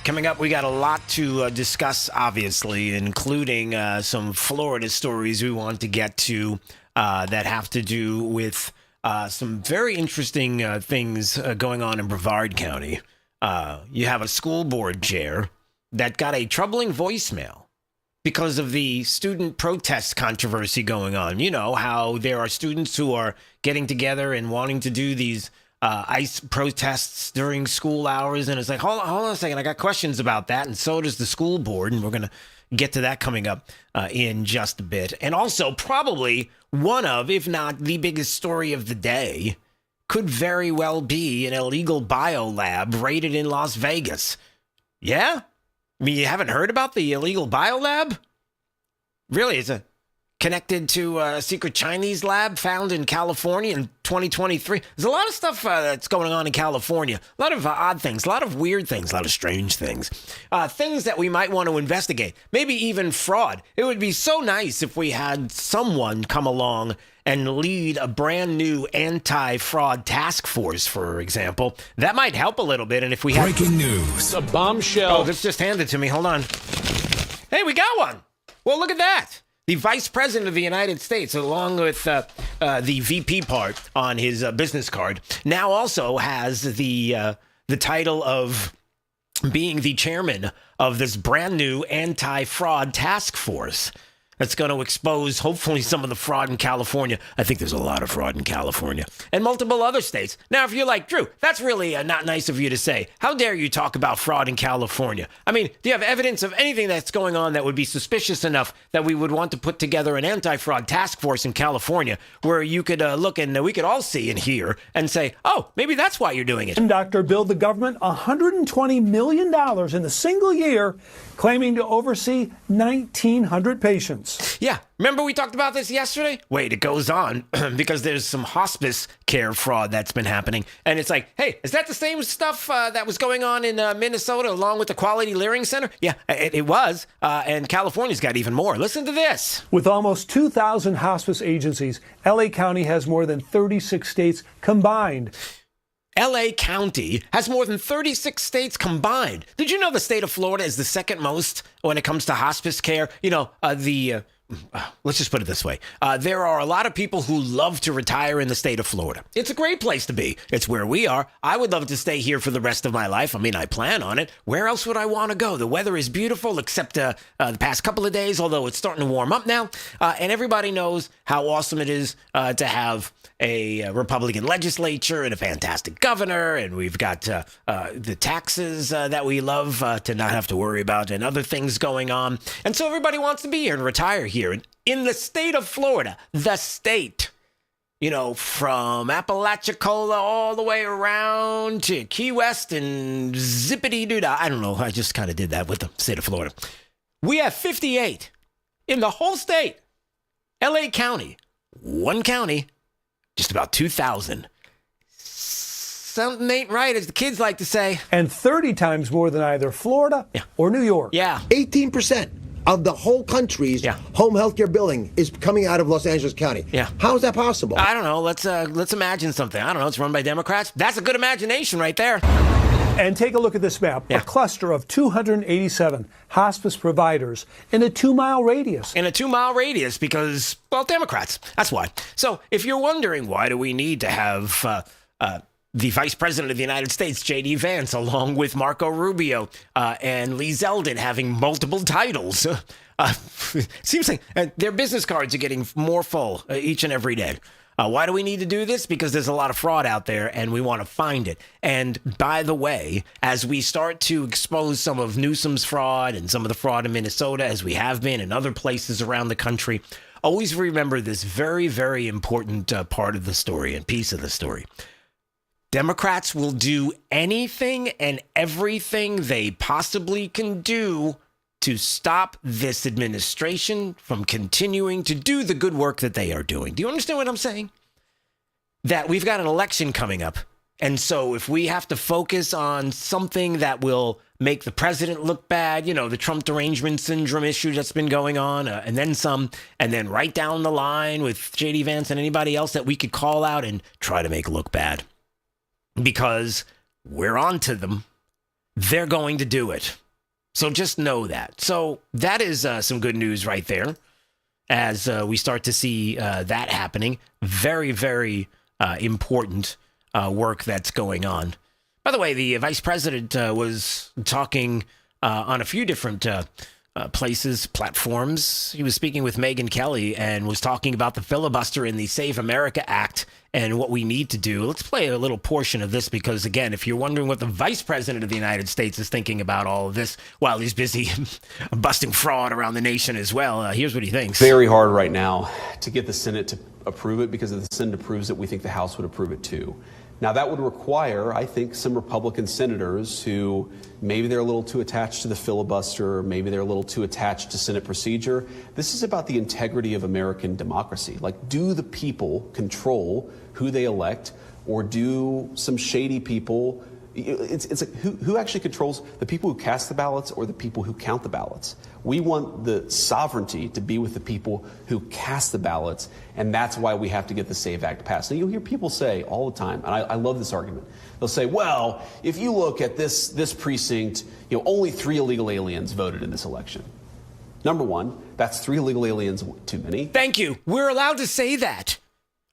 Coming up, we got a lot to discuss, obviously, including some Florida stories we want to get to that have to do with some very interesting things going on in Brevard County. You have a school board chair that got a troubling voicemail because of the student protest controversy going on. You know, how there are students who are getting together and wanting to do these ICE protests during school hours, and it's like, hold on a second, I got questions about that, and so does the school board, and we're going to get to that coming up in just a bit. And also, probably one of, if not the biggest story of the day, could very well be an illegal biolab raided in Las Vegas. Yeah? I mean, you haven't heard about the illegal biolab? Really, it's connected to a secret Chinese lab found in California in 2023. There's a lot of stuff that's going on in California. A lot of odd things, a lot of weird things, a lot of strange things. Things that we might want to investigate. Maybe even fraud. It would be so nice if we had someone come along and lead a brand new anti-fraud task force, for example. That might help a little bit. And if we had... Breaking news. A bombshell. Oh, this just handed to me. Hold on. Hey, we got one. Well, look at that. The Vice President of the United States, along with the VP part on his business card, now also has the title of being the chairman of this brand new anti-fraud task force that's going to expose, hopefully, some of the fraud in California. I think there's a lot of fraud in California and multiple other states. Now, if you're like, Drew, that's really not nice of you to say. How dare you talk about fraud in California? I mean, do you have evidence of anything that's going on that would be suspicious enough that we would want to put together an anti-fraud task force in California where you could look and we could all see and hear and say, oh, maybe that's why you're doing it. Doctor billed the government $120 million in a single year, claiming to oversee 1,900 patients. Yeah. Remember we talked about this yesterday? Wait, it goes on because there's some hospice care fraud that's been happening. And it's like, hey, is that the same stuff that was going on in Minnesota along with the Quality Learning Center? Yeah, it was. And California's got even more. Listen to this. With almost 2,000 hospice agencies, LA County has more than 36 states combined. LA County has more than 36 states combined. Did you know the state of Florida is the second most when it comes to hospice care? You know, let's just put it this way. There are a lot of people who love to retire in the state of Florida. It's a great place to be. It's where we are. I would love to stay here for the rest of my life. I mean, I plan on it. Where else would I want to go? The weather is beautiful, except the past couple of days, although it's starting to warm up now. And everybody knows how awesome it is to have a Republican legislature and a fantastic governor. And we've got the taxes that we love to not have to worry about and other things going on. And so everybody wants to be here and retire here. In the state of Florida, the state, you know, from Apalachicola all the way around to Key West and zippity-doo-dah. I don't know. I just kind of did that with the state of Florida. We have 58 in the whole state. LA County, one county, just about 2,000. Something ain't right, as the kids like to say. And 30 times more than either Florida or New York. Yeah. 18% of the whole country's home healthcare billing is coming out of Los Angeles County. Yeah. How is that possible? I don't know. Let's imagine something. I don't know. It's run by Democrats. That's a good imagination right there. And take a look at this map. A cluster of 287 hospice providers in a 2-mile radius. In a 2-mile radius because, well, Democrats. That's why. So if you're wondering why do we need to have the Vice President of the United States, JD Vance, along with Marco Rubio and Lee Zeldin having multiple titles, seems like their business cards are getting more full each and every day. Why do we need to do this? Because there's a lot of fraud out there and we want to find it. And by the way, as we start to expose some of Newsom's fraud and some of the fraud in Minnesota, as we have been in other places around the country, always remember this very, very important part of the story and piece of the story. Democrats will do anything and everything they possibly can do to stop this administration from continuing to do the good work that they are doing. Do you understand what I'm saying? That we've got an election coming up. And so if we have to focus on something that will make the president look bad, you know, the Trump derangement syndrome issue that's been going on, and then some, and then right down the line with JD Vance and anybody else that we could call out and try to make look bad. Because we're on to them. they're going to do it. So just know that. So that is some good news right there as we start to see that happening. Very, very important work that's going on. By the way, the vice president was talking on a few different platforms. He was speaking with Megyn Kelly and was talking about the filibuster in the Save America Act and what we need to do. Let's play a little portion of this because, again, if you're wondering what the vice president of the United States is thinking about all of this while he's busy busting fraud around the nation as well, here's what he thinks. Very hard right now to get the Senate to approve it because if the Senate approves it, we think the House would approve it too. Now, that would require, I think, some Republican senators who maybe they're a little too attached to the filibuster, maybe they're a little too attached to Senate procedure. This is about the integrity of American democracy. Like, do the people control who they elect, or do some shady people? It's like who actually controls the people who cast the ballots or the people who count the ballots? We want the sovereignty to be with the people who cast the ballots, and that's why we have to get the SAVE Act passed. Now, you'll hear people say all the time, and I love this argument. They'll say, well, if you look at this precinct, only 3 illegal aliens voted in this election. Number one, that's 3 illegal aliens too many. Thank you. We're allowed to say that.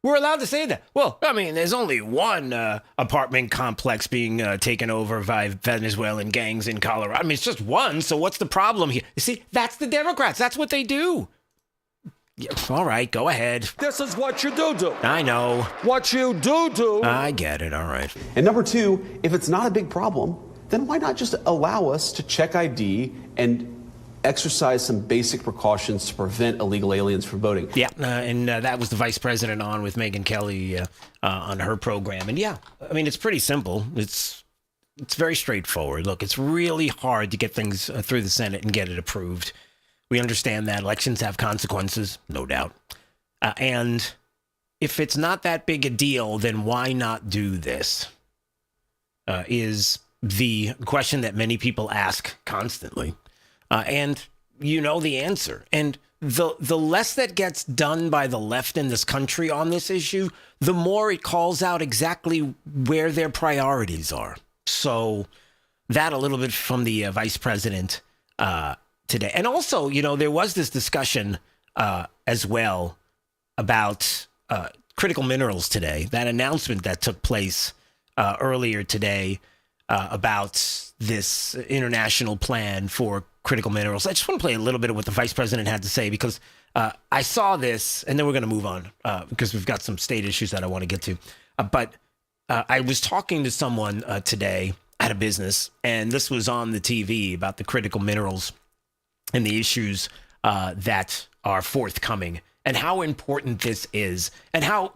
We're allowed to say that. Well, I mean, there's only one apartment complex being taken over by Venezuelan gangs in Colorado. I mean, it's just one, so what's the problem here? You see, that's the Democrats. That's what they do. Yeah, all right, go ahead. This is what you do. I know. What you do. I get it, all right. And number two, if it's not a big problem, then why not just allow us to check ID and exercise some basic precautions to prevent illegal aliens from voting? Yeah, and that was the vice president on with Megyn Kelly on her program. And yeah, I mean, it's pretty simple. It's very straightforward. Look, it's really hard to get things through the Senate and get it approved. We understand that elections have consequences, no doubt. And if it's not that big a deal, then why not do this? Is the question that many people ask constantly. And you know the answer. And the less that gets done by the left in this country on this issue, the more it calls out exactly where their priorities are. So that a little bit from the vice president today. And also, there was this discussion as well about critical minerals today. That announcement that took place earlier today about this international plan for critical minerals. I just want to play a little bit of what the vice president had to say because I saw this, and then we're going to move on because we've got some state issues that I want to get to. But I was talking to someone today at a business, and this was on the TV about the critical minerals and the issues that are forthcoming and how important this is and how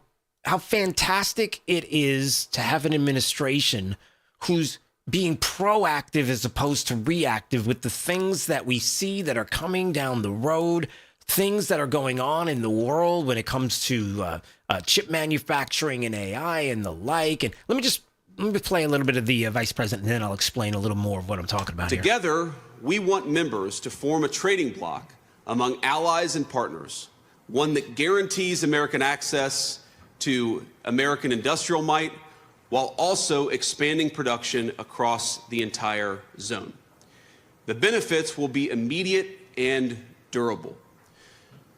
fantastic it is to have an administration who's being proactive as opposed to reactive with the things that we see that are coming down the road, things that are going on in the world when it comes to chip manufacturing and AI and the like. And let me play a little bit of the vice president, and then I'll explain a little more of what I'm talking about here. Together, we want members to form a trading bloc among allies and partners, one that guarantees American access to American industrial might, while also expanding production across the entire zone. The benefits will be immediate and durable.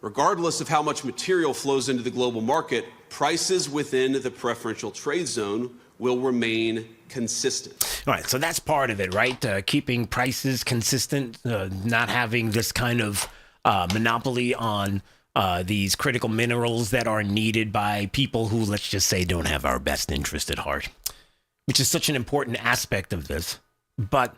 Regardless of how much material flows into the global market, prices within the preferential trade zone will remain consistent. All right, so that's part of it, right? Keeping prices consistent, not having this kind of monopoly on these critical minerals that are needed by people who, let's just say, don't have our best interest at heart, which is such an important aspect of this. But,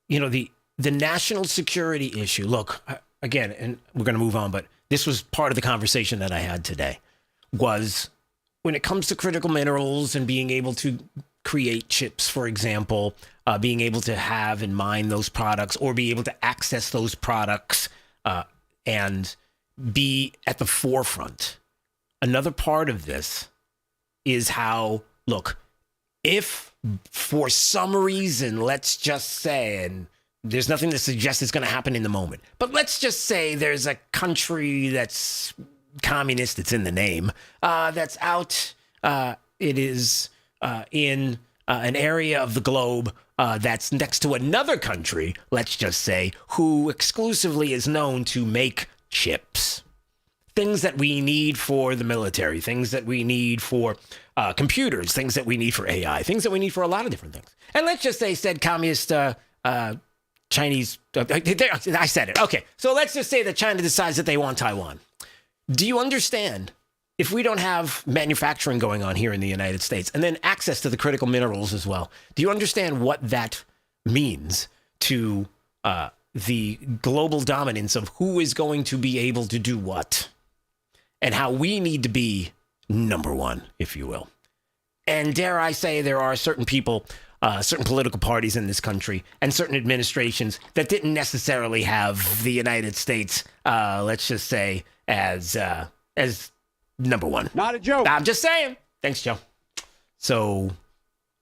the national security issue, look, again, and we're going to move on, but this was part of the conversation that I had today, was when it comes to critical minerals and being able to create chips, for example, being able to have and mine those products or be able to access those products and be at the forefront. Another part of this is how, look, if for some reason, let's just say, and there's nothing to suggest it's going to happen in the moment, but let's just say there's a country that's communist, it's in the name, that's out, it is in an area of the globe that's next to another country, let's just say, who exclusively is known to make chips. Things that we need for the military, things that we need for computers, things that we need for AI, things that we need for a lot of different things. And let's just say said communist Chinese, I said it. Okay, so let's just say that China decides that they want Taiwan. Do you understand, if we don't have manufacturing going on here in the United States and then access to the critical minerals as well, do you understand what that means to the global dominance of who is going to be able to do what? And how we need to be number one, if you will. And dare I say, there are certain people, certain political parties in this country and certain administrations that didn't necessarily have the United States, let's just say, as number one. Not a joke. I'm just saying. Thanks, Joe. So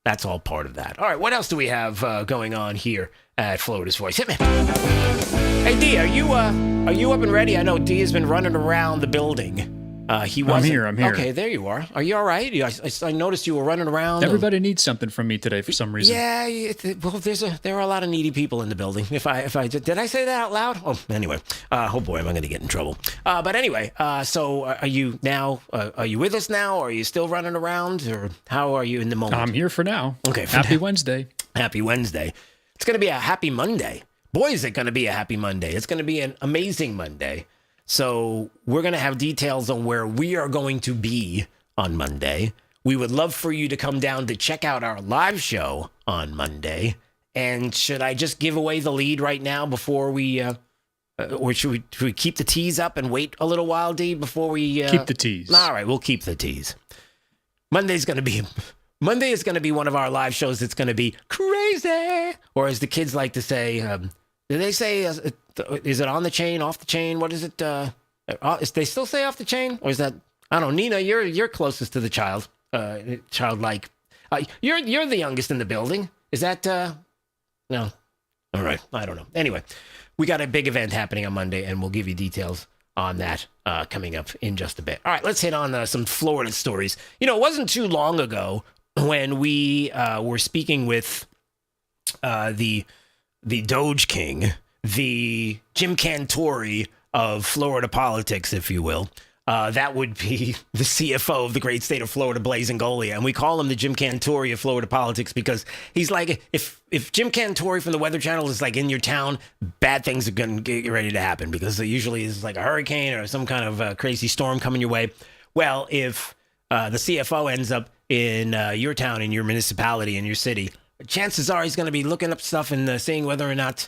that's all part of that. All right, what else do we have going on here at Florida's Voice? Hit me. Hey, D, are you up and ready? I know D has been running around the building. I'm here. Okay, there you are. Are you all right? I noticed you were running around. Everybody needs something from me today for some reason. Yeah, well, there are a lot of needy people in the building. Did I say that out loud? Oh, anyway. Oh boy, am I going to get in trouble. But anyway, so are you now? Are you with us now? Or are you still running around, or how are you in the moment? I'm here for now. Okay. Happy Wednesday. Happy Wednesday. It's going to be a happy Monday. Boy, is it going to be a happy Monday. It's going to be an amazing Monday. So we're going to have details on where we are going to be on Monday. We would love for you to come down to check out our live show on Monday. And should I just give away the lead right now before we, or should we keep the tease up and wait a little while, D, before we... Keep the tease. All right, we'll keep the tease. Monday is going to be one of our live shows that's going to be crazy. Or as the kids like to say, do they say, is it on the chain, off the chain? What is it? They still say off the chain? Or is that, I don't know, Nina, you're closest to the childlike. You're the youngest in the building. Is that, no? All right, I don't know. Anyway, we got a big event happening on Monday, and we'll give you details on that coming up in just a bit. All right, let's hit on some Florida stories. You know, it wasn't too long ago when we were speaking with the Doge King, the Jim Cantori of Florida politics, if you will. That would be the CFO of the great state of Florida, Blaise Ngolia. And we call him the Jim Cantori of Florida politics because he's like, if Jim Cantori from the Weather Channel is like in your town, bad things are going to get ready to happen because there usually is like a hurricane or some kind of crazy storm coming your way. Well, if the CFO ends up in your town, in your municipality, in your city, chances are he's going to be looking up stuff and seeing whether or not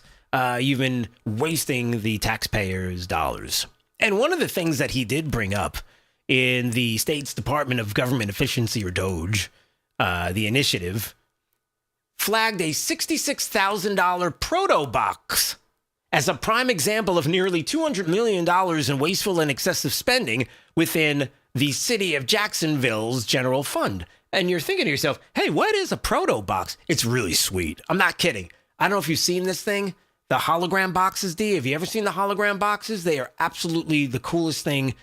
you've been wasting the taxpayers' dollars. And one of the things that he did bring up in the state's Department of Government Efficiency, or DOGE, the initiative, flagged a $66,000 proto box as a prime example of nearly $200 million in wasteful and excessive spending within the city of Jacksonville's general fund. And you're thinking to yourself, hey, what is a proto box? It's really sweet. I'm not kidding. I don't know if you've seen this thing. The hologram boxes, D. Have you ever seen the hologram boxes? They are absolutely the coolest thing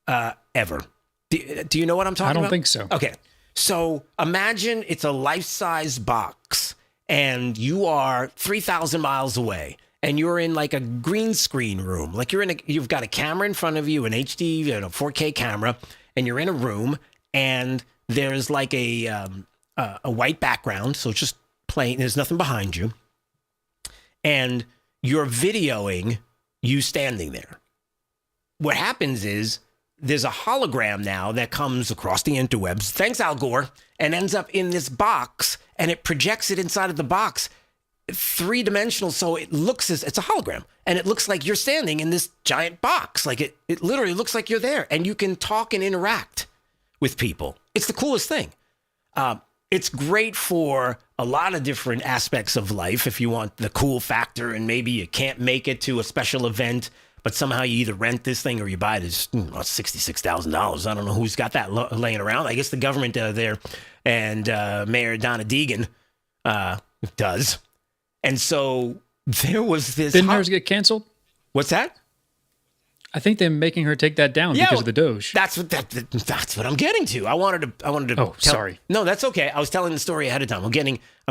ever. Do you know what I'm talking about? I don't think so. Okay. So imagine it's a life-size box and you are 3,000 miles away and you're in like a green screen room. Like you've got a camera in front of you, an HD, 4K camera, and you're in a room and there's like a white background. So it's just plain, there's nothing behind you. And you're videoing you standing there. What happens is there's a hologram now that comes across the interwebs, thanks Al Gore, and ends up in this box, and it projects it inside of the box, three-dimensional, so it looks as, it's a hologram, and it looks like you're standing in this giant box. Like it literally looks like you're there, and you can talk and interact with people. It's the coolest thing. It's great for a lot of different aspects of life if you want the cool factor and maybe you can't make it to a special event, but somehow you either rent this thing or you buy it. It's $66,000. I don't know who's got that laying around. I guess the government there and Mayor Donna Deegan does. And so there was this... Didn't ours get canceled? What's that? I think they're making her take that down because of the Doge. That's what I'm getting to. I wanted to. Oh, sorry. No, that's okay. I was telling the story ahead of time. I'm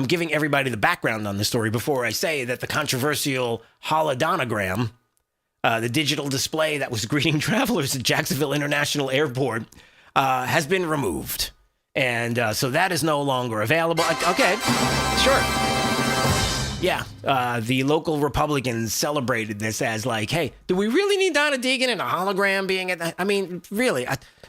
giving everybody the background on the story before I say that the controversial holodonogram, the digital display that was greeting travelers at Jacksonville International Airport, has been removed, and so that is no longer available. Okay, sure. Yeah, the local Republicans celebrated this as like, hey, do we really need Donna Deegan and a hologram being at that? I mean, really,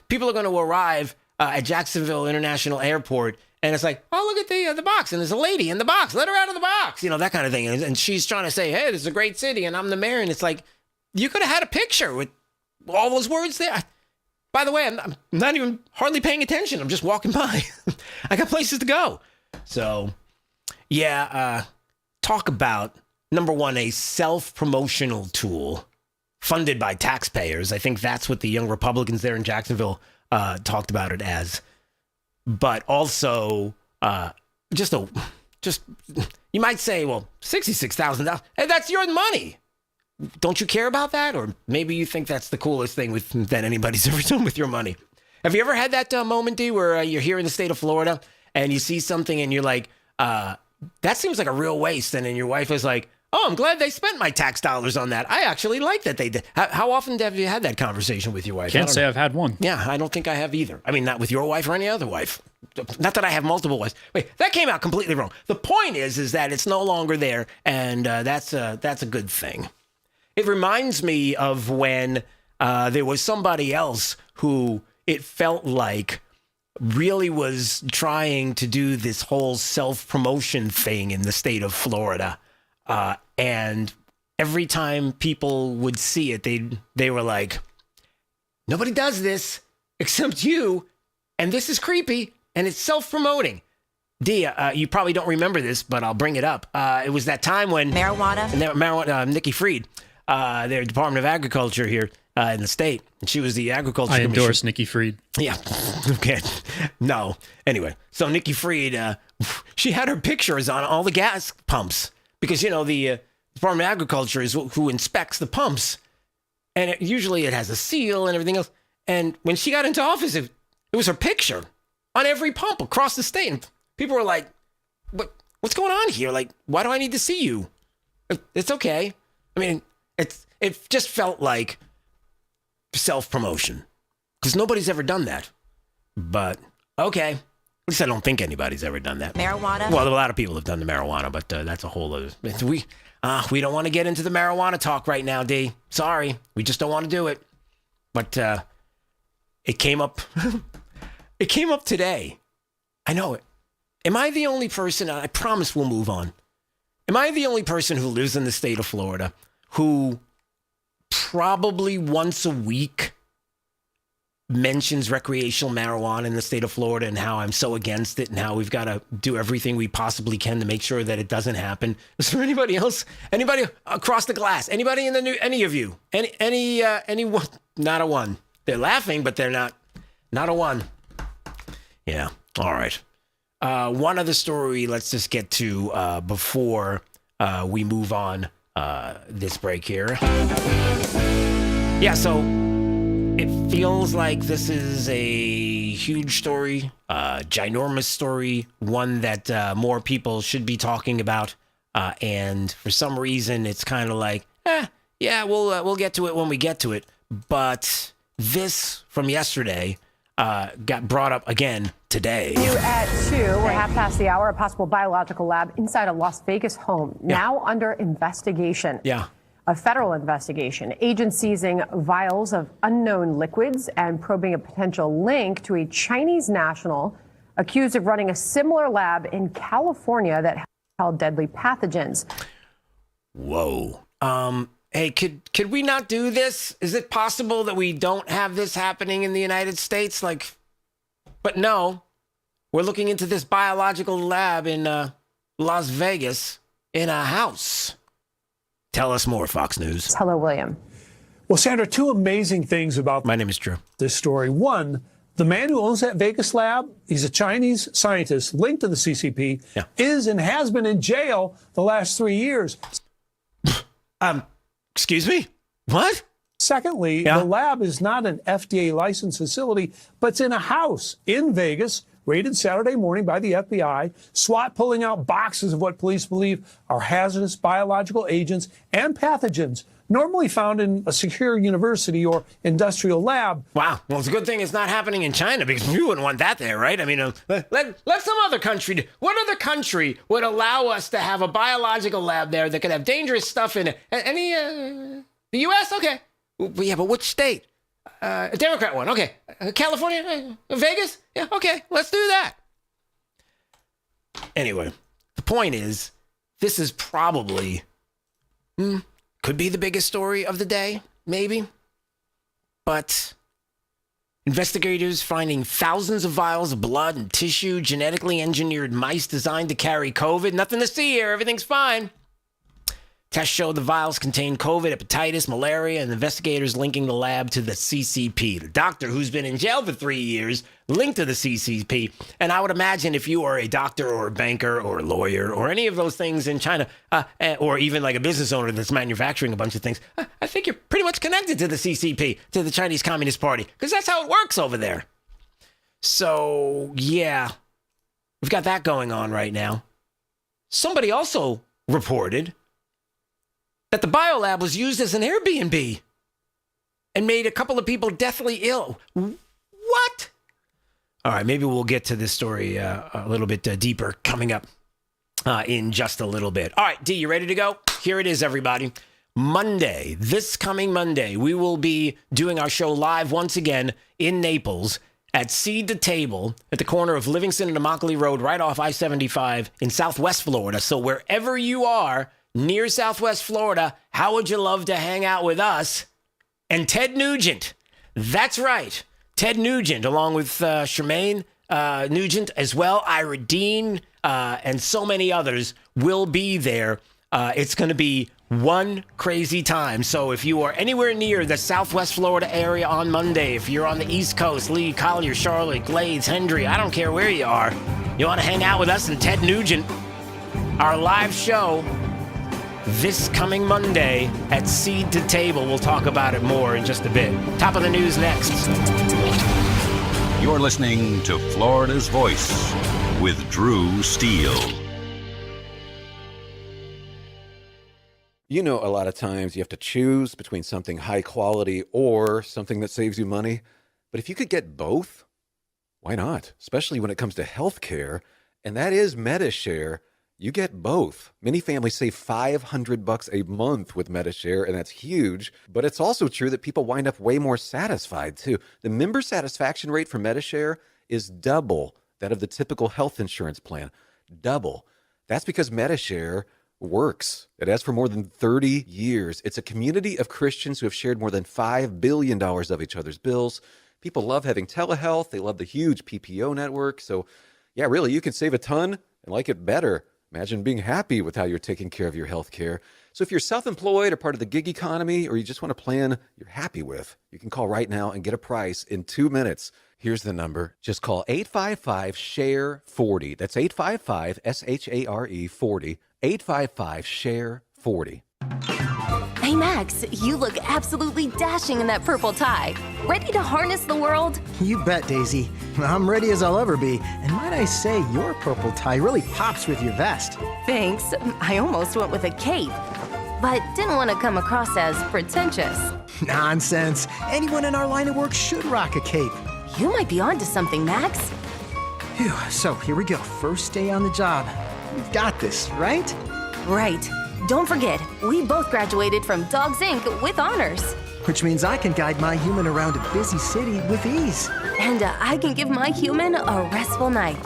people are going to arrive at Jacksonville International Airport, and it's like, oh, look at the box, and there's a lady in the box. Let her out of the box, that kind of thing. And she's trying to say, hey, this is a great city, and I'm the mayor. And it's like, you could have had a picture with all those words there. By the way, I'm not even hardly paying attention. I'm just walking by. I got places to go. So, yeah, talk about, number one, a self-promotional tool funded by taxpayers. I think that's what the young Republicans there in Jacksonville talked about it as. But also, just you might say, well, $66,000. Hey, that's your money. Don't you care about that? Or maybe you think that's the coolest thing that anybody's ever done with your money. Have you ever had that moment, D, where you're here in the state of Florida and you see something and you're like, that seems like a real waste. And then your wife is like, oh, I'm glad they spent my tax dollars on that. I actually like that they did. How often have you had that conversation with your wife? Can't say I've had one. Yeah, I don't think I have either. I mean, not with your wife or any other wife. Not that I have multiple wives. Wait, that came out completely wrong. The point is that it's no longer there, and that's a good thing. It reminds me of when there was somebody else who it felt like really was trying to do this whole self-promotion thing in the state of Florida. And every time people would see it, they were like, nobody does this except you. And this is creepy. And it's self-promoting. Dia, you probably don't remember this, but I'll bring it up. It was that time when Nikki Fried, their Department of Agriculture here in the state, and she was the agriculture I endorse commissioner. Nikki Fried. Yeah. Okay. No. Anyway, so Nikki Fried, she had her pictures on all the gas pumps because, the Department of Agriculture is who inspects the pumps. And usually it has a seal and everything else. And when she got into office, it was her picture on every pump across the state. And people were like, what's going on here? Like, why do I need to see you? It's okay. I mean, it just felt like self-promotion because nobody's ever done that. But okay, at least I don't think anybody's ever done that. Marijuana? Well, a lot of people have done the marijuana, but that's a whole other. We don't want to get into the marijuana talk right now, D. Sorry, we just don't want to do it. But it came up. It came up today. I know it. Am I the only person? I promise we'll move on. Am I the only person who lives in the state of Florida who probably once a week mentions recreational marijuana in the state of Florida and how I'm so against it and how we've got to do everything we possibly can to make sure that it doesn't happen? Is there anybody else? Anybody across the glass? Anybody in any of you? Anyone? Not a one. They're laughing, but they're not a one. Yeah. All right. One other story let's just get to before we move on this break here. Yeah, so it feels like this is a huge story, ginormous story, one that more people should be talking about. And for some reason, it's kind of like, yeah, we'll get to it when we get to it. But this from yesterday got brought up again today. You at 2, we're half past the hour, a possible biological lab inside a Las Vegas home, now under investigation. Yeah. A federal investigation. Agents seizing vials of unknown liquids and probing a potential link to a Chinese national accused of running a similar lab in California that held deadly pathogens. Whoa. Hey, could we not do this? Is it possible that we don't have this happening in the United States? But no, we're looking into this biological lab in Las Vegas in a house. Tell us more, Fox News. Hello, William. Well, Sandra, two amazing things about My name is Drew. This story. One, the man who owns that Vegas lab, he's a Chinese scientist linked to the CCP, is and has been in jail the last 3 years. Excuse me? What? Secondly, the lab is not an FDA licensed facility, but it's in a house in Vegas, raided Saturday morning by the FBI, SWAT pulling out boxes of what police believe are hazardous biological agents and pathogens normally found in a secure university or industrial lab. Wow. Well, it's a good thing it's not happening in China, because you wouldn't want that there, right? I mean, let some other country do. What other country would allow us to have a biological lab there that could have dangerous stuff in it? The U.S.? Okay. Yeah, but which state? A Democrat one. Okay. California? Vegas? Yeah, okay. Let's do that. Anyway, the point is, this is probably... could be the biggest story of the day, maybe. But investigators finding thousands of vials of blood and tissue, genetically engineered mice designed to carry COVID. Nothing to see here. Everything's fine. Tests showed the vials contained COVID, hepatitis, malaria, and investigators linking the lab to the CCP. The doctor, who's been in jail for 3 years, linked to the CCP. And I would imagine if you are a doctor or a banker or a lawyer or any of those things in China, or even like a business owner that's manufacturing a bunch of things, I think you're pretty much connected to the CCP, to the Chinese Communist Party, because that's how it works over there. So, yeah, we've got that going on right now. Somebody also reported that the biolab was used as an Airbnb and made a couple of people deathly ill. What? All right, maybe we'll get to this story a little bit deeper coming up in just a little bit. All right, D, you ready to go? Here it is, everybody. Monday, this coming Monday, we will be doing our show live once again in Naples at Seed to Table at the corner of Livingston and Immokalee Road, right off I-75 in Southwest Florida. So wherever you are, near Southwest Florida, how would you love to hang out with us and Ted Nugent? That's right. Ted Nugent, along with Charmaine Nugent as well, Ira Dean, and so many others will be there. It's going to be one crazy time. So if you are anywhere near the Southwest Florida area on Monday, if you're on the East Coast, Lee, Collier, Charlotte, Glades, Hendry, I don't care where you are, you want to hang out with us and Ted Nugent, our live show this coming Monday at Seed to Table. We'll talk about it more in just a bit. Top of the news next. You're listening to Florida's Voice with Drew Steele. You know, a lot of times you have to choose between something high quality or something that saves you money. But if you could get both, why not? Especially when it comes to healthcare, and that is MediShare. You get both. Many families save $500 a month with MediShare, and that's huge. But it's also true that people wind up way more satisfied, too. The member satisfaction rate for MediShare is double that of the typical health insurance plan. Double. That's because MediShare works. It has for more than 30 years. It's a community of Christians who have shared more than $5 billion of each other's bills. People love having telehealth. They love the huge PPO network. So, yeah, really, you can save a ton and like it better. Imagine being happy with how you're taking care of your health care. So if you're self-employed or part of the gig economy, or you just want a plan you're happy with, you can call right now and get a price in 2 minutes. Here's the number. Just call 855-SHARE-40. That's 855-SHARE-40. 855-SHARE-40. Hey, Max, you look absolutely dashing in that purple tie. Ready to harness the world? You bet, Daisy. I'm ready as I'll ever be. And might I say, your purple tie really pops with your vest. Thanks. I almost went with a cape, but didn't want to come across as pretentious. Nonsense. Anyone in our line of work should rock a cape. You might be onto something, Max. Phew, so here we go. First day on the job. We've got this, right? Right. Don't forget, we both graduated from Dogs Inc. with honors. Which means I can guide my human around a busy city with ease. And I can give my human a restful night.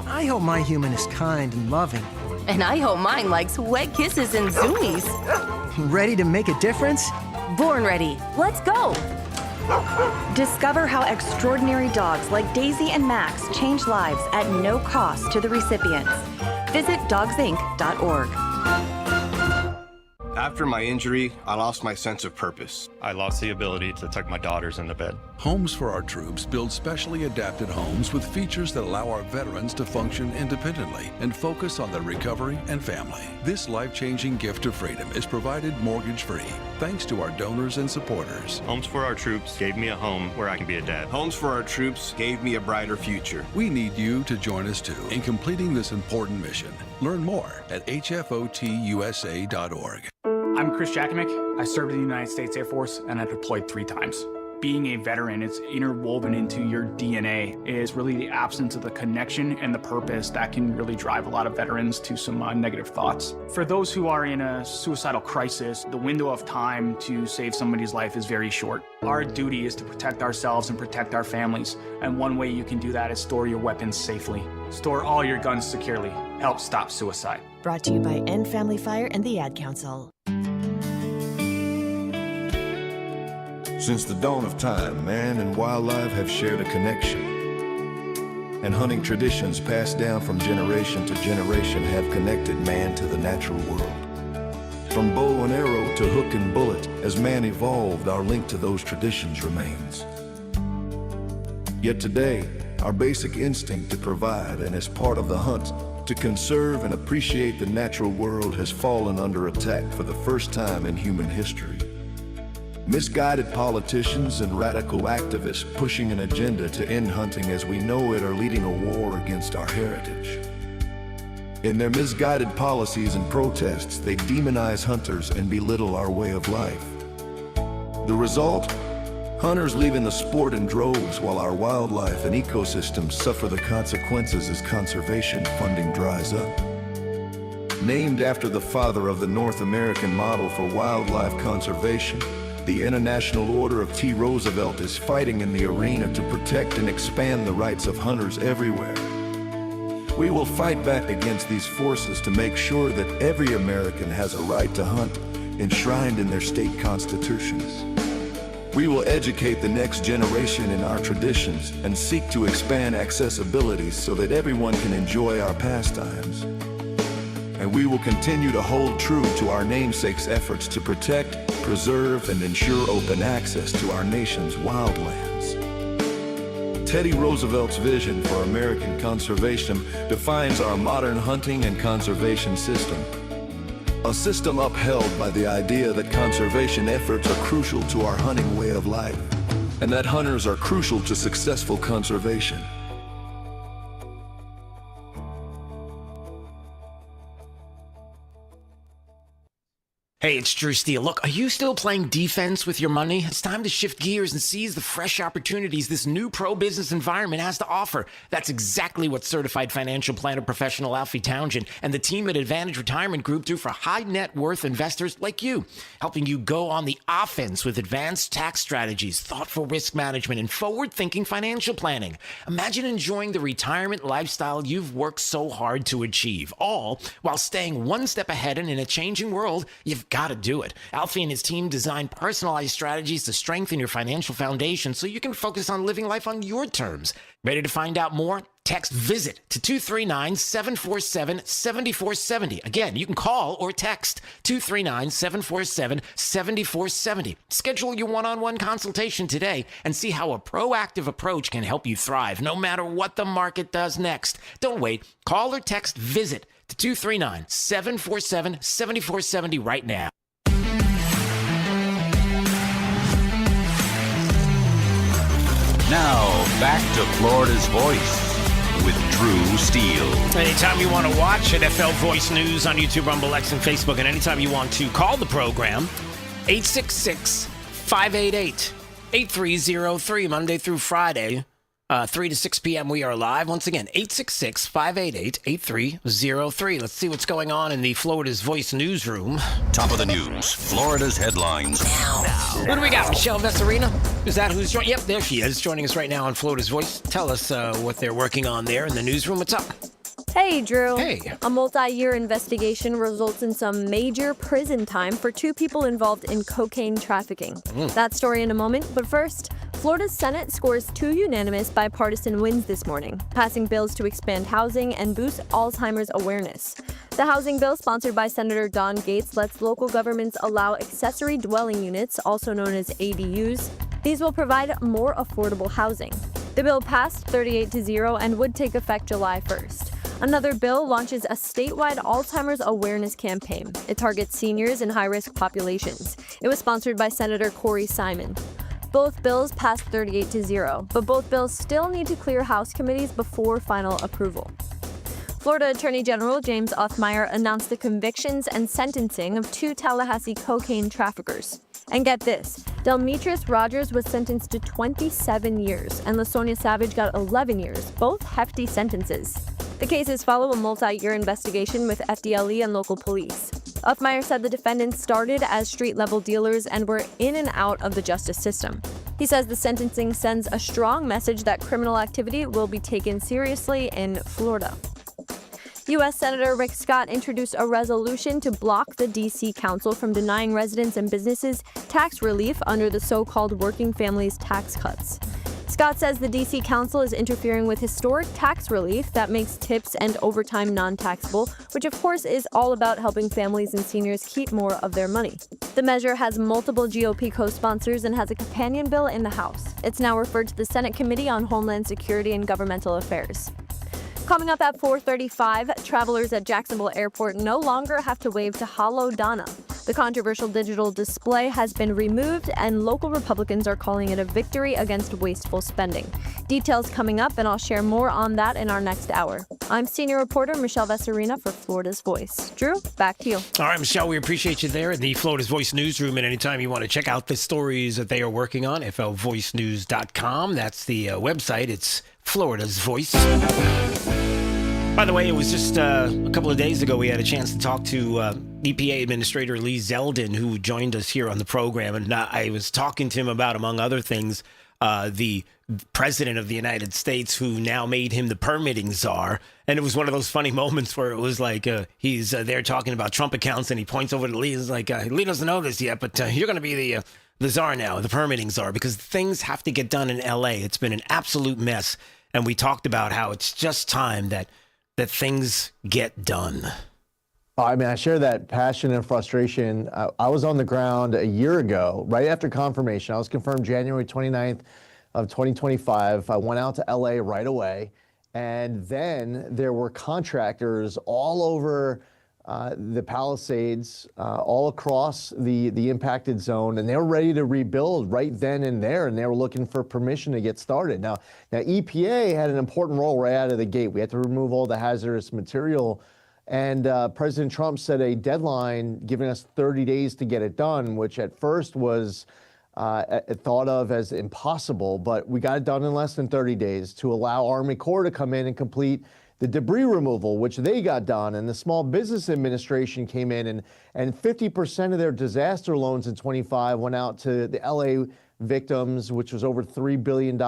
I hope my human is kind and loving. And I hope mine likes wet kisses and zoomies. Ready to make a difference? Born ready. Let's go. Discover how extraordinary dogs like Daisy and Max change lives at no cost to the recipients. Visit dogsinc.org. After my injury, I lost my sense of purpose. I lost the ability to tuck my daughters into bed. Homes for Our Troops builds specially adapted homes with features that allow our veterans to function independently and focus on their recovery and family. This life-changing gift of freedom is provided mortgage-free thanks to our donors and supporters. Homes for Our Troops gave me a home where I can be a dad. Homes for Our Troops gave me a brighter future. We need you to join us too in completing this important mission. Learn more at hfotusa.org. I'm Chris Jakimick. I served in the United States Air Force and I deployed 3 times. Being a veteran, it's interwoven into your DNA. It is really the absence of the connection and the purpose that can really drive a lot of veterans to some negative thoughts. For those who are in a suicidal crisis, the window of time to save somebody's life is very short. Our duty is to protect ourselves and protect our families. And one way you can do that is store your weapons safely. Store all your guns securely. Help stop suicide. Brought to you by End Family Fire and the Ad Council. Since the dawn of time, man and wildlife have shared a connection. And hunting traditions passed down from generation to generation have connected man to the natural world. From bow and arrow to hook and bullet, as man evolved, our link to those traditions remains. Yet today, our basic instinct to provide and as part of the hunt, to conserve and appreciate the natural world has fallen under attack for the first time in human history. Misguided politicians and radical activists pushing an agenda to end hunting as we know it are leading a war against our heritage. In their misguided policies and protests, they demonize hunters and belittle our way of life. The result? Hunters leaving the sport in droves while our wildlife and ecosystems suffer the consequences as conservation funding dries up. Named after the father of the North American model for wildlife conservation, the International Order of T. Roosevelt is fighting in the arena to protect and expand the rights of hunters everywhere. We will fight back against these forces to make sure that every American has a right to hunt, enshrined in their state constitutions. We will educate the next generation in our traditions and seek to expand accessibility so that everyone can enjoy our pastimes. And we will continue to hold true to our namesake's efforts to protect, preserve, and ensure open access to our nation's wildlands. Teddy Roosevelt's vision for American conservation defines our modern hunting and conservation system. A system upheld by the idea that conservation efforts are crucial to our hunting way of life, and that hunters are crucial to successful conservation. Hey, it's Drew Steele. Look, are you still playing defense with your money? It's time to shift gears and seize the fresh opportunities this new pro-business environment has to offer. That's exactly what certified financial planner professional Alfie Townsend and the team at Advantage Retirement Group do for high net worth investors like you, helping you go on the offense with advanced tax strategies, thoughtful risk management, and forward-thinking financial planning. Imagine enjoying the retirement lifestyle you've worked so hard to achieve, all while staying one step ahead, and in a changing world, you've got to do it. Alfie and his team design personalized strategies to strengthen your financial foundation so you can focus on living life on your terms. Ready to find out more? Text VISIT to 239-747-7470. Again, you can call or text 239-747-7470. Schedule your one-on-one consultation today and see how a proactive approach can help you thrive no matter what the market does next. Don't wait. Call or text VISIT to 239-747-7470 right now. Now, back to Florida's Voice with Drew Steele. Anytime you want to watch at FL Voice News on YouTube, Rumble, X, and Facebook, and anytime you want to call the program, 866-588-8303, Monday through Friday, 3 to 6 p.m. we are live. Once again, 866-588-8303. Let's see what's going on in the Florida's Voice newsroom. Top of the news, Florida's headlines now. What do we got? Michelle Vesarina? Is that who's joining? Yep, there she is, joining us right now on Florida's Voice. Tell us what they're working on there in the newsroom. What's up? Hey, Drew. Hey. A multi-year investigation results in some major prison time for 2 people involved in cocaine trafficking. That story in a moment, but first, Florida's Senate scores 2 unanimous bipartisan wins this morning, passing bills to expand housing and boost Alzheimer's awareness. The housing bill, sponsored by Senator Don Gates, lets local governments allow accessory dwelling units, also known as ADUs. These will provide more affordable housing. The bill passed 38-0 and would take effect July 1st. Another bill launches a statewide Alzheimer's awareness campaign. It targets seniors and high-risk populations. It was sponsored by Senator Corey Simon. Both bills passed 38-0, but both bills still need to clear House committees before final approval. Florida Attorney General James Othmeyer announced the convictions and sentencing of 2 Tallahassee cocaine traffickers. And get this, Delmetris Rogers was sentenced to 27 years, and LaSonia Savage got 11 years, both hefty sentences. The cases follow a multi-year investigation with FDLE and local police. Othmeyer said the defendants started as street-level dealers and were in and out of the justice system. He says the sentencing sends a strong message that criminal activity will be taken seriously in Florida. U.S. Senator Rick Scott introduced a resolution to block the D.C. Council from denying residents and businesses tax relief under the so-called Working Families Tax Cuts. Scott says the D.C. Council is interfering with historic tax relief that makes tips and overtime non-taxable, which of course is all about helping families and seniors keep more of their money. The measure has multiple GOP co-sponsors and has a companion bill in the House. It's now referred to the Senate Committee on Homeland Security and Governmental Affairs. Coming up at 4:35, travelers at Jacksonville Airport no longer have to wave to Hollow Donna. The controversial digital display has been removed, and local Republicans are calling it a victory against wasteful spending. Details coming up, and I'll share more on that in our next hour. I'm senior reporter Michelle Vesserina for Florida's Voice. Drew, back to you. All right, Michelle, we appreciate you there in the Florida's Voice newsroom. And anytime you want to check out the stories that they are working on, flvoicenews.com. That's the website. It's Florida's Voice. By the way, it was just a couple of days ago we had a chance to talk to EPA Administrator Lee Zeldin, who joined us here on the program. And I was talking to him about, among other things, the President of the United States, who now made him the permitting czar. And it was one of those funny moments where it was like he's there talking about Trump accounts, and he points over to Lee and is like, Lee doesn't know this yet, but you're going to be the czar now, the permitting czar, because things have to get done in L.A. It's been an absolute mess. And we talked about how it's just time that things get done. I mean, I share that passion and frustration. I was on the ground a year ago, right after confirmation. I was confirmed January 29th of 2025. I went out to LA right away. And then there were contractors all over the Palisades, all across the impacted zone, and they were ready to rebuild right then and there, and they were looking for permission to get started. Now EPA had an important role right out of the gate. We had to remove all the hazardous material, and President Trump set a deadline giving us 30 days to get it done, which at first was thought of as impossible, but we got it done in less than 30 days to allow Army Corps to come in and complete the debris removal, which they got done, and the Small Business Administration came in, and 50% of their disaster loans in 25 went out to the LA victims, which was over $3 billion.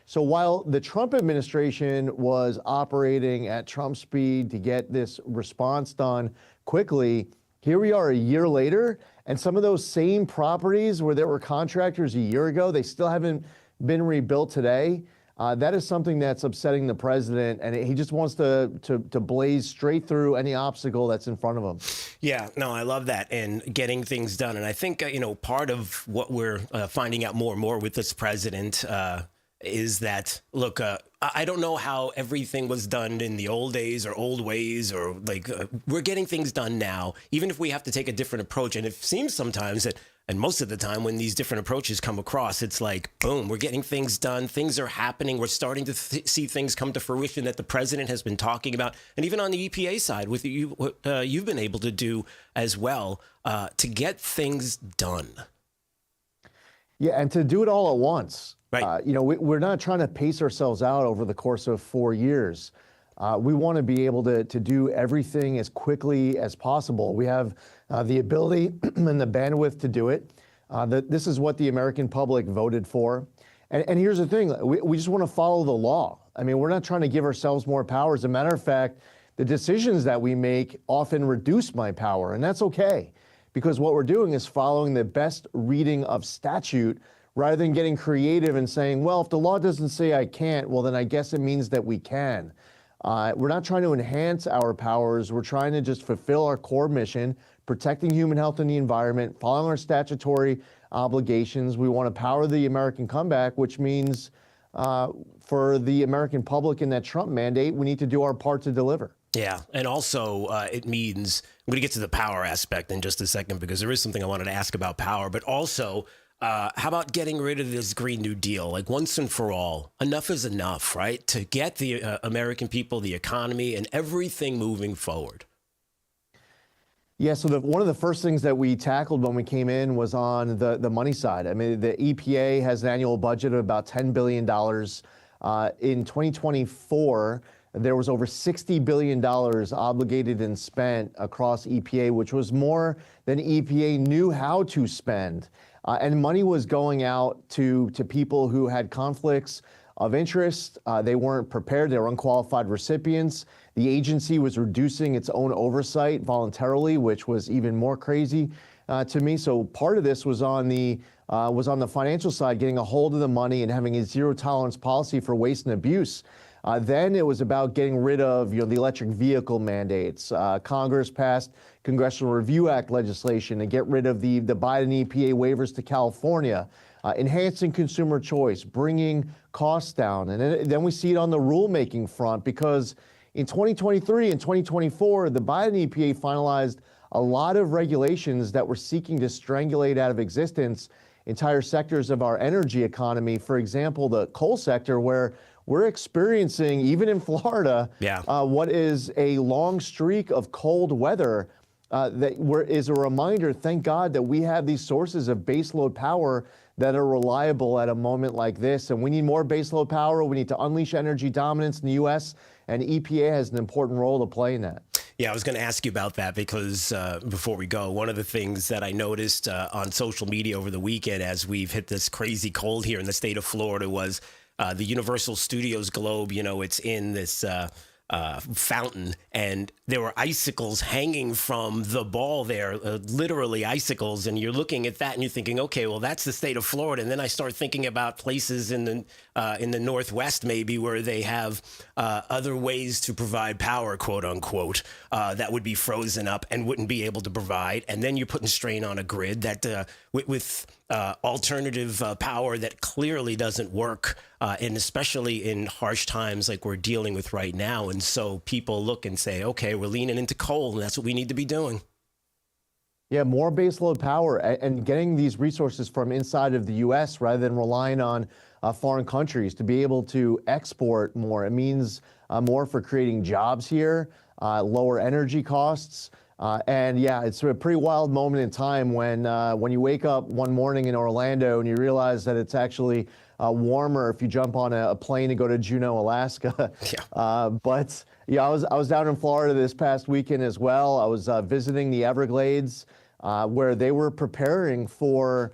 So while the Trump administration was operating at Trump speed to get this response done quickly, here we are a year later, and some of those same properties where there were contractors a year ago, they still haven't been rebuilt today. That is something that's upsetting the president, and he just wants to blaze straight through any obstacle that's in front of him. Yeah, no, I love that, and getting things done. And I think, part of what we're finding out more and more with this president is that, look, I don't know how everything was done in the old days or old ways, or we're getting things done now, even if we have to take a different approach. And it seems sometimes that, and most of the time when these different approaches come across, it's like, boom, we're getting things done. Things are happening. We're starting to see things come to fruition that the president has been talking about. And even on the EPA side, with you, what you've been able to do as well to get things done. Yeah, and to do it all at once. Right. We're not trying to pace ourselves out over the course of 4 years. We want to be able to do everything as quickly as possible. We have the ability and the bandwidth to do it. This is what the American public voted for. And here's the thing, we just want to follow the law. I mean, we're not trying to give ourselves more power. As a matter of fact, the decisions that we make often reduce my power, and that's okay, because what we're doing is following the best reading of statute rather than getting creative and saying, well, if the law doesn't say I can't, well, then I guess it means that we can. We're not trying to enhance our powers. We're trying to just fulfill our core mission, protecting human health and the environment, following our statutory obligations. We want to power the American comeback, which means for the American public in that Trump mandate, we need to do our part to deliver. Yeah, and also it means, I'm going to get to the power aspect in just a second, because there is something I wanted to ask about power, but also how about getting rid of this Green New Deal? Like once and for all, enough is enough, right? To get the American people, the economy, and everything moving forward. Yeah, so one of the first things that we tackled when we came in was on the money side. I mean, the EPA has an annual budget of about $10 billion. In 2024, there was over $60 billion obligated and spent across EPA, which was more than EPA knew how to spend. And money was going out to people who had conflicts of interest. They weren't prepared. They were unqualified recipients. The agency was reducing its own oversight voluntarily, which was even more crazy to me. So part of this was on the financial side, getting a hold of the money and having a zero tolerance policy for waste and abuse. Then it was about getting rid of the electric vehicle mandates. Congress passed Congressional Review Act legislation to get rid of the Biden EPA waivers to California, enhancing consumer choice, bringing costs down. And then we see it on the rulemaking front, because in 2023 and 2024, the Biden EPA finalized a lot of regulations that were seeking to strangulate out of existence entire sectors of our energy economy. For example, the coal sector, where we're experiencing, even in Florida, what is a long streak of cold weather that is a reminder, thank God, that we have these sources of baseload power that are reliable at a moment like this. And we need more baseload power. We need to unleash energy dominance in the U.S., and EPA has an important role to play in that. Yeah, I was going to ask you about that, because before we go, one of the things that I noticed on social media over the weekend as we've hit this crazy cold here in the state of Florida was the Universal Studios globe. It's in this fountain, and there were icicles hanging from the ball there, literally icicles. And you're looking at that and you're thinking, okay, well, that's the state of Florida. And then I start thinking about places in the Northwest, maybe, where they have other ways to provide power, quote unquote, that would be frozen up and wouldn't be able to provide. And then you're putting strain on a grid that with alternative power that clearly doesn't work, and especially in harsh times like we're dealing with right now. And so people look and say, okay, we're leaning into coal, and that's what we need to be doing. Yeah, more baseload power and getting these resources from inside of the U.S. rather than relying on foreign countries to be able to export more. It means more for creating jobs here, lower energy costs. And yeah, it's a pretty wild moment in time when you wake up one morning in Orlando and you realize that it's actually warmer if you jump on a plane to go to Juneau, Alaska. Yeah. But yeah, I was down in Florida this past weekend as well. I was visiting the Everglades, where they were preparing for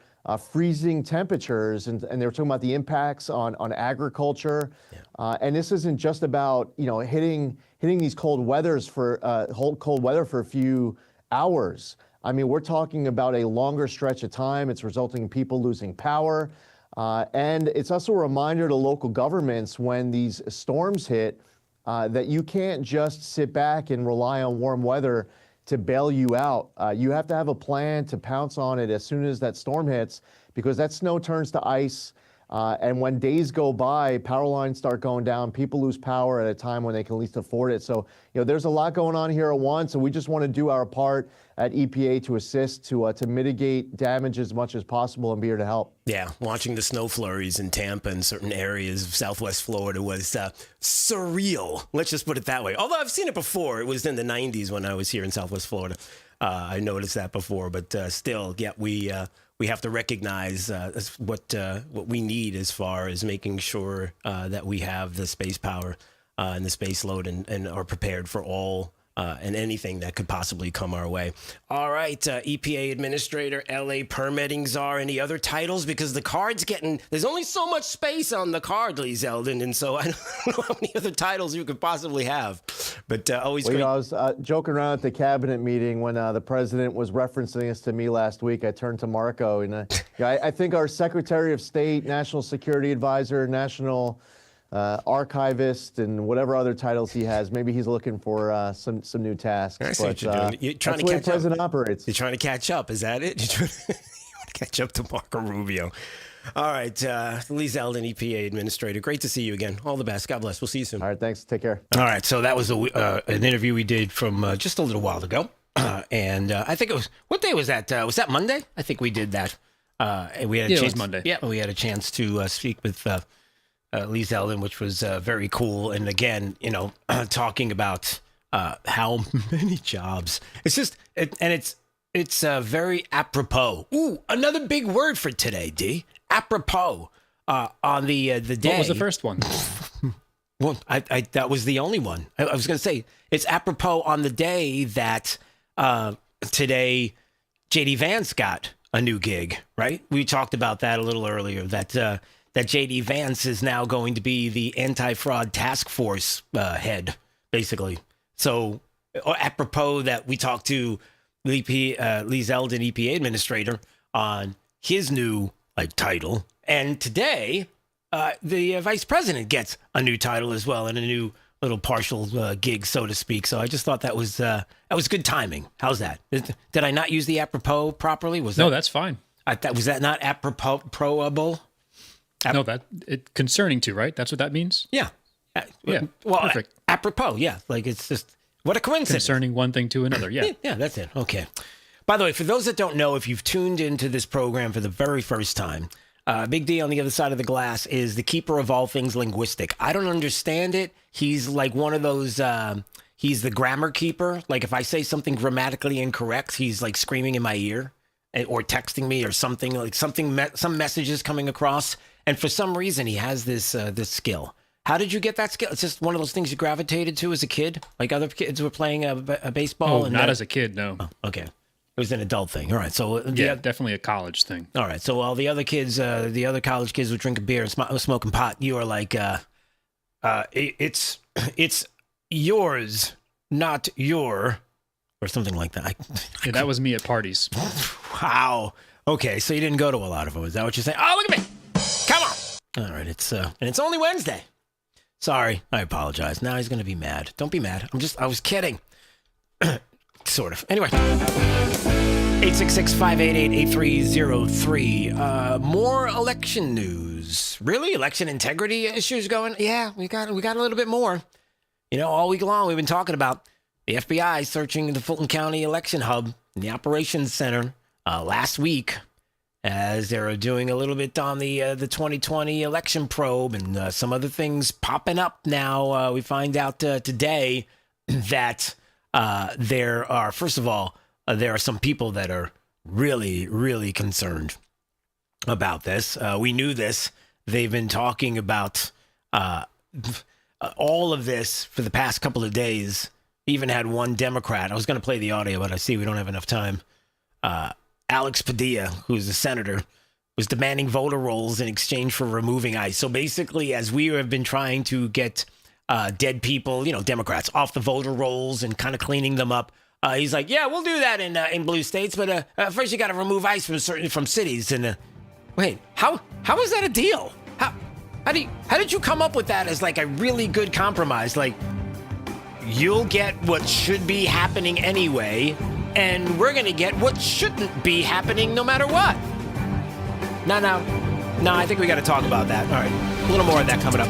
freezing temperatures, and they were talking about the impacts on agriculture. Yeah. And this isn't just about hitting these cold weather for a few hours. I mean, we're talking about a longer stretch of time. It's resulting in people losing power. And it's also a reminder to local governments when these storms hit that you can't just sit back and rely on warm weather to bail you out. You have to have a plan to pounce on it as soon as that storm hits, because that snow turns to ice. And when days go by, power lines start going down, people lose power at a time when they can least afford it. So, there's a lot going on here at once, and we just want to do our part at EPA to assist, to mitigate damage as much as possible and be here to help. Yeah, watching the snow flurries in Tampa and certain areas of Southwest Florida was surreal. Let's just put it that way. Although I've seen it before. It was in the 90s when I was here in Southwest Florida. I noticed that before, but still, yeah, we have to recognize what we need as far as making sure that we have the space power and the space load and are prepared for all and anything that could possibly come our way. All right, EPA Administrator, LA Permitting Czar, any other titles? Because the card's there's only so much space on the card, Lee Zeldin, and so I don't know how many other titles you could possibly have. But always great. I was joking around at the cabinet meeting when the president was referencing this to me last week. I turned to Marco, and I think our Secretary of State, National Security Advisor, National archivist, and whatever other titles he has. Maybe he's looking for some new tasks. I see what you're doing. You're trying that's to the way catch the president up. operates. You're trying to catch up. Is that it? You want to catch up to Marco Rubio. All right, Lee Zeldin, EPA Administrator. Great to see you again. All the best. God bless. We'll see you soon. All right, thanks. Take care. All right, so that was an interview we did from just a little while ago. And I think it was, what day was that? Was that Monday? I think we did that. We had a chance, it was Monday. Yeah, we had a chance to speak with Lee Zeldin, which was very cool. And again, talking about how many jobs. It's just, it's very apropos. Ooh, another big word for today, D. Apropos. On the day. What was the first one? Well, I that was the only one. I was going to say it's apropos on the day that today JD Vance got a new gig, right? We talked about that a little earlier. That JD Vance is now going to be the anti-fraud task force head, basically. So apropos that we talked to Lee Zeldin, EPA Administrator, on his new title, and today the vice president gets a new title as well, and a new little partial gig, so to speak. So I just thought that was good timing. How's that? Did I not use the apropos properly? No, that's fine. Was that not apropos-able? No, concerning to, right? That's what that means? Yeah. Yeah. Well, perfect. Apropos, yeah. It's just, what a coincidence. Concerning one thing to another, yeah. Yeah, that's it. Okay. By the way, for those that don't know, if you've tuned into this program for the very first time, Big D on the other side of the glass is the keeper of all things linguistic. I don't understand it. He's like one of those, he's the grammar keeper. Like if I say something grammatically incorrect, he's like screaming in my ear or texting me or something, like some messages coming across. And for some reason, he has this skill. How did you get that skill? It's just one of those things you gravitated to as a kid? Like other kids were playing a baseball? Oh, not as a kid, no. Oh, okay. It was an adult thing. All right. So yeah, definitely a college thing. All right. So while the other kids, the other college kids were drinking beer and smoking pot, you are like, it's yours, not your, or something like that. Yeah, that was me at parties. Wow. Okay. So you didn't go to a lot of them. Is that what you're saying? Oh, look at me. Come on. All right. And it's only Wednesday. Sorry. I apologize. Now he's going to be mad. Don't be mad. I was kidding. Sort of. Anyway. 866-588-8303. More election news. Really? Election integrity issues going? Yeah, we got a little bit more. All week long we've been talking about the FBI searching the Fulton County election hub and the operations center last week, as they're doing a little bit on the 2020 election probe and some other things popping up now. We find out today that there are, first of all, there are some people that are really, really concerned about this. We knew this. They've been talking about all of this for the past couple of days. Even had one Democrat. I was going to play the audio, but I see we don't have enough time. Alex Padilla, who's a senator, was demanding voter rolls in exchange for removing ICE. So basically, as we have been trying to get dead people, Democrats, off the voter rolls and kind of cleaning them up, he's like, yeah, we'll do that in blue states, but first you got to remove ICE from cities. And wait, how is that a deal? How did you come up with that as like a really good compromise? Like, you'll get what should be happening anyway, and we're gonna get what shouldn't be happening no matter what. No, I think we got to talk about that. All right, a little more of that coming up.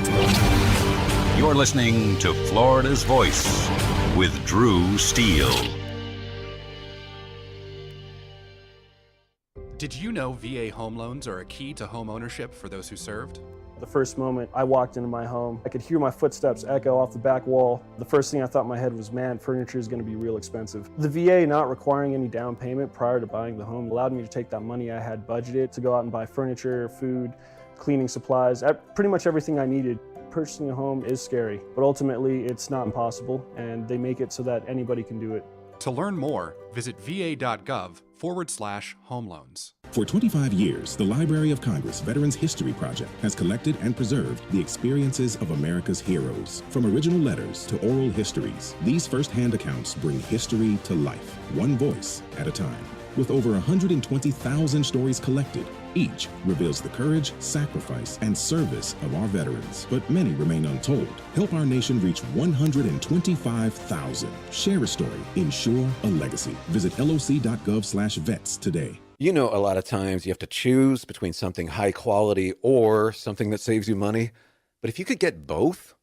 You're listening to Florida's Voice with Drew Steele. Did you know VA home loans are a key to home ownership for those who served? The first moment I walked into my home, I could hear my footsteps echo off the back wall. The first thing I thought in my head was, man, furniture is going to be real expensive. The VA not requiring any down payment prior to buying the home allowed me to take that money I had budgeted to go out and buy furniture, food, cleaning supplies, pretty much everything I needed. Purchasing a home is scary, but ultimately it's not impossible, and they make it so that anybody can do it. To learn more, visit va.gov/home loans. For 25 years, the Library of Congress Veterans History Project has collected and preserved the experiences of America's heroes. From original letters to oral histories, these first-hand accounts bring history to life, one voice at a time. With over 120,000 stories collected, each reveals the courage, sacrifice, and service of our veterans. But many remain untold. Help our nation reach 125,000. Share a story. Ensure a legacy. Visit loc.gov/vets today. You know, a lot of times you have to choose between something high quality or something that saves you money. But if you could get both,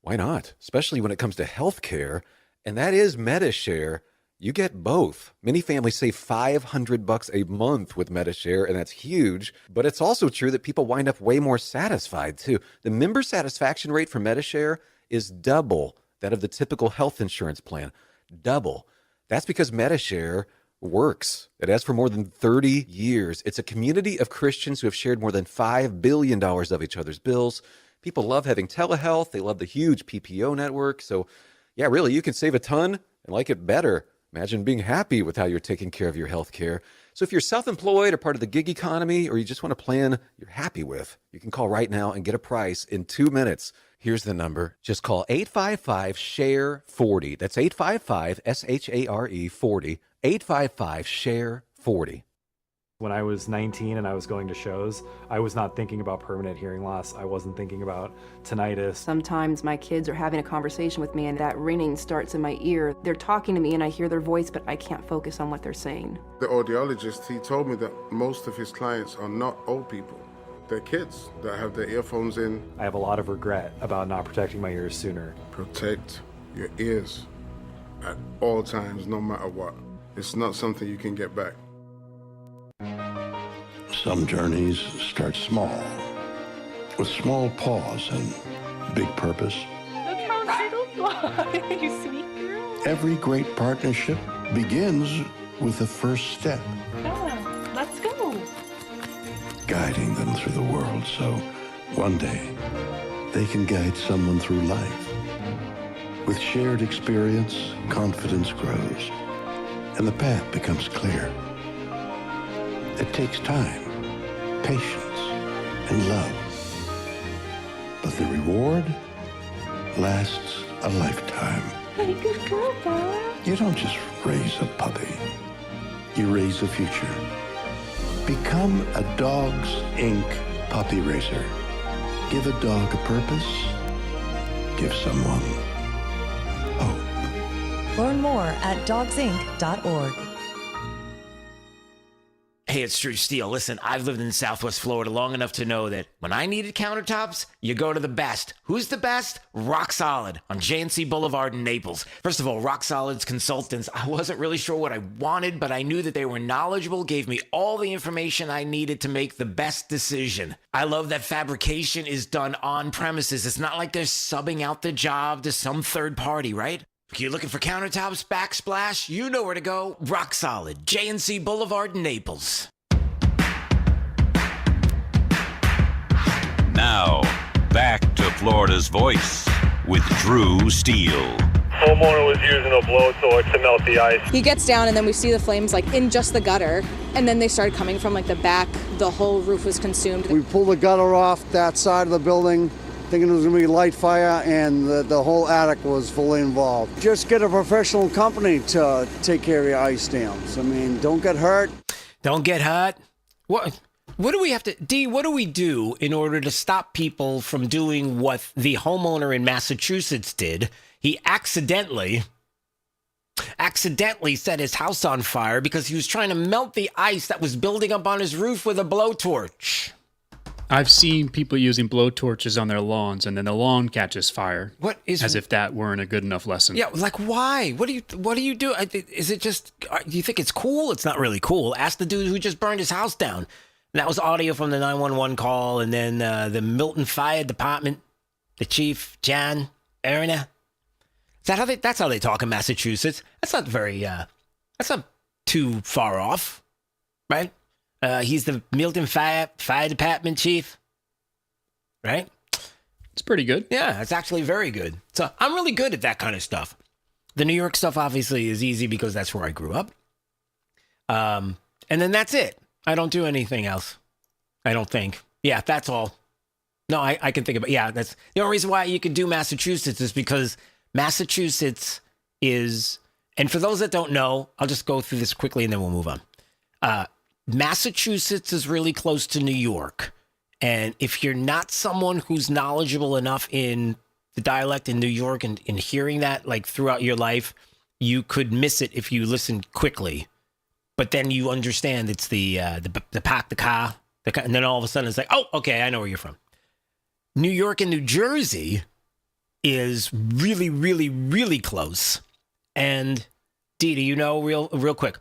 why not? Especially when it comes to healthcare, and that is MediShare. You get both. Many families save $500 a month with MediShare, and that's huge. But it's also true that people wind up way more satisfied, too. The member satisfaction rate for MediShare is double that of the typical health insurance plan. Double. That's because MediShare works. It has for more than 30 years. It's a community of Christians who have shared more than $5 billion of each other's bills. People love having telehealth. They love the huge PPO network. So, yeah, really, you can save a ton and like it better. Imagine being happy with how you're taking care of your health care. So if you're self-employed or part of the gig economy, or you just want a plan you're happy with, you can call right now and get a price in 2 minutes. Here's the number. Just call 855-SHARE-40. That's 855-SHARE-40. 855-SHARE-40. When I was 19 and I was going to shows, I was not thinking about permanent hearing loss. I wasn't thinking about tinnitus. Sometimes my kids are having a conversation with me and that ringing starts in my ear. They're talking to me and I hear their voice, but I can't focus on what they're saying. The audiologist, he told me that most of his clients are not old people. They're kids that have their earphones in. I have a lot of regret about not protecting my ears sooner. Protect your ears at all times, no matter what. It's not something you can get back. Some journeys start small, with small pause and big purpose. Look how little fly, you sweet girl. Every great partnership begins with the first step. Yeah, let's go. Guiding them through the world so one day they can guide someone through life. With shared experience, confidence grows, and the path becomes clear. It takes time, patience, and love. But the reward lasts a lifetime. Hey, good girl, Dad. You don't just raise a puppy. You raise a future. Become a Dogs Inc. puppy raiser. Give a dog a purpose. Give someone hope. Learn more at dogsinc.org. Hey, it's Drew Steele. Listen, I've lived in Southwest Florida long enough to know that when I needed countertops, you go to the best. Who's the best? Rock Solid on J&C Boulevard in Naples. First of all, Rock Solid's consultants, I wasn't really sure what I wanted, but I knew that they were knowledgeable, gave me all the information I needed to make the best decision. I love that fabrication is done on premises. It's not like they're subbing out the job to some third party, right? If you're looking for countertops, backsplash, you know where to go. Rock Solid, J&C Boulevard, Naples. Now, back to Florida's Voice with Drew Steele. Homeowner was using a blowtorch to melt the ice. He gets down and then we see the flames like in just the gutter, and then they started coming from like the back. The whole roof was consumed. We pulled the gutter off that side of the building, thinking it was going to be light fire, and the whole attic was fully involved. Just get a professional company to take care of your ice dams. I mean, don't get hurt. Don't get hurt? What do we have to... D, what do we do in order to stop people from doing what the homeowner in Massachusetts did? He accidentally set his house on fire because he was trying to melt the ice that was building up on his roof with a blowtorch. I've seen people using blowtorches on their lawns, and then the lawn catches fire. What is... As if that weren't a good enough lesson. Yeah, like why? What do you do? Is it just... Do you think it's cool? It's not really cool. Ask the dude who just burned his house down. And that was audio from the 911 call, and then the Milton Fire Department, the chief, Jan Arena. That's how they talk in Massachusetts. That's not very... that's not too far off, right? He's the Milton Fire Department chief, right? It's pretty good. Yeah, it's actually very good. So I'm really good at that kind of stuff. The New York stuff obviously is easy because that's where I grew up. And then that's it. I don't do anything else. I don't think. Yeah, that's all. No, I can think about. Yeah, that's the only reason why you can do Massachusetts is because Massachusetts is. And for those that don't know, I'll just go through this quickly and then we'll move on. Massachusetts is really close to New York. And if you're not someone who's knowledgeable enough in the dialect in New York and hearing that like throughout your life, you could miss it if you listen quickly. But then you understand it's the pack, the car, and then all of a sudden it's like, oh, okay, I know where you're from. New York and New Jersey is really, really, really close. And Dee, do you know real quick?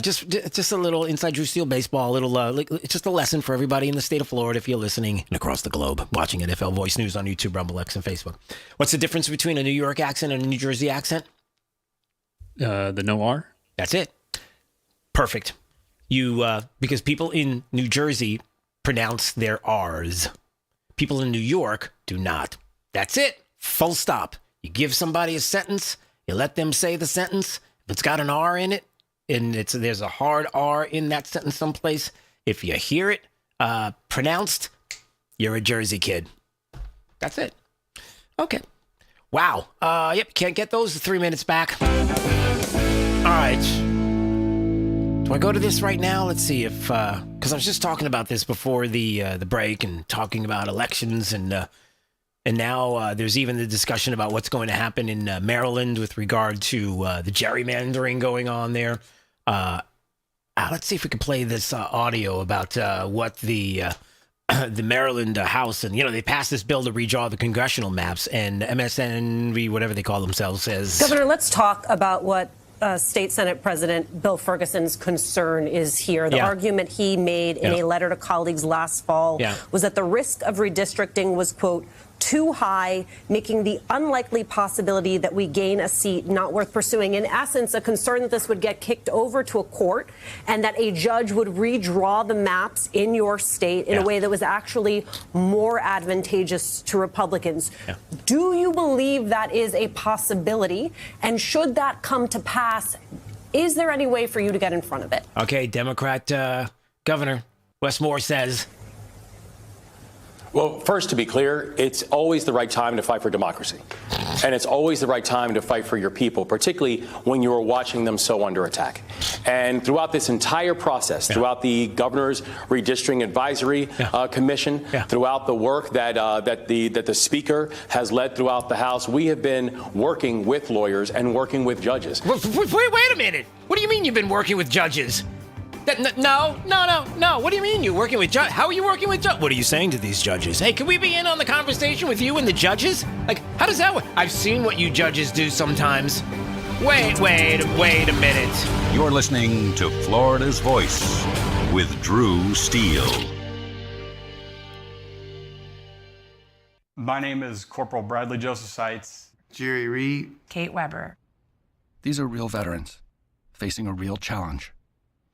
Just a little inside Drew Steele baseball, a little it's just a lesson for everybody in the state of Florida if you're listening and across the globe, watching NFL Voice News on YouTube, Rumble, X, and Facebook. What's the difference between a New York accent and a New Jersey accent? The no R. That's it. Perfect. Because people in New Jersey pronounce their R's. People in New York do not. That's it. Full stop. You give somebody a sentence, you let them say the sentence. If it's got an R in it, and there's a hard R in that sentence someplace, if you hear it pronounced, you're a Jersey kid. That's it. Okay. Wow. Yep, can't get those 3 minutes back. All right. Do I go to this right now? Let's see if, because I was just talking about this before the break and talking about elections and now there's even the discussion about what's going to happen in Maryland with regard to the gerrymandering going on there. Let's see if we can play this audio about what the Maryland House and, they passed this bill to redraw the congressional maps, and MSNBC, whatever they call themselves, says. Governor, let's talk about what State Senate President Bill Ferguson's concern is here. The argument he made in a letter to colleagues last fall was that the risk of redistricting was, quote, too high, making the unlikely possibility that we gain a seat not worth pursuing. In essence, a concern that this would get kicked over to a court and that a judge would redraw the maps in your state in a way that was actually more advantageous to Republicans. Do you believe that is a possibility? And should that come to pass, is there any way for you to get in front of it? Okay, Democrat Governor Wes Moore says. Well, first, to be clear, it's always the right time to fight for democracy. And it's always the right time to fight for your people, particularly when you are watching them so under attack. And throughout this entire process, throughout the Governor's Redistricting Advisory Commission, throughout the work that the Speaker has led throughout the House, we have been working with lawyers and working with judges. Wait a minute. What do you mean you've been working with judges? No. What do you mean you're working with judges? How are you working with judges? What are you saying to these judges? Hey, can we be in on the conversation with you and the judges? Like, how does that work? I've seen what you judges do sometimes. Wait a minute. You're listening to Florida's Voice with Drew Steele. My name is Corporal Bradley Joseph Seitz. Jerry Reed. Kate Weber. These are real veterans facing a real challenge.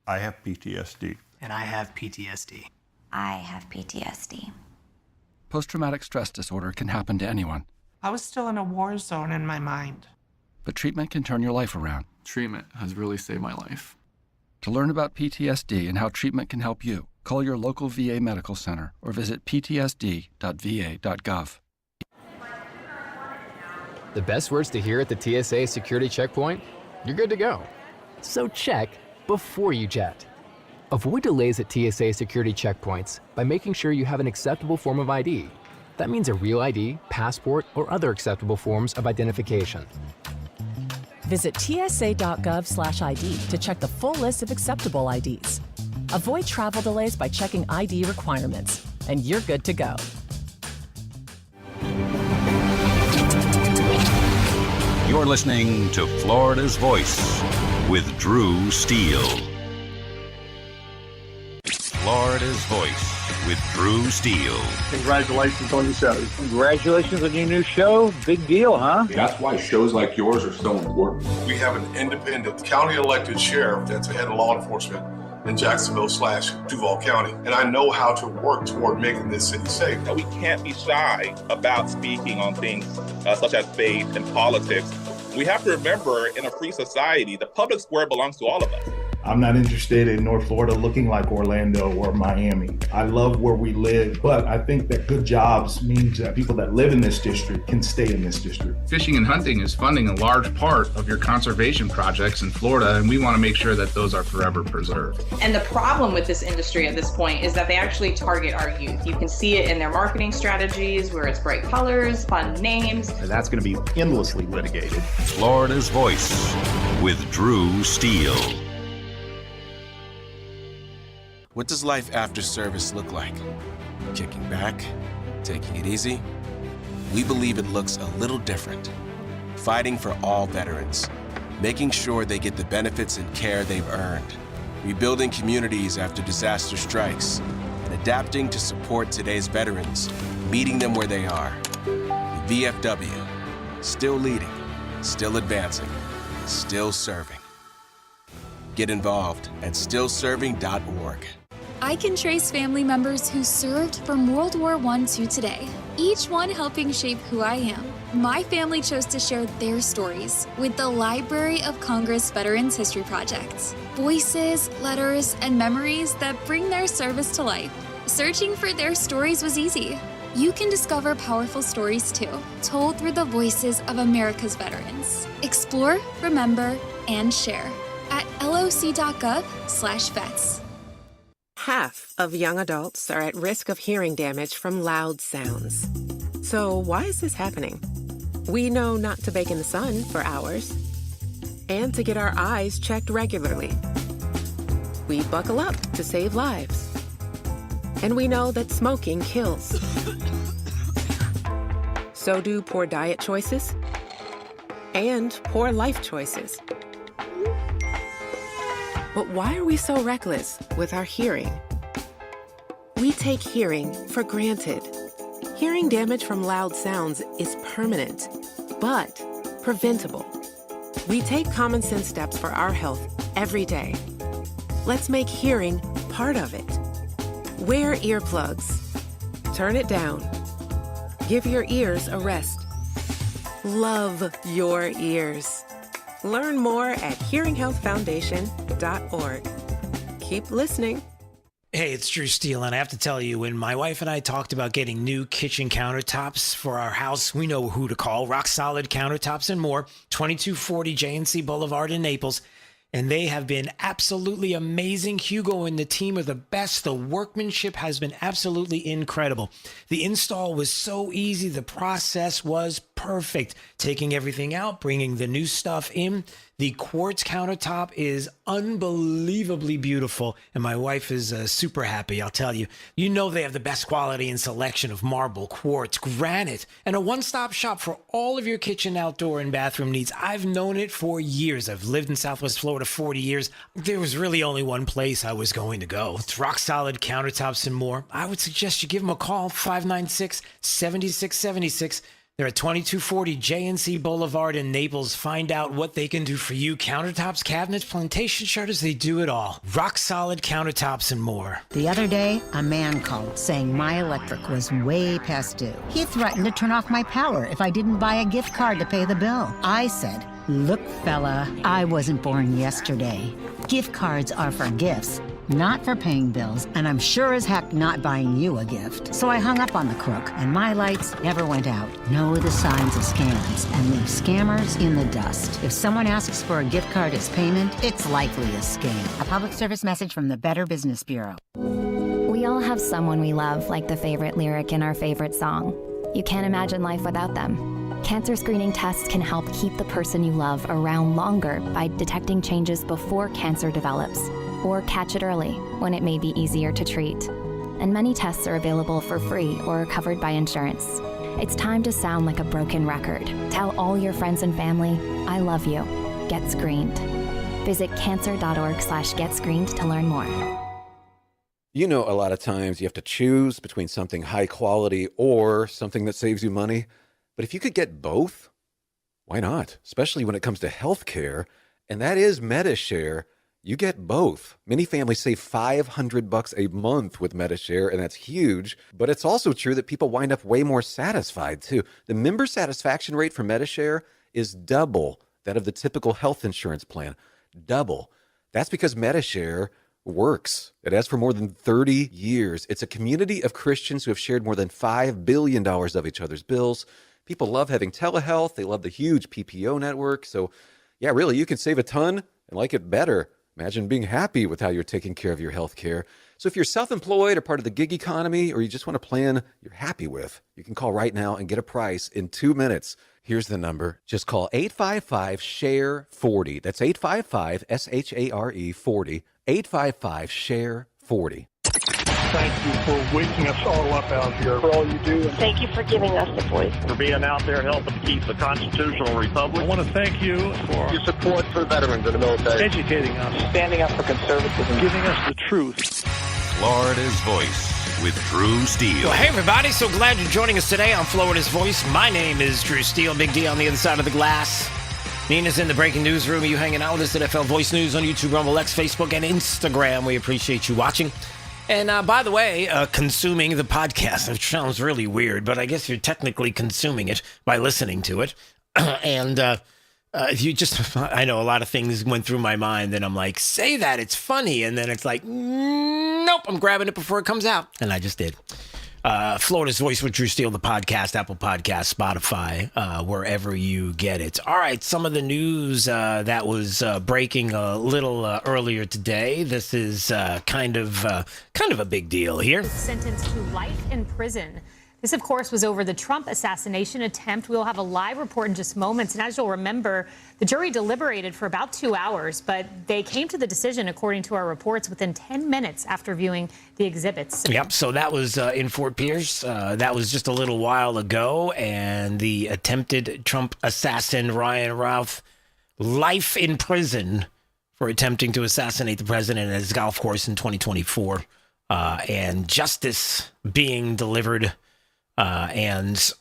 I have PTSD. And I have PTSD. I have PTSD. Post-traumatic stress disorder can happen to anyone. I was still in a war zone in my mind. But treatment can turn your life around. Treatment has really saved my life. To learn about PTSD and how treatment can help you, call your local VA medical center or visit ptsd.va.gov. The best words to hear at the TSA security checkpoint? You're good to go. So check before you jet. Avoid delays at TSA security checkpoints by making sure you have an acceptable form of ID. That means a real ID, passport, or other acceptable forms of identification. Visit tsa.gov/ID to check the full list of acceptable IDs. Avoid travel delays by checking ID requirements, and you're good to go. You're listening to Florida's Voice with Drew Steele. Florida's Voice with Drew Steele. Congratulations on your show. Congratulations on your new show. Big deal, huh? That's why shows like yours are so important. We have an independent county elected sheriff that's the head of law enforcement in Jacksonville/Duval County, and I know how to work toward making this city safe. We can't be shy about speaking on things such as faith and politics. We have to remember, in a free society, the public square belongs to all of us. I'm not interested in North Florida looking like Orlando or Miami. I love where we live, but I think that good jobs means that people that live in this district can stay in this district. Fishing and hunting is funding a large part of your conservation projects in Florida, and we want to make sure that those are forever preserved. And the problem with this industry at this point is that they actually target our youth. You can see it in their marketing strategies, where it's bright colors, fun names. And that's going to be endlessly litigated. Florida's Voice with Drew Steele. What does life after service look like? Kicking back? Taking it easy? We believe it looks a little different. Fighting for all veterans. Making sure they get the benefits and care they've earned. Rebuilding communities after disaster strikes. And adapting to support today's veterans. Meeting them where they are. The VFW. Still leading. Still advancing. Still serving. Get involved at stillserving.org. I can trace family members who served from World War I to today, each one helping shape who I am. My family chose to share their stories with the Library of Congress Veterans History Project. Voices, letters, and memories that bring their service to life. Searching for their stories was easy. You can discover powerful stories too, told through the voices of America's veterans. Explore, remember, and share at loc.gov/vets. Half of young adults are at risk of hearing damage from loud sounds. So why is this happening? We know not to bake in the sun for hours and to get our eyes checked regularly. We buckle up to save lives. And we know that smoking kills. So do poor diet choices and poor life choices. But why are we so reckless with our hearing? We take hearing for granted. Hearing damage from loud sounds is permanent, but preventable. We take common sense steps for our health every day. Let's make hearing part of it. Wear earplugs. Turn it down. Give your ears a rest. Love your ears. Learn more at hearinghealthfoundation.org. Keep listening. Hey, it's Drew Steele, and I have to tell you, when my wife and I talked about getting new kitchen countertops for our house, we know who to call. Rock Solid Countertops and More, 2240 JNC Boulevard in Naples. And they have been absolutely amazing. Hugo and the team are the best. The workmanship has been absolutely incredible. The install was so easy. The process was perfect. Taking everything out, bringing the new stuff in. The quartz countertop is unbelievably beautiful, and my wife is super happy, I'll tell you. You know they have the best quality and selection of marble, quartz, granite, and a one-stop shop for all of your kitchen, outdoor, and bathroom needs. I've known it for years. I've lived in Southwest Florida 40 years. There was really only one place I was going to go. It's Rock Solid Countertops and More. I would suggest you give them a call, 596-7676. They're at 2240 JNC Boulevard in Naples. Find out what they can do for you. Countertops, cabinets, plantation shutters, they do it all. Rock Solid Countertops and More. The other day, a man called saying my electric was way past due. He threatened to turn off my power if I didn't buy a gift card to pay the bill. I said, look, fella, I wasn't born yesterday. Gift cards are for gifts, not for paying bills, and I'm sure as heck not buying you a gift. So I hung up on the crook, and my lights never went out. Know the signs of scams and leave scammers in the dust. If someone asks for a gift card as payment, it's likely a scam. A public service message from the Better Business Bureau. We all have someone we love, like the favorite lyric in our favorite song. You can't imagine life without them. Cancer screening tests can help keep the person you love around longer by detecting changes before cancer develops, or catch it early when it may be easier to treat. And many tests are available for free or are covered by insurance. It's time to sound like a broken record. Tell all your friends and family, I love you. Get screened. Visit cancer.org/getscreened to learn more. You know, a lot of times you have to choose between something high quality or something that saves you money. But if you could get both, why not? Especially when it comes to health care, and that is MediShare. you get both. Many families save $500 a month with MediShare, and that's huge. But it's also true that people wind up way more satisfied, too. The member satisfaction rate for MediShare is double that of the typical health insurance plan. Double. That's because MediShare works. It has for more than 30 years. It's a community of Christians who have shared more than $5 billion of each other's bills. People love having telehealth. They love the huge PPO network. So, yeah, really, you can save a ton and like it better. Imagine being happy with how you're taking care of your health care. So if you're self-employed or part of the gig economy, or you just want a plan you're happy with, you can call right now and get a price in 2 minutes. Here's the number. Just call 855-SHARE-40. That's 855-SHARE 40. 855-SHARE-40. Thank you for waking us all up out here, for all you do. And thank you for giving us a voice. For being out there helping keep the constitutional republic. I want to thank you for your support for veterans in the military. Educating us. Standing up for conservatism. Giving us the truth. Florida's Voice with Drew Steele. Well, hey, everybody. So glad you're joining us today on Florida's Voice. My name is Drew Steele. Big D on the other side of the glass. Nina's in the breaking news room. Are you hanging out with us at FL Voice News on YouTube, Rumble, X, Facebook, and Instagram? We appreciate you watching. And by the way, consuming the podcast, which sounds really weird, but I guess you're technically consuming it by listening to it. And you just, I know a lot of things went through my mind, and I'm like, say that, it's funny. And then it's like, nope, I'm grabbing it before it comes out. And I just did. Florida's Voice with Drew Steele, the podcast, Apple Podcast, Spotify, wherever you get it. All right, some of the news that was breaking a little earlier today. This is kind of a big deal here. Sentenced to life in prison. This, of course, was over the Trump assassination attempt. We'll have a live report in just moments. And as you'll remember, the jury deliberated for about 2 hours, but they came to the decision, according to our reports, within 10 minutes after viewing the exhibits. Yep, so that was in Fort Pierce. That was just a little while ago. And the attempted Trump assassin, Ryan Routh, life in prison for attempting to assassinate the president at his golf course in 2024. And justice being delivered. And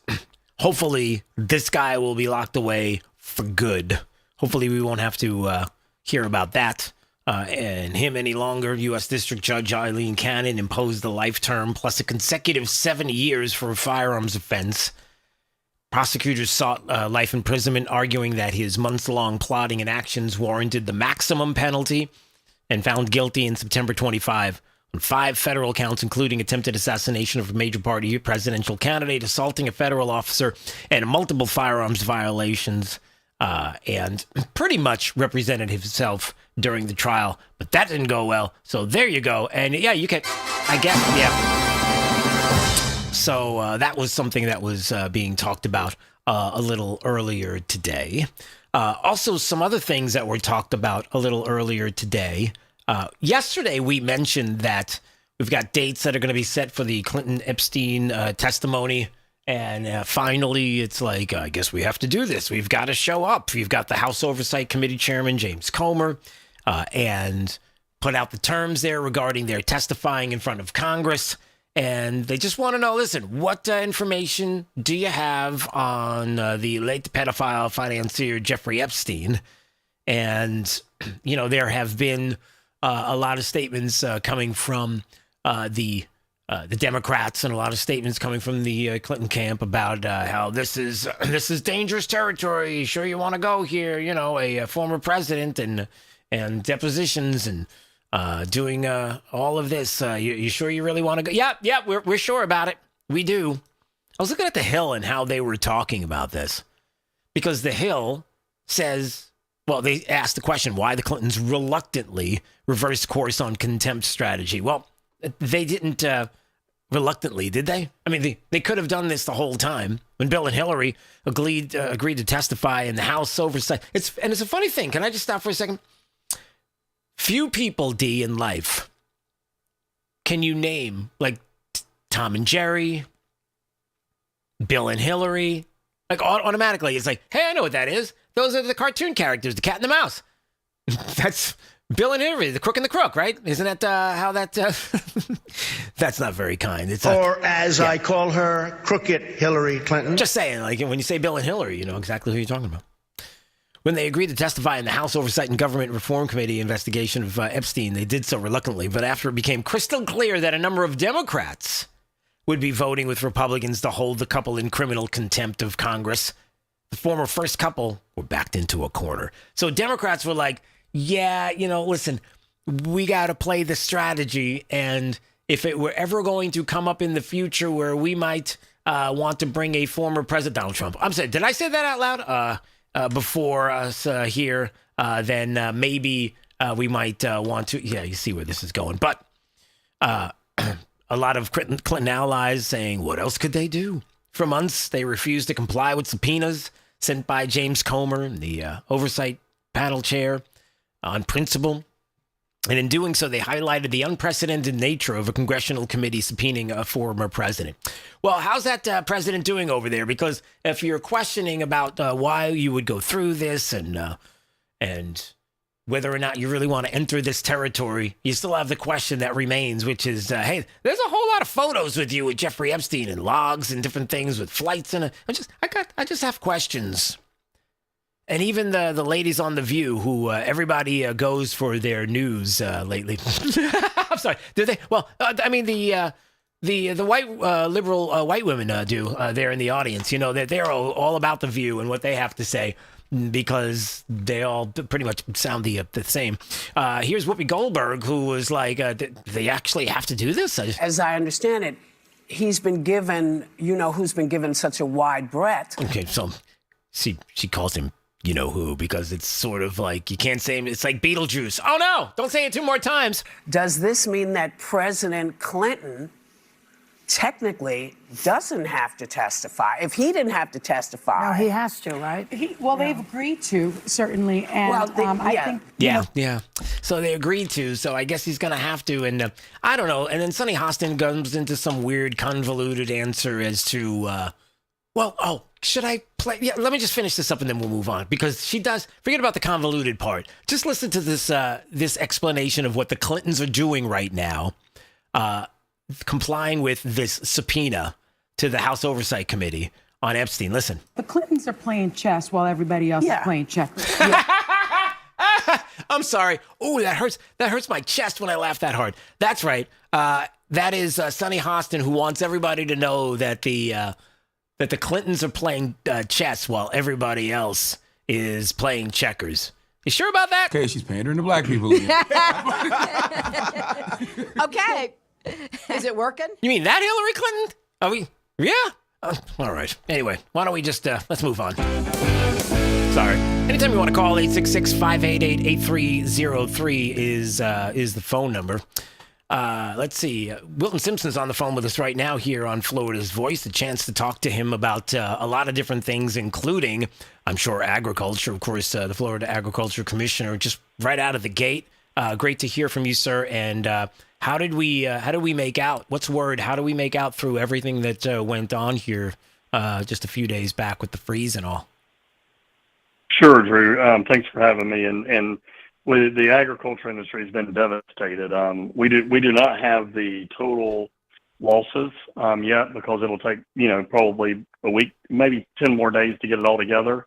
hopefully this guy will be locked away for good. Hopefully we won't have to hear about that and him any longer. U.S. District Judge Eileen Cannon imposed a life term plus a consecutive 70 years for a firearms offense. Prosecutors sought life imprisonment, arguing that his months-long plotting and actions warranted the maximum penalty, and found guilty in September 25 on 5 federal counts, including attempted assassination of a major party presidential candidate, assaulting a federal officer, and multiple firearms violations, and pretty much represented himself during the trial. But that didn't go well. So there you go. And yeah, you can, I guess, yeah. So that was something that was being talked about a little earlier today. Also, some other things that were talked about a little earlier today. Yesterday, we mentioned that we've got dates that are going to be set for the Clinton-Epstein testimony. And finally, it's like, I guess we have to do this. We've got to show up. We've got the House Oversight Committee Chairman, James Comer, and put out the terms there regarding their testifying in front of Congress. And they just want to know, listen, what information do you have on the late pedophile financier, Jeffrey Epstein? And, you know, there have been a lot of statements coming from the Democrats and a lot of statements coming from the Clinton camp about how this is dangerous territory. Sure, you want to go here? You know, a former president and depositions and doing all of this. You sure you really want to go? Yeah, we're sure about it. We do. I was looking at The Hill and how they were talking about this, because The Hill says, well, they asked the question why the Clintons reluctantly reversed course on contempt strategy. Well, they didn't reluctantly, did they? I mean, they could have done this the whole time when Bill and Hillary agreed to testify in the House Oversight. It's a funny thing. Can I just stop for a second? Few people, D, in life can you name, like Tom and Jerry, Bill and Hillary, like automatically. It's like, hey, I know what that is. Those are the cartoon characters, the cat and the mouse. That's Bill and Hillary, the crook and the crook, right? Isn't that how that... That's not very kind. It's I call her, Crooked Hillary Clinton. Just saying, like when you say Bill and Hillary, you know exactly who you're talking about. When they agreed to testify in the House Oversight and Government Reform Committee investigation of Epstein, they did so reluctantly. But after it became crystal clear that a number of Democrats would be voting with Republicans to hold the couple in criminal contempt of Congress, the former first couple were backed into a corner. So Democrats were like, yeah, listen, we got to play the strategy. And if it were ever going to come up in the future where we might want to bring a former President, Donald Trump. I'm saying, did I say that out loud? Before us here, then maybe we might want to. Yeah, you see where this is going. But a lot of Clinton allies saying, what else could they do? For months, they refused to comply with subpoenas sent by James Comer, the oversight panel chair, on principle. And in doing so, they highlighted the unprecedented nature of a congressional committee subpoenaing a former president. Well, how's that president doing over there? Because if you're questioning about why you would go through this and whether or not you really want to enter this territory, you still have the question that remains, which is, hey, there's a whole lot of photos with you with Jeffrey Epstein and logs and different things with flights and I just have questions. And even the ladies on The View, who everybody goes for their news lately. I'm sorry. Do they? Well, I mean, the white liberal white women do there in the audience. They're all about The View and what they have to say because they all pretty much sound the same. Here's Whoopi Goldberg, who was like, they actually have to do this? As I understand it, he's been given, who's been given such a wide breadth. Okay, so she calls him you-know-who, because it's sort of like, you can't say, it's like Beetlejuice. Oh, no, don't say it 2 more times. Does this mean that President Clinton technically doesn't have to testify? If he didn't have to testify... No, he has to, right? They've agreed to, certainly, and I think... Yeah. So they agreed to, so I guess he's going to have to, and I don't know. And then Sonny Hostin comes into some weird, convoluted answer as to... should I play? Yeah, let me just finish this up and then we'll move on, because she does. Forget about the convoluted part. Just listen to this this explanation of what the Clintons are doing right now, complying with this subpoena to the House Oversight Committee on Epstein. Listen. The Clintons are playing chess while everybody else is playing checkers. I'm sorry. Oh, that hurts. That hurts my chest when I laugh that hard. That's right. That is Sonny Hostin, who wants everybody to know that the Clintons are playing chess while everybody else is playing checkers. You sure about that? Okay, she's pandering to black people. Okay. Is it working? You mean that Hillary Clinton? Are we? Yeah? All right. Anyway, why don't we just, let's move on. Sorry. Anytime you want to call, 866-588-8303 is the phone number. Let's see. Wilton Simpson's on the phone with us right now here on Florida's Voice. A chance to talk to him about a lot of different things, including, I'm sure, agriculture. Of course, the Florida Agriculture Commissioner, just right out of the gate. Great to hear from you, sir. And how did we make out? What's word? How do we make out through everything that went on here just a few days back with the freeze and all? Sure, Drew. Thanks for having me. And with the agriculture industry has been devastated. We do not have the total losses yet, because it'll take probably a week, maybe 10 more days to get it all together.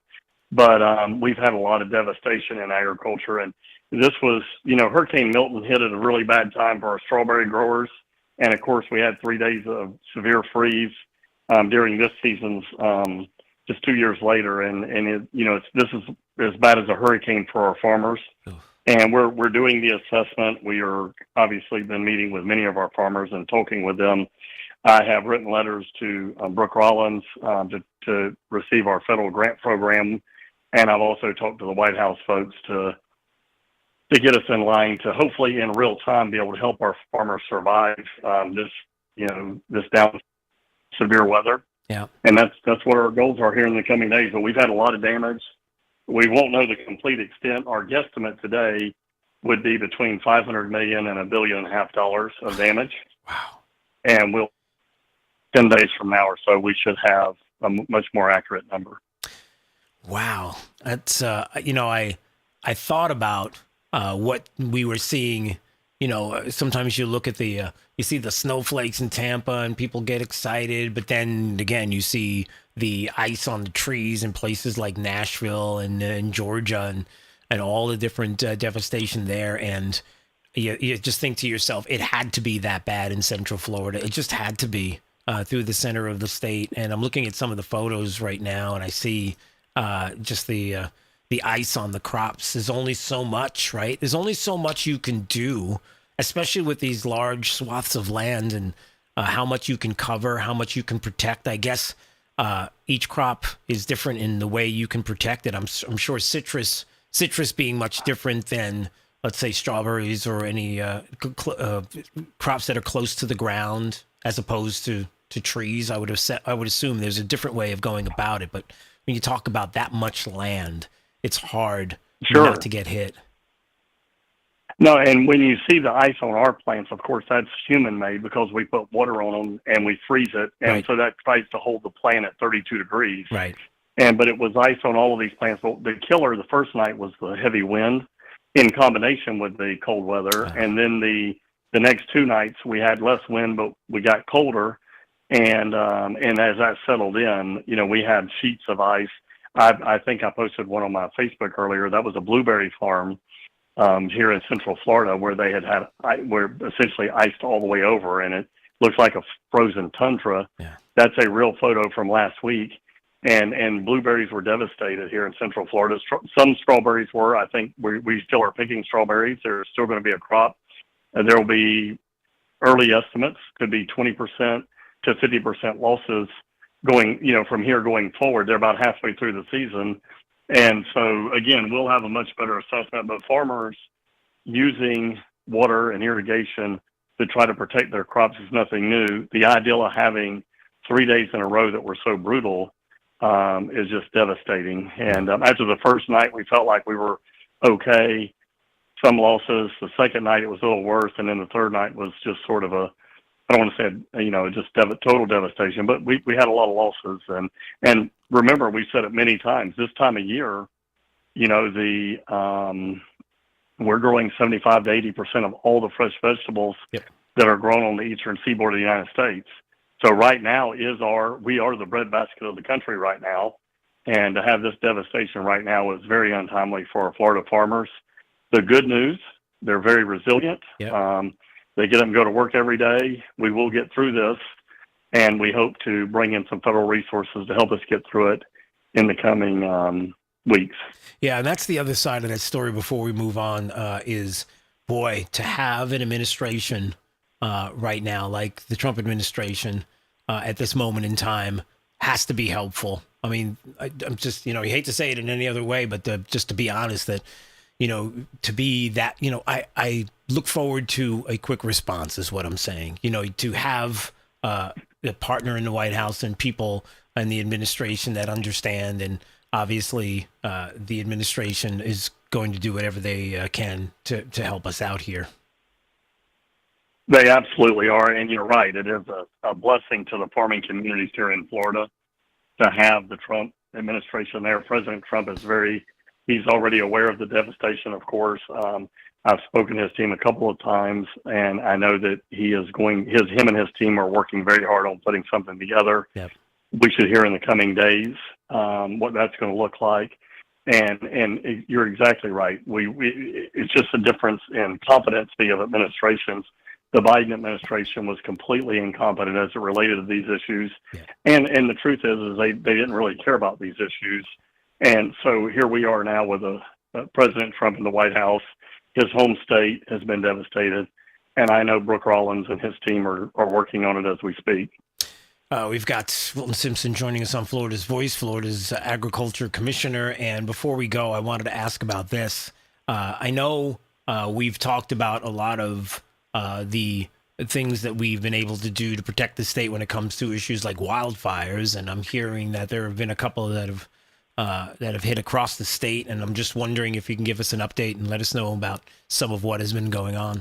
But we've had a lot of devastation in agriculture, and this was Hurricane Milton hit at a really bad time for our strawberry growers, and of course we had 3 days of severe freeze during this season's just 2 years later, and this is as bad as a hurricane for our farmers. And we're doing the assessment. We are obviously been meeting with many of our farmers and talking with them. I have written letters to Brooke Rollins to receive our federal grant program, and I've also talked to the White House folks to get us in line to hopefully in real time be able to help our farmers survive this down severe weather. Yeah, and that's what our goals are here in the coming days. But we've had a lot of damage. We won't know the complete extent. Our guesstimate today would be between $500 million and $1.5 billion of damage. Wow. And 10 days from now or so, we should have a much more accurate number. Wow. That's, I thought about what we were seeing. Sometimes you look at you see the snowflakes in Tampa and people get excited, but then again, you see the ice on the trees in places like Nashville and Georgia and all the different devastation there. And you just think to yourself, it had to be that bad in Central Florida. It just had to be through the center of the state. And I'm looking at some of the photos right now, and I see just the ice on the crops. There's only so much, right? There's only so much you can do, especially with these large swaths of land and how much you can cover, how much you can protect. I guess each crop is different in the way you can protect it. I'm sure citrus being much different than, let's say, strawberries or any crops that are close to the ground as opposed to trees. I would assume there's a different way of going about it. But when you talk about that much land, it's hard not to get hit. No, and when you see the ice on our plants, of course, that's human-made because we put water on them and we freeze it, and so that tries to hold the plant at 32 degrees. Right. But it was ice on all of these plants. But the killer the first night was the heavy wind in combination with the cold weather, and then the next 2 nights we had less wind, but we got colder, and as that settled in, we had sheets of ice. I think I posted one on my Facebook earlier. That was a blueberry farm here in Central Florida where they had where essentially iced all the way over, and it looks like a frozen tundra. Yeah. That's a real photo from last week, and blueberries were devastated here in Central Florida. Some strawberries were. I think we still are picking strawberries. There's still going to be a crop. There will be early estimates, could be 20% to 50% losses going, from here going forward. They're about halfway through the season. And so, again, we'll have a much better assessment, but farmers using water and irrigation to try to protect their crops is nothing new. The idea of having 3 days in a row that were so brutal is just devastating. And after the first night, we felt like we were okay. Some losses. The second night, it was a little worse. And then the third night was just sort of I don't want to say, just total devastation, but we had a lot of losses. And remember, we said it many times, this time of year, we're growing 75 to 80% of all the fresh vegetables that are grown on the eastern seaboard of the United States. So right now we are the breadbasket of the country right now. And to have this devastation right now is very untimely for our Florida farmers. The good news, they're very resilient. They get up and go to work every day. We will get through this, and we hope to bring in some federal resources to help us get through it in the coming weeks. Yeah, and that's the other side of that story before we move on is, boy, to have an administration right now, like the Trump administration at this moment in time, has to be helpful. I mean, I'm just, you hate to say it in any other way, but just to be honest that, to be that, I look forward to a quick response is what I'm saying. To have a partner in the White House and people in the administration that understand, and obviously the administration is going to do whatever they can to help us out here. They absolutely are, and you're right. It is a blessing to the farming communities here in Florida to have the Trump administration there. President Trump is he's already aware of the devastation, of course. I've spoken to his team a couple of times, and I know that him and his team are working very hard on putting something together. Yep. We should hear in the coming days what that's going to look like. And you're exactly right. It's just a difference in competency of administrations. The Biden administration was completely incompetent as it related to these issues. Yeah. And the truth is they didn't really care about these issues. And so here we are now with President Trump in the White House. His home state has been devastated. And I know Brooke Rollins and his team are working on it as we speak. We've got Wilton Simpson joining us on Florida's Voice, Florida's Agriculture Commissioner. And before we go, I wanted to ask about this. I know we've talked about a lot of the things that we've been able to do to protect the state when it comes to issues like wildfires. And I'm hearing that there have been a couple that have hit across the state. And I'm just wondering if you can give us an update and let us know about some of what has been going on.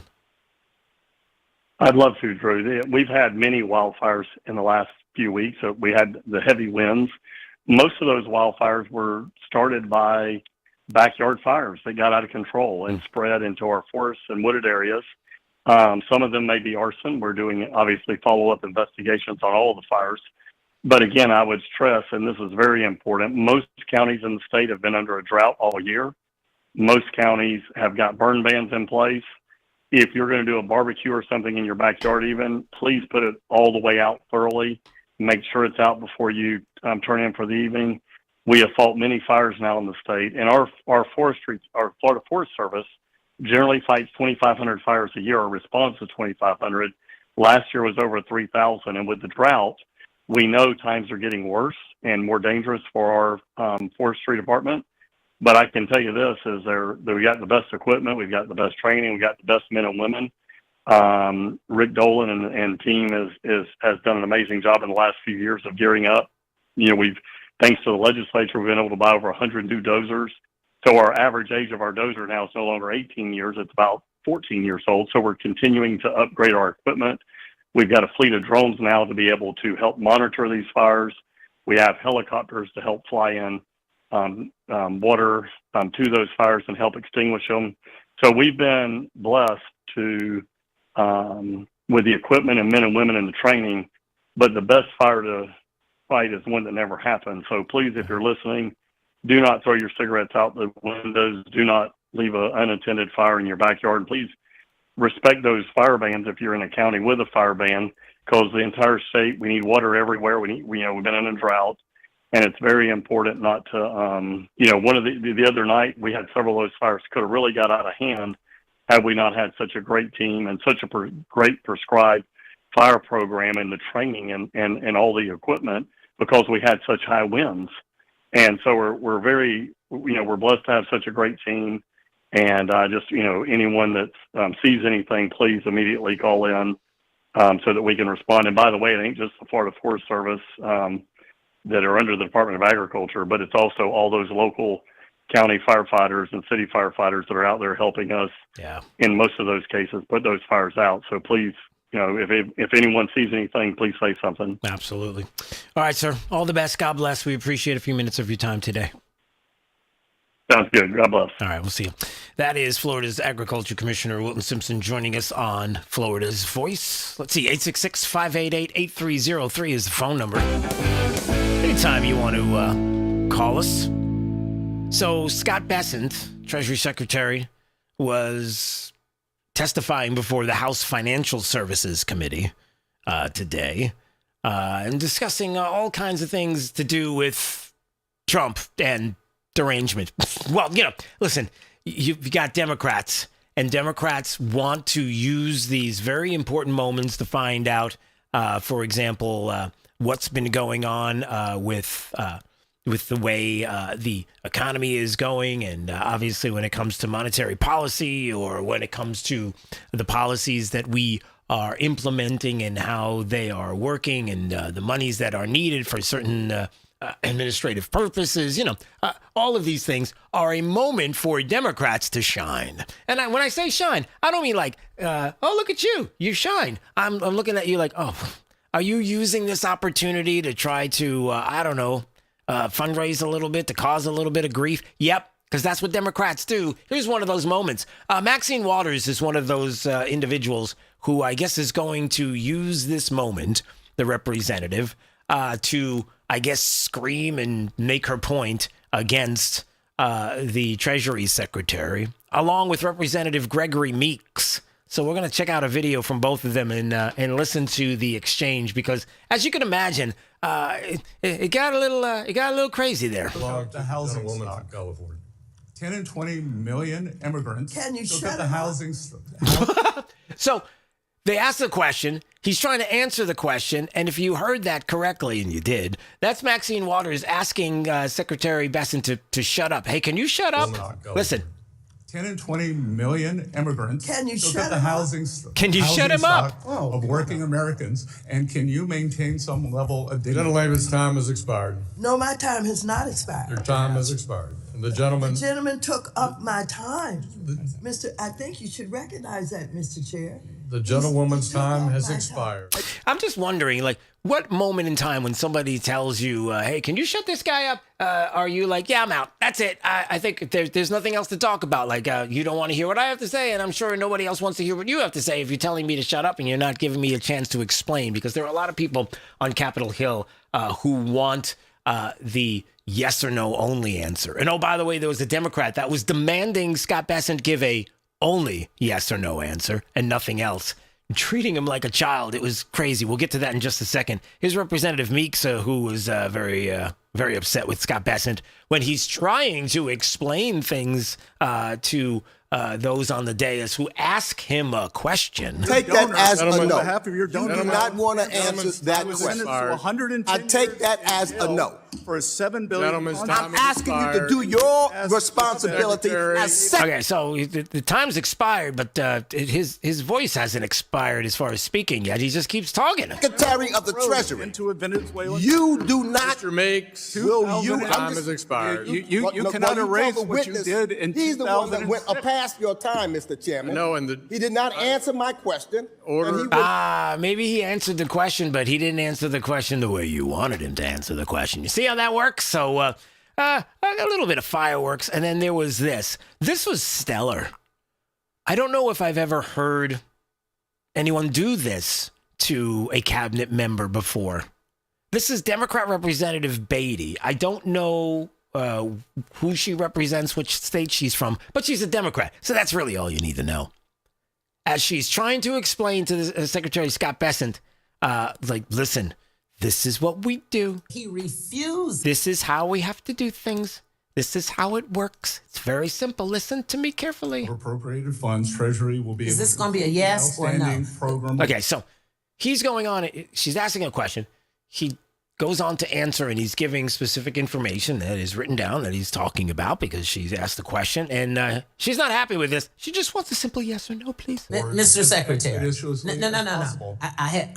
I'd love to, Drew. We've had many wildfires in the last few weeks. We had the heavy winds. Most of those wildfires were started by backyard fires that got out of control and spread into our forests and wooded areas. Some of them may be arson. We're doing, obviously, follow-up investigations on all of the fires. But again, I would stress, and this is very important, most counties in the state have been under a drought all year. Most counties have got burn bans in place. If you're going to do a barbecue or something in your backyard even, please put it all the way out thoroughly. Make sure it's out before you turn in for the evening. We have fought many fires now in the state, and our Florida Forest Service generally fights 2,500 fires a year. Our response is 2,500. Last year was over 3,000, and with the drought, we know times are getting worse and more dangerous for our forestry department. But I can tell you this, is we got the best equipment, we've got the best training, we've got the best men and women. Rick Dolan and team has done an amazing job in the last few years of gearing up. You know, thanks to the legislature, we've been able to buy over 100 new dozers. So our average age of our dozer now is no longer 18 years, it's about 14 years old. So we're continuing to upgrade our equipment. We've got a fleet of drones now to be able to help monitor these fires. We have helicopters to help fly in water to those fires and help extinguish them. So we've been blessed to, with the equipment and men and women and the training, but the best fire to fight is one that never happened. So please, if you're listening, do not throw your cigarettes out the windows. Do not leave an unattended fire in your backyard. And please respect those fire bans if you're in a county with a fire ban, because the entire state, we need water everywhere. We've been in a drought, and it's very important not to, one of the other night, we had several of those fires could have really got out of hand had we not had such a great team and such a great prescribed fire program and the training and all the equipment, because we had such high winds. And so we're very, we're blessed to have such a great team. And anyone that sees anything, please immediately call in so that we can respond. And by the way, it ain't just the Florida Forest Service that are under the Department of Agriculture, but it's also all those local county firefighters and city firefighters that are out there helping us in most of those cases put those fires out. So please, if anyone sees anything, please say something. Absolutely. All right, sir. All the best. God bless. We appreciate a few minutes of your time today. Sounds good. God bless. All right, we'll see you. That is Florida's Agriculture Commissioner Wilton Simpson joining us on Florida's Voice. Let's see, 866-588-8303 is the phone number. Anytime you want to call us. So Scott Bessent, Treasury Secretary, was testifying before the House Financial Services Committee today and discussing all kinds of things to do with Trump and derangement. Well, listen, you've got Democrats, and Democrats want to use these very important moments to find out, for example, what's been going on with the way the economy is going, and obviously when it comes to monetary policy, or when it comes to the policies that we are implementing and how they are working, and the monies that are needed for certain administrative purposes, all of these things are a moment for Democrats to shine. And when I say shine, I don't mean like, oh, look at you, you shine. I'm looking at you like, oh, are you using this opportunity to try to, fundraise a little bit, to cause a little bit of grief? Yep, because that's what Democrats do. Here's one of those moments. Maxine Waters is one of those individuals who I guess is going to use this moment, the representative, to, I guess, scream and make her point against the Treasury Secretary, along with Representative Gregory Meeks. So we're going to check out a video from both of them and listen to the exchange, because as you can imagine, it got a little crazy there. The housing stock. 10 and 20 million immigrants. Can you look shut at the up? housing? So they asked the question. He's trying to answer the question. And if you heard that correctly, and you did, that's Maxine Waters asking Secretary Bessent to shut up. Hey, can you shut up? Listen. 10 and 20 million immigrants. Can you look shut at the him housing? Can you shut him up? Of working Americans, and can you maintain some level of dignity? Gentleman's time has expired. No, my time has not expired. Your time has expired. And the gentleman. The gentleman took up my time. I think you should recognize that, Mr. Chair. The gentlewoman's time has expired. I'm just wondering, like, what moment in time when somebody tells you, hey, can you shut this guy up? Are you like, yeah, I'm out. That's it. I think there's nothing else to talk about. Like, you don't want to hear what I have to say, and I'm sure nobody else wants to hear what you have to say if you're telling me to shut up and you're not giving me a chance to explain. Because there are a lot of people on Capitol Hill who want the yes or no only answer. And oh, by the way, there was a Democrat that was demanding Scott Bessent give a only yes or no answer and nothing else, treating him like a child. It was crazy. We'll get to that in just a second. Here's Representative Meeks, who was very upset with Scott Bessent when he's trying to explain things to those on the dais who ask him a question. Take that as a no. You do not want to answer that question. I take that as a no. For a $7 billion. I'm asking you to do your responsibility as Okay, so the time's expired, but his voice hasn't expired as far as speaking yet. He just keeps talking. Secretary of the Treasury. Into a Venezuelan. You do not. Mr. Makes, Will you? time has expired. You cannot erase what you did in 2000. He's the one that went past your time, Mr. Chairman. No, he did not answer my question. Maybe he answered the question, but he didn't answer the question the way you wanted him to answer the question. You see how that works? So a little bit of fireworks, and then there was this. This was stellar. I don't know if I've ever heard anyone do this to a cabinet member before. This is Democrat Representative Beatty. I don't know who she represents, which state she's from, but she's a Democrat, so that's really all you need to know. As she's trying to explain to the Secretary Scott Bessent, like, listen, this is what we do. He refused. This is how we have to do things. This is how it works. It's very simple. Listen to me carefully. Appropriated funds, Treasury will be. Is this going to be a yes or no? Program. Okay, so he's going on. She's asking a question. He goes on to answer, and he's giving specific information that is written down that he's talking about because she's asked the question, and she's not happy with this. She just wants a simple yes or no, please. Mr. Secretary. No.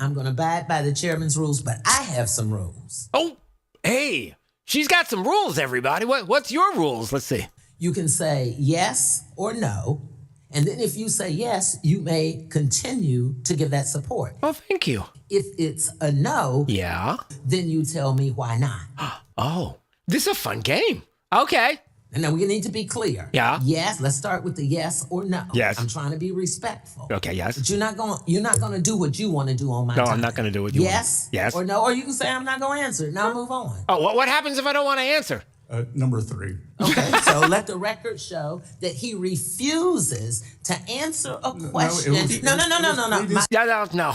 I'm going to abide by the chairman's rules, but I have some rules. Oh, hey, she's got some rules, everybody. What's your rules? Let's see. You can say yes or no, and then if you say yes, you may continue to give that support. Oh, thank you. If it's a no, then you tell me why not. Oh, this is a fun game. Okay. And now we need to be clear. Yeah. Yes, let's start with the yes or no. Yes. I'm trying to be respectful. Okay, yes. But you're not gonna do what you want to do on my time. No, I'm not gonna do what you want. Yes or no, or you can say I'm not gonna answer. Now move on. Oh, what happens if I don't want to answer? Number 3. Okay, so let the record show that he refuses to answer a question. No.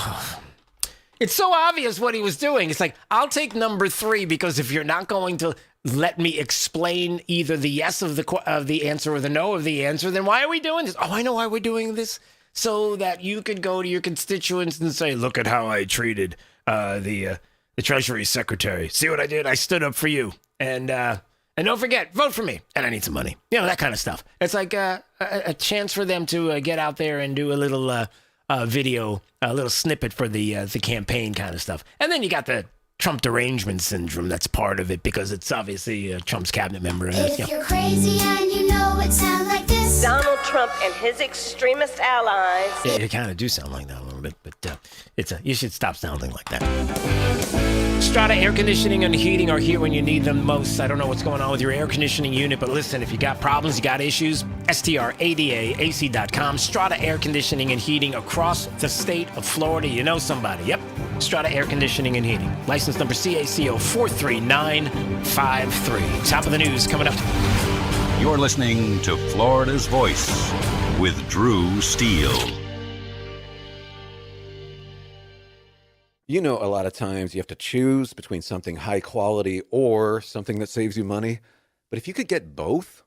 It's so obvious what he was doing. It's like, I'll take number 3 because if you're not going to let me explain either the yes of the answer or the no of the answer, then why are we doing this? Oh, I know why we're doing this. So that you could go to your constituents and say, look at how I treated the Treasury Secretary. See what I did? I stood up for you. And don't forget, vote for me. And I need some money. You know, that kind of stuff. It's like a chance for them to get out there and do a little video, a little snippet for the campaign kind of stuff. And then you got the Trump derangement syndrome that's part of it because it's obviously Trump's cabinet member. If you're crazy and you know it sounds like this. Donald Trump and his extremist allies. Yeah, you kind of do sound like that a little bit, but you should stop sounding like that. Strata Air Conditioning and Heating are here when you need them most. I don't know what's going on with your air conditioning unit, but listen, if you got problems, you got issues, STRADAAC.com. Strata Air Conditioning and Heating across the state of Florida. You know somebody. Yep. Strata Air Conditioning and Heating. License number CACO 43953. Top of the news coming up. You're listening to Florida's Voice with Drew Steele. You know, a lot of times you have to choose between something high quality or something that saves you money. But if you could get both,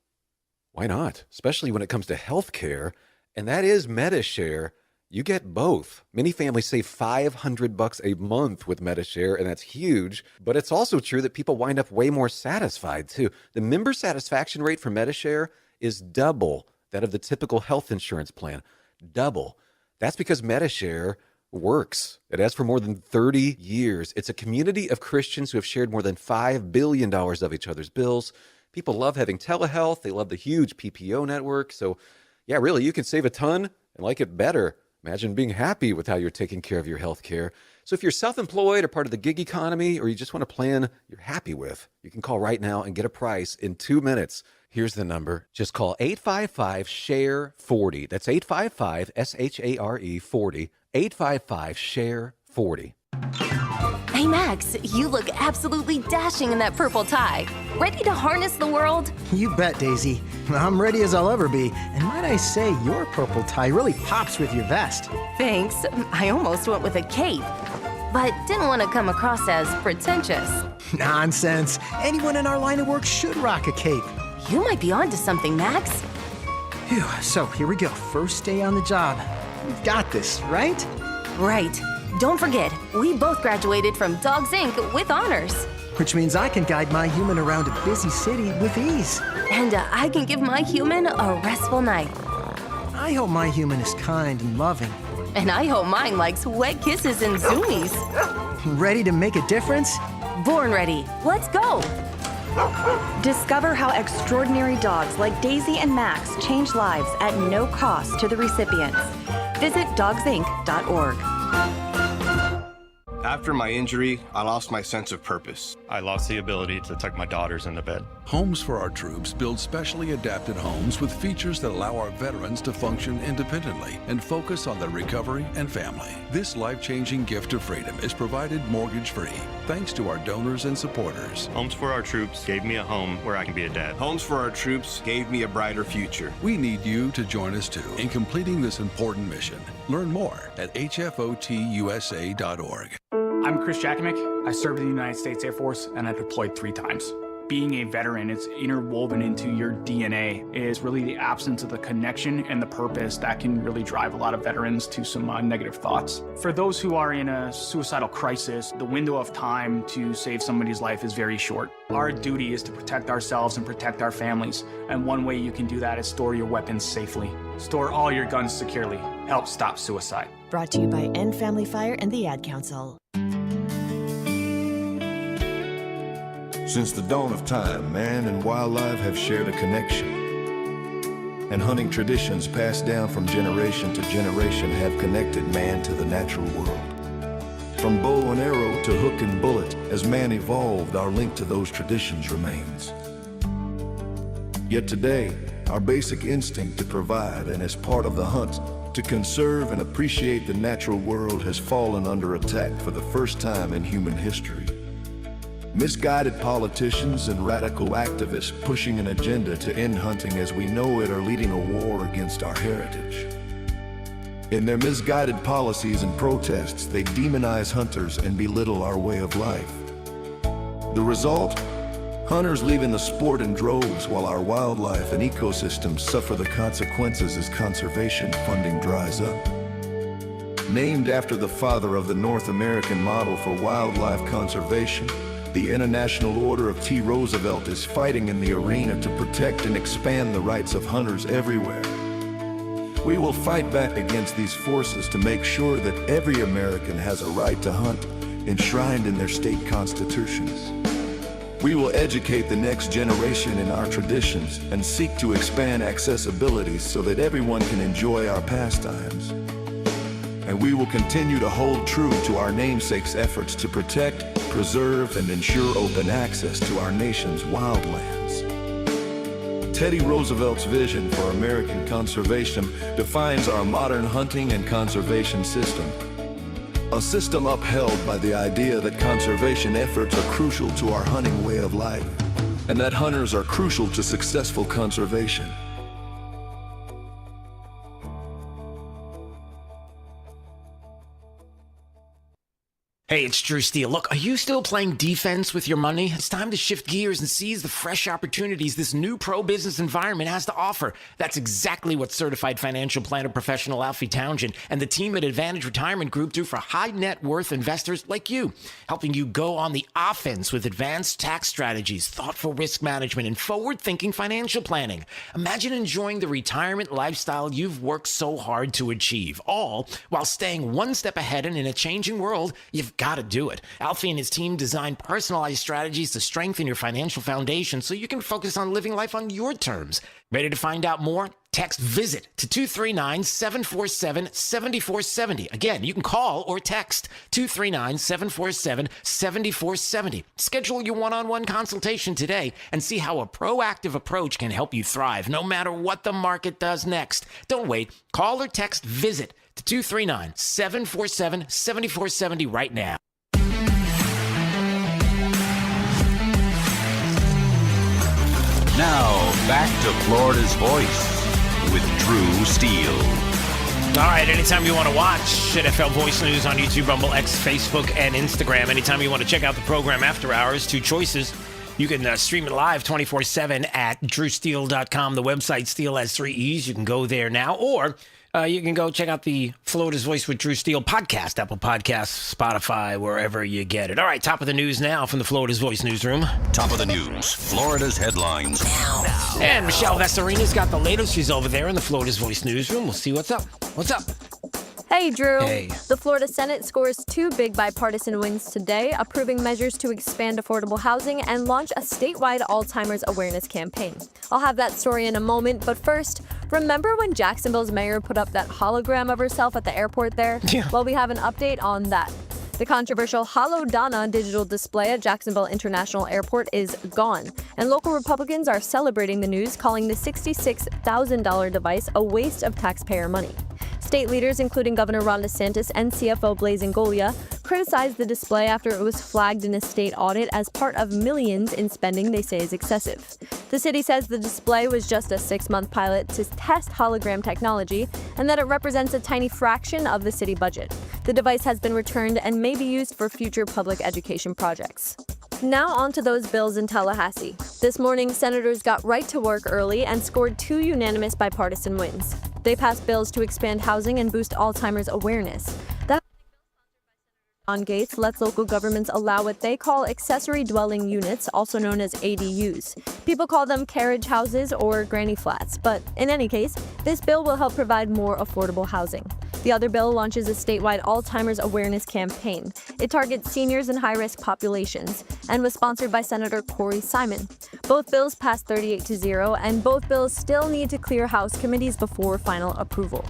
why not? Especially when it comes to healthcare, and that is MediShare. You get both. Many families save $500 a month with MediShare, and that's huge. But it's also true that people wind up way more satisfied, too. The member satisfaction rate for MediShare is double that of the typical health insurance plan. Double. That's because MediShare works. It has for more than 30 years. It's a community of Christians who have shared more than $5 billion of each other's bills. People love having telehealth. They love the huge PPO network. So, yeah, really, you can save a ton and like it better. Imagine being happy with how you're taking care of your health care. So if you're self-employed or part of the gig economy, or you just want a plan you're happy with, you can call right now and get a price in 2 minutes. Here's the number. Just call 855-SHARE-40. That's 855-SHARE-40. 855-SHARE-40. Hey, Max, you look absolutely dashing in that purple tie. Ready to harness the world? You bet, Daisy. I'm ready as I'll ever be. And might I say, your purple tie really pops with your vest. Thanks. I almost went with a cape, but didn't want to come across as pretentious. Nonsense. Anyone in our line of work should rock a cape. You might be onto something, Max. Phew, so here we go. First day on the job. We've got this, right? Right. Don't forget, we both graduated from Dogs Inc. with honors. Which means I can guide my human around a busy city with ease. And I can give my human a restful night. I hope my human is kind and loving. And I hope mine likes wet kisses and zoomies. Ready to make a difference? Born ready. Let's go. Discover how extraordinary dogs like Daisy and Max change lives at no cost to the recipients. Visit dogsinc.org. After my injury, I lost my sense of purpose. I lost the ability to tuck my daughters into bed. Homes for Our Troops build specially adapted homes with features that allow our veterans to function independently and focus on their recovery and family. This life-changing gift of freedom is provided mortgage-free, thanks to our donors and supporters. Homes for Our Troops gave me a home where I can be a dad. Homes for Our Troops gave me a brighter future. We need you to join us too in completing this important mission. Learn more at hfotusa.org. I'm Chris Jakovic. I served in the United States Air Force and I deployed 3 times. Being a veteran, it's interwoven into your DNA. It is really the absence of the connection and the purpose that can really drive a lot of veterans to some negative thoughts. For those who are in a suicidal crisis, the window of time to save somebody's life is very short. Our duty is to protect ourselves and protect our families. And one way you can do that is store your weapons safely. Store all your guns securely. Help stop suicide. Brought to you by End Family Fire and the Ad Council. Since the dawn of time, man and wildlife have shared a connection. And hunting traditions passed down from generation to generation have connected man to the natural world. From bow and arrow to hook and bullet, as man evolved, our link to those traditions remains. Yet today, our basic instinct to provide and as part of the hunt, to conserve and appreciate the natural world has fallen under attack for the first time in human history. Misguided politicians and radical activists pushing an agenda to end hunting as we know it are leading a war against our heritage. In their misguided policies and protests, they demonize hunters and belittle our way of life. The result? Hunters leaving the sport in droves while our wildlife and ecosystems suffer the consequences as conservation funding dries up. Named after the father of the North American model for wildlife conservation, the International Order of T. Roosevelt is fighting in the arena to protect and expand the rights of hunters everywhere. We will fight back against these forces to make sure that every American has a right to hunt, enshrined in their state constitutions. We will educate the next generation in our traditions and seek to expand accessibility so that everyone can enjoy our pastimes. And we will continue to hold true to our namesake's efforts to protect, preserve, and ensure open access to our nation's wildlands. Teddy Roosevelt's vision for American conservation defines our modern hunting and conservation system. A system upheld by the idea that conservation efforts are crucial to our hunting way of life, and that hunters are crucial to successful conservation. Hey, it's Drew Steele. Look, are you still playing defense with your money? It's time to shift gears and seize the fresh opportunities this new pro-business environment has to offer. That's exactly what certified financial planner professional Alfie Townsend and the team at Advantage Retirement Group do for high net worth investors like you, helping you go on the offense with advanced tax strategies, thoughtful risk management, and forward-thinking financial planning. Imagine enjoying the retirement lifestyle you've worked so hard to achieve, all while staying one step ahead and in a changing world. You've got to do it. Alfie and his team designed personalized strategies to strengthen your financial foundation so you can focus on living life on your terms. Ready to find out more? Text VISIT to 239-747-7470. Again, you can call or text 239-747-7470. Schedule your one-on-one consultation today and see how a proactive approach can help you thrive no matter what the market does next. Don't wait. Call or text VISIT to 239-747-7470 right now. Now, back to Florida's Voice with Drew Steele. All right, anytime you want to watch NFL Voice News on YouTube, Rumble, X, Facebook, and Instagram. Anytime you want to check out the program after hours, two choices. You can stream it live 24/7 at drewsteele.com. The website, Steele has 3 E's. You can go there now, or you can go check out the Florida's Voice with Drew Steele podcast, Apple Podcasts, Spotify, wherever you get it. All right, top of the news now from the Florida's Voice newsroom. Top of the news, Florida's headlines. Now. And Michelle Vesarina's got the latest. She's over there in the Florida's Voice newsroom. We'll see what's up. What's up? Hey, Drew. Hey. The Florida Senate scores 2 big bipartisan wins today, approving measures to expand affordable housing and launch a statewide Alzheimer's awareness campaign. I'll have that story in a moment, but first, remember when Jacksonville's mayor put up that hologram of herself at the airport there? Yeah. Well, we have an update on that. The controversial Holo Donna digital display at Jacksonville International Airport is gone, and local Republicans are celebrating the news, calling the $66,000 device a waste of taxpayer money. State leaders, including Governor Ron DeSantis and CFO Blaise Ingoglia, criticized the display after it was flagged in a state audit as part of millions in spending they say is excessive. The city says the display was just a 6-month pilot to test hologram technology and that it represents a tiny fraction of the city budget. The device has been returned and may be used for future public education projects. Now on to those bills in Tallahassee. This morning, senators got right to work early and scored 2 unanimous bipartisan wins. They passed bills to expand housing and boost Alzheimer's awareness. That John Gates lets local governments allow what they call accessory dwelling units, also known as ADUs. People call them carriage houses or granny flats, but in any case, this bill will help provide more affordable housing. The other bill launches a statewide Alzheimer's awareness campaign. It targets seniors and high-risk populations and was sponsored by Senator Corey Simon. Both bills passed 38-0, and both bills still need to clear House committees before final approval.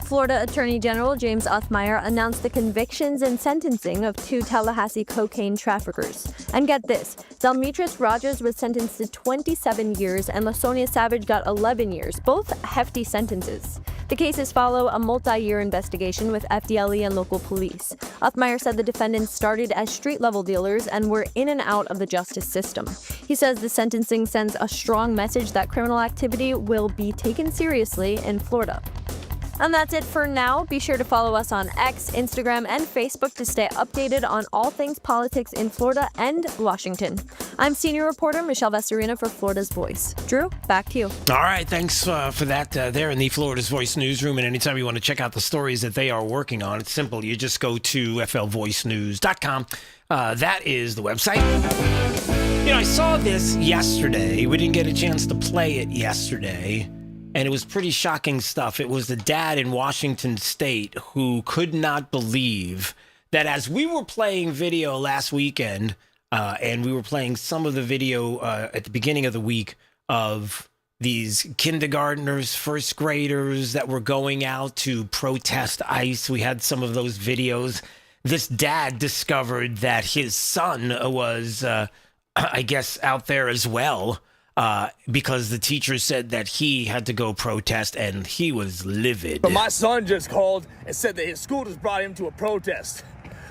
Florida Attorney General James Othmeyer announced the convictions and sentencing of 2 Tallahassee cocaine traffickers. And get this, Delmetris Rogers was sentenced to 27 years and LaSonia Savage got 11 years, both hefty sentences. The cases follow a multi-year investigation with FDLE and local police. Othmeyer said the defendants started as street-level dealers and were in and out of the justice system. He says the sentencing sends a strong message that criminal activity will be taken seriously in Florida. And that's it for now. Be sure to follow us on X, Instagram, and Facebook to stay updated on all things politics in Florida and Washington. I'm senior reporter Michelle Vesarina for Florida's Voice. Drew, back to you. All right, thanks for that there in the Florida's Voice newsroom. And anytime you want to check out the stories that they are working on, it's simple. You just go to flvoicenews.com. That is the website. You know, I saw this yesterday. We didn't get a chance to play it yesterday. And it was pretty shocking stuff. It was the dad in Washington State who could not believe that as we were playing video last weekend, and we were playing some of the video at the beginning of the week of these kindergartners, first graders that were going out to protest ICE. We had some of those videos. This dad discovered that his son was, I guess, out there as well. Because the teacher said that he had to go protest, and he was livid. But my son just called and said that his school just brought him to a protest.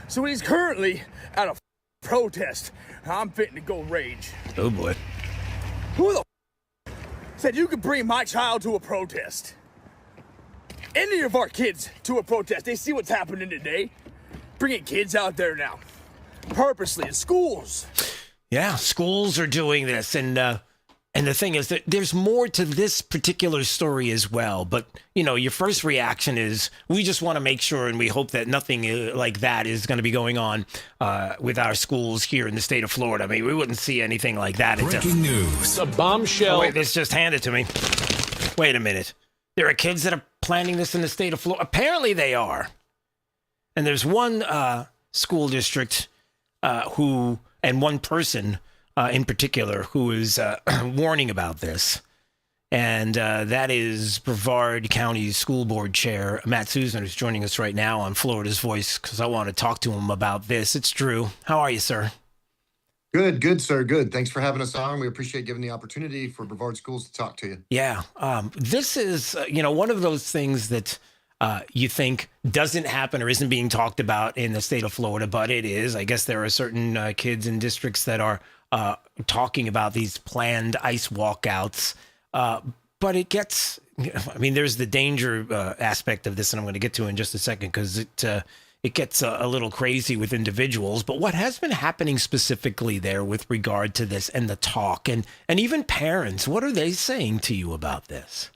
So he's currently at a protest. I'm fitting to go rage. Oh, boy. Who the said you could bring my child to a protest? Any of our kids to a protest. They see what's happening today. Bringing kids out there now. Purposely in schools. Yeah, schools are doing this, and the thing is that there's more to this particular story as well. But, you know, your first reaction is we just want to make sure and we hope that nothing like that is going to be going on with our schools here in the state of Florida. I mean, we wouldn't see anything like that. Breaking news. A bombshell. Oh, wait, this just handed to me. Wait a minute. There are kids that are planning this in the state of Florida. Apparently they are. And there's one school district and one person in particular who is warning about this. And that is Brevard County School Board Chair Matt Susan, who's joining us right now on Florida's Voice, because I want to talk to him about this. It's Drew. How are you, sir? Good, sir. Good. Thanks for having us on. We appreciate giving the opportunity for Brevard Schools to talk to you. Yeah. This is, one of those things that you think doesn't happen or isn't being talked about in the state of Florida, but it is. I guess there are certain kids in districts that are talking about these planned ICE walkouts. But it gets, there's the danger aspect of this, and I'm going to get to in just a second, because it gets a little crazy with individuals. But what has been happening specifically there with regard to this and the talk and even parents, what are they saying to you about this?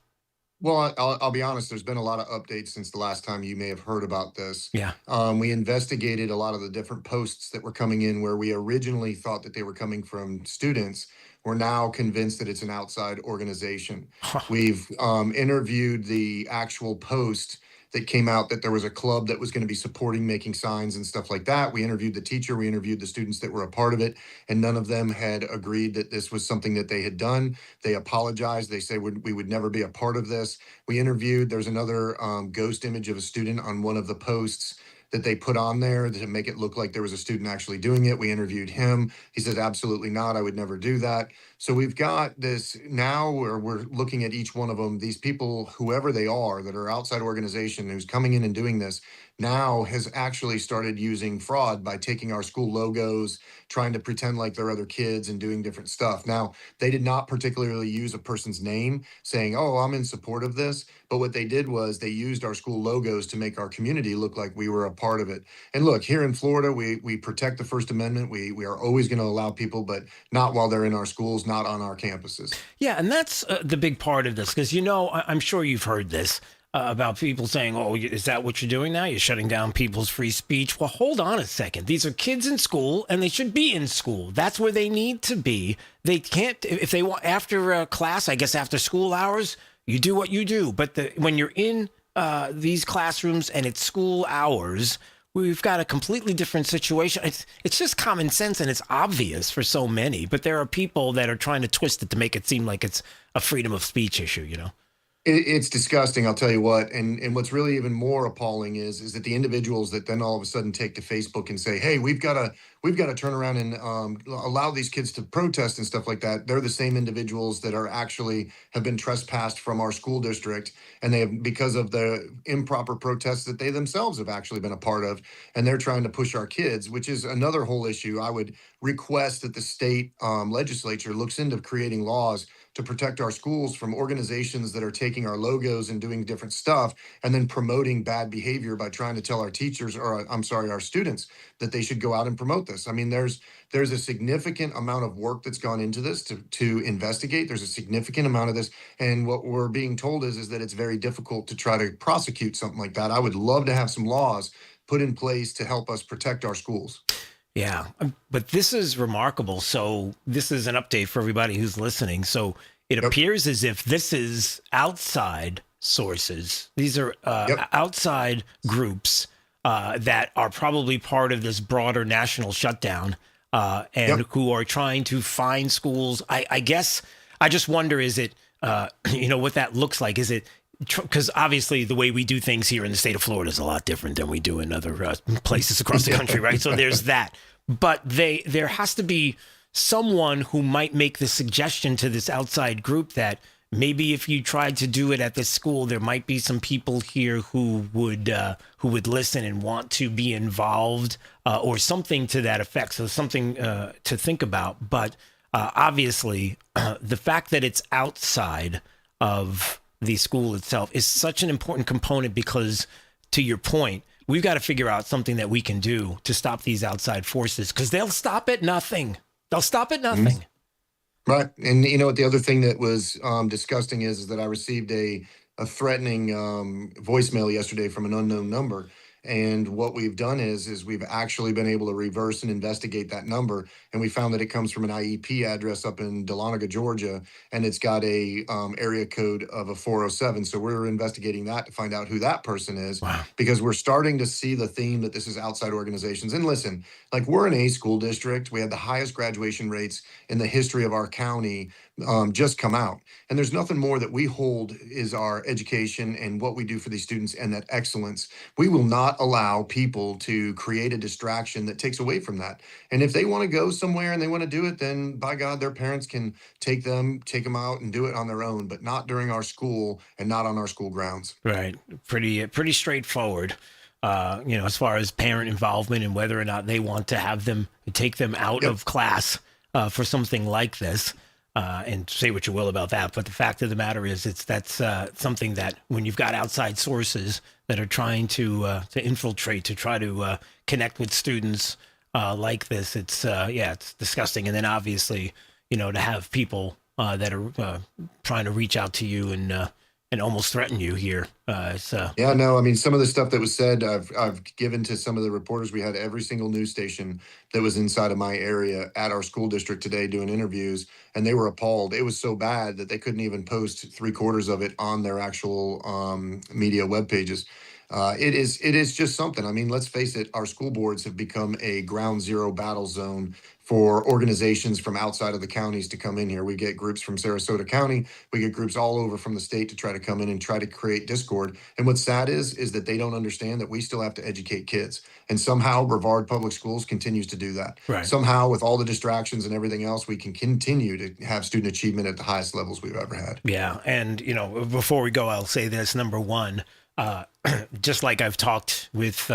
Well, I'll be honest, there's been a lot of updates since the last time you may have heard about this. Yeah. We investigated a lot of the different posts that were coming in where we originally thought that they were coming from students. We're now convinced that it's an outside organization. We've interviewed the actual post that came out that there was a club that was going to be supporting making signs and stuff like that. We interviewed the teacher, we interviewed the students that were a part of it, and none of them had agreed that this was something that they had done. They apologized. They say we would never be a part of this. We interviewed, there's another ghost image of a student on one of the posts that they put on there to make it look like there was a student actually doing it. We interviewed him. He said, absolutely not. I would never do that. So we've got this now where we're looking at each one of them. These people, whoever they are, that are outside organization who's coming in and doing this, now has actually started using fraud by taking our school logos, trying to pretend like they're other kids and doing different stuff. Now, they did not particularly use a person's name saying, oh, I'm in support of this. But what they did was they used our school logos to make our community look like we were a part of it. And look, here in Florida, we protect the First Amendment. We are always going to allow people, but not while they're in our schools, not on our campuses. Yeah, and that's the big part of this, because, I'm sure you've heard this. About people saying, oh, is that what you're doing now? You're shutting down people's free speech. Well, hold on a second. These are kids in school, and they should be in school. That's where they need to be. They can't, if they want, after class, I guess after school hours, you do what you do. But when you're in these classrooms and it's school hours, we've got a completely different situation. It's just common sense, and it's obvious for so many. But there are people that are trying to twist it to make it seem like it's a freedom of speech issue, It's disgusting, I'll tell you what. And what's really even more appalling is that the individuals that then all of a sudden take to Facebook and say, hey, we've got to turn around and allow these kids to protest and stuff like that. They're the same individuals that are actually have been trespassed from our school district, and they have, because of the improper protests that they themselves have actually been a part of, and they're trying to push our kids, which is another whole issue. I would request that the state legislature looks into creating laws to protect our schools from organizations that are taking our logos and doing different stuff and then promoting bad behavior by trying to tell our teachers, or our students, that they should go out and promote this. There's a significant amount of work that's gone into this to investigate. There's a significant amount of this. And what we're being told is that it's very difficult to try to prosecute something like that. I would love to have some laws put in place to help us protect our schools. Yeah, but this is remarkable. So this is an update for everybody who's listening. So it appears as if this is outside sources. These are outside groups that are probably part of this broader national shutdown and who are trying to find schools. I guess I just wonder, is it, what that looks like? Is it, because obviously the way we do things here in the state of Florida is a lot different than we do in other places across the country, right? So there's that. But there has to be someone who might make the suggestion to this outside group that maybe if you tried to do it at this school, there might be some people here who would listen and want to be involved or something to that effect. So something to think about. But obviously, the fact that it's outside of the school itself is such an important component because, to your point, we've got to figure out something that we can do to stop these outside forces, because they'll stop at nothing. They'll stop at nothing. Right. And you know what, the other thing that was disgusting is that I received a threatening voicemail yesterday from an unknown number. And what we've done is we've actually been able to reverse and investigate that number. And we found that it comes from an IEP address up in Dahlonega, Georgia, and it's got a area code of a 407. So we're investigating that to find out who that person is, because we're starting to see the theme that this is outside organizations. And listen, like, we're an A school district. We had the highest graduation rates in the history of our county just come out. And there's nothing more that we hold is our education and what we do for these students and that excellence. We will not allow people to create a distraction that takes away from that. And if they want to go somewhere and they want to do it, then by God, their parents can take them out and do it on their own, but not during our school and not on our school grounds. Right. Pretty straightforward. As far as parent involvement and whether or not they want to have them take them out of class for something like this. And say what you will about that, but the fact of the matter is, that's something that when you've got outside sources that are trying to infiltrate, to try to connect with students like this, it's disgusting. And then obviously, to have people that are trying to reach out to you and almost threaten you here. Some of the stuff that was said, I've given to some of the reporters. We had every single news station that was inside of my area at our school district today doing interviews, and they were appalled. It was so bad that they couldn't even post 3/4 of it on their actual media web pages. It is just something. I mean, let's face it, our school boards have become a ground zero battle zone for organizations from outside of the counties to come in here. We get groups from Sarasota County. We get groups all over from the state to try to come in and try to create discord. And what's sad is that they don't understand that we still have to educate kids. And somehow Brevard Public Schools continues to do that. Right. Somehow, with all the distractions and everything else, we can continue to have student achievement at the highest levels we've ever had. Yeah. And, before we go, I'll say this. Number one, just like I've talked with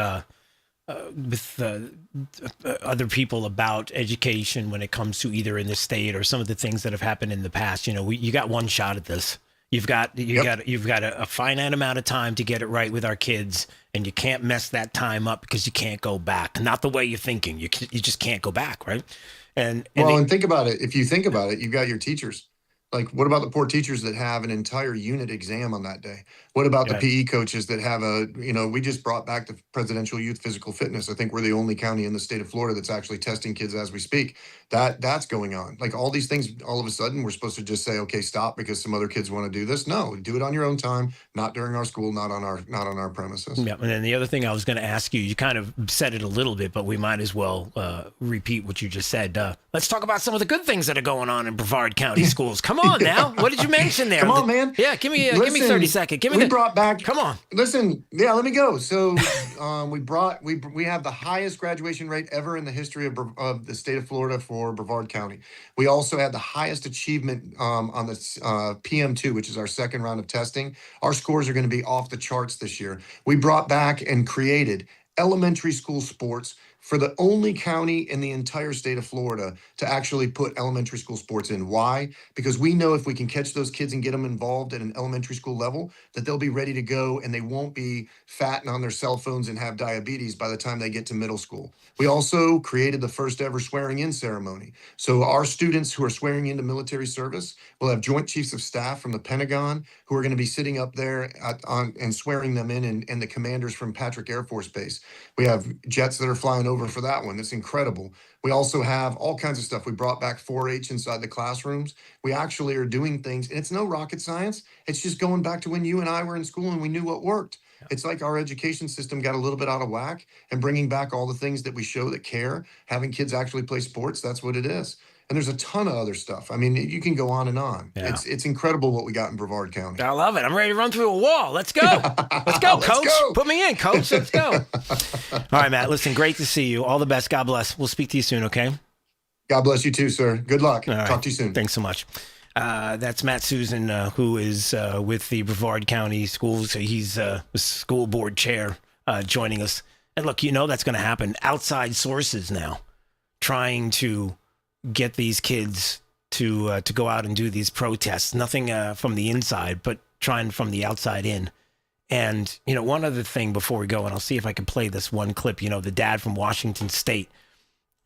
other people about education when it comes to either in the state or some of the things that have happened in the past, you got one shot at this. You've got a finite amount of time to get it right with our kids, and you can't mess that time up because you can't go back. Not the way you're thinking. You just can't go back, right? And think about it. If you think about it, you've got your teachers. Like, what about the poor teachers that have an entire unit exam on that day? What about the PE coaches that have we just brought back the Presidential Youth Physical Fitness. I think we're the only county in the state of Florida that's actually testing kids as we speak. That's going on. Like, all these things, all of a sudden, we're supposed to just say, okay, stop because some other kids want to do this. No, do it on your own time, not during our school, not on our premises. Yeah. And then the other thing I was going to ask you kind of said it a little bit, but we might as well repeat what you just said. Let's talk about some of the good things that are going on in Brevard County schools. Come on now. What did you mention there? Come on, man. Yeah, give me 30 seconds. Brought back. Come on. Listen, let me go. So we have the highest graduation rate ever in the history of the state of Florida for Brevard County. We also had the highest achievement on the PM2, which is our second round of testing. Our scores are going to be off the charts this year. We brought back and created elementary school sports for the only county in the entire state of Florida to actually put elementary school sports in. Why? Because we know if we can catch those kids and get them involved at an elementary school level, that they'll be ready to go and they won't be fat and on their cell phones and have diabetes by the time they get to middle school. We also created the first ever swearing in ceremony. So our students who are swearing into military service will have Joint Chiefs of Staff from the Pentagon who are going to be sitting up there and swearing them in, and the commanders from Patrick Air Force Base. We have jets that are flying over for that one. That's incredible. We also have all kinds of stuff. We brought back 4-H inside the classrooms. We actually are doing things, and it's no rocket science. It's just going back to when you and I were in school and we knew what worked. It's like our education system got a little bit out of whack, and bringing back all the things that we show that care, having kids actually play sports, that's what it is. And there's a ton of other stuff. I mean, you can go on and on. Yeah. It's incredible what we got in Brevard County. I love it. I'm ready to run through a wall. Let's go. Let's go, Coach. Go. Put me in, Coach. Let's go. All right, Matt. Listen, great to see you. All the best. God bless. We'll speak to you soon, okay? God bless you too, sir. Good luck. Right. Talk to you soon. Thanks so much. That's Matt Susan, who is with the Brevard County Schools. He's the school board chair joining us. And look, that's going to happen. Outside sources now trying to get these kids to go out and do these protests. Nothing from the inside, but trying from the outside in. And, one other thing before we go, and I'll see if I can play this one clip, the dad from Washington State.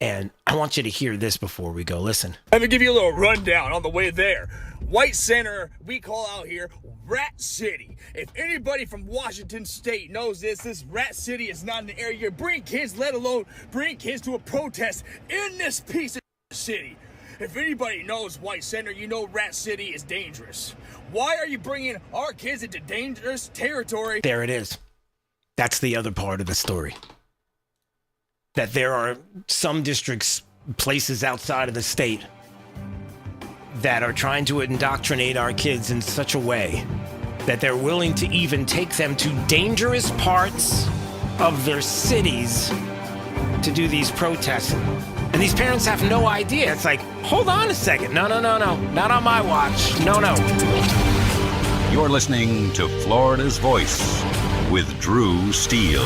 And I want you to hear this before we go. Listen. Let me give you a little rundown on the way there. White Center, we call out here Rat City. If anybody from Washington State knows this Rat City is not an area you bring kids, let alone bring kids to a protest in this piece of city. If anybody knows White Center, you know Rat City is dangerous. Why are you bringing our kids into dangerous territory? There it is. That's the other part of the story. That there are some districts, places outside of the state that are trying to indoctrinate our kids in such a way that they're willing to even take them to dangerous parts of their cities to do these protests. And these parents have no idea. It's like, hold on a second. No. Not on my watch. No. You're listening to Florida's Voice with Drew Steele.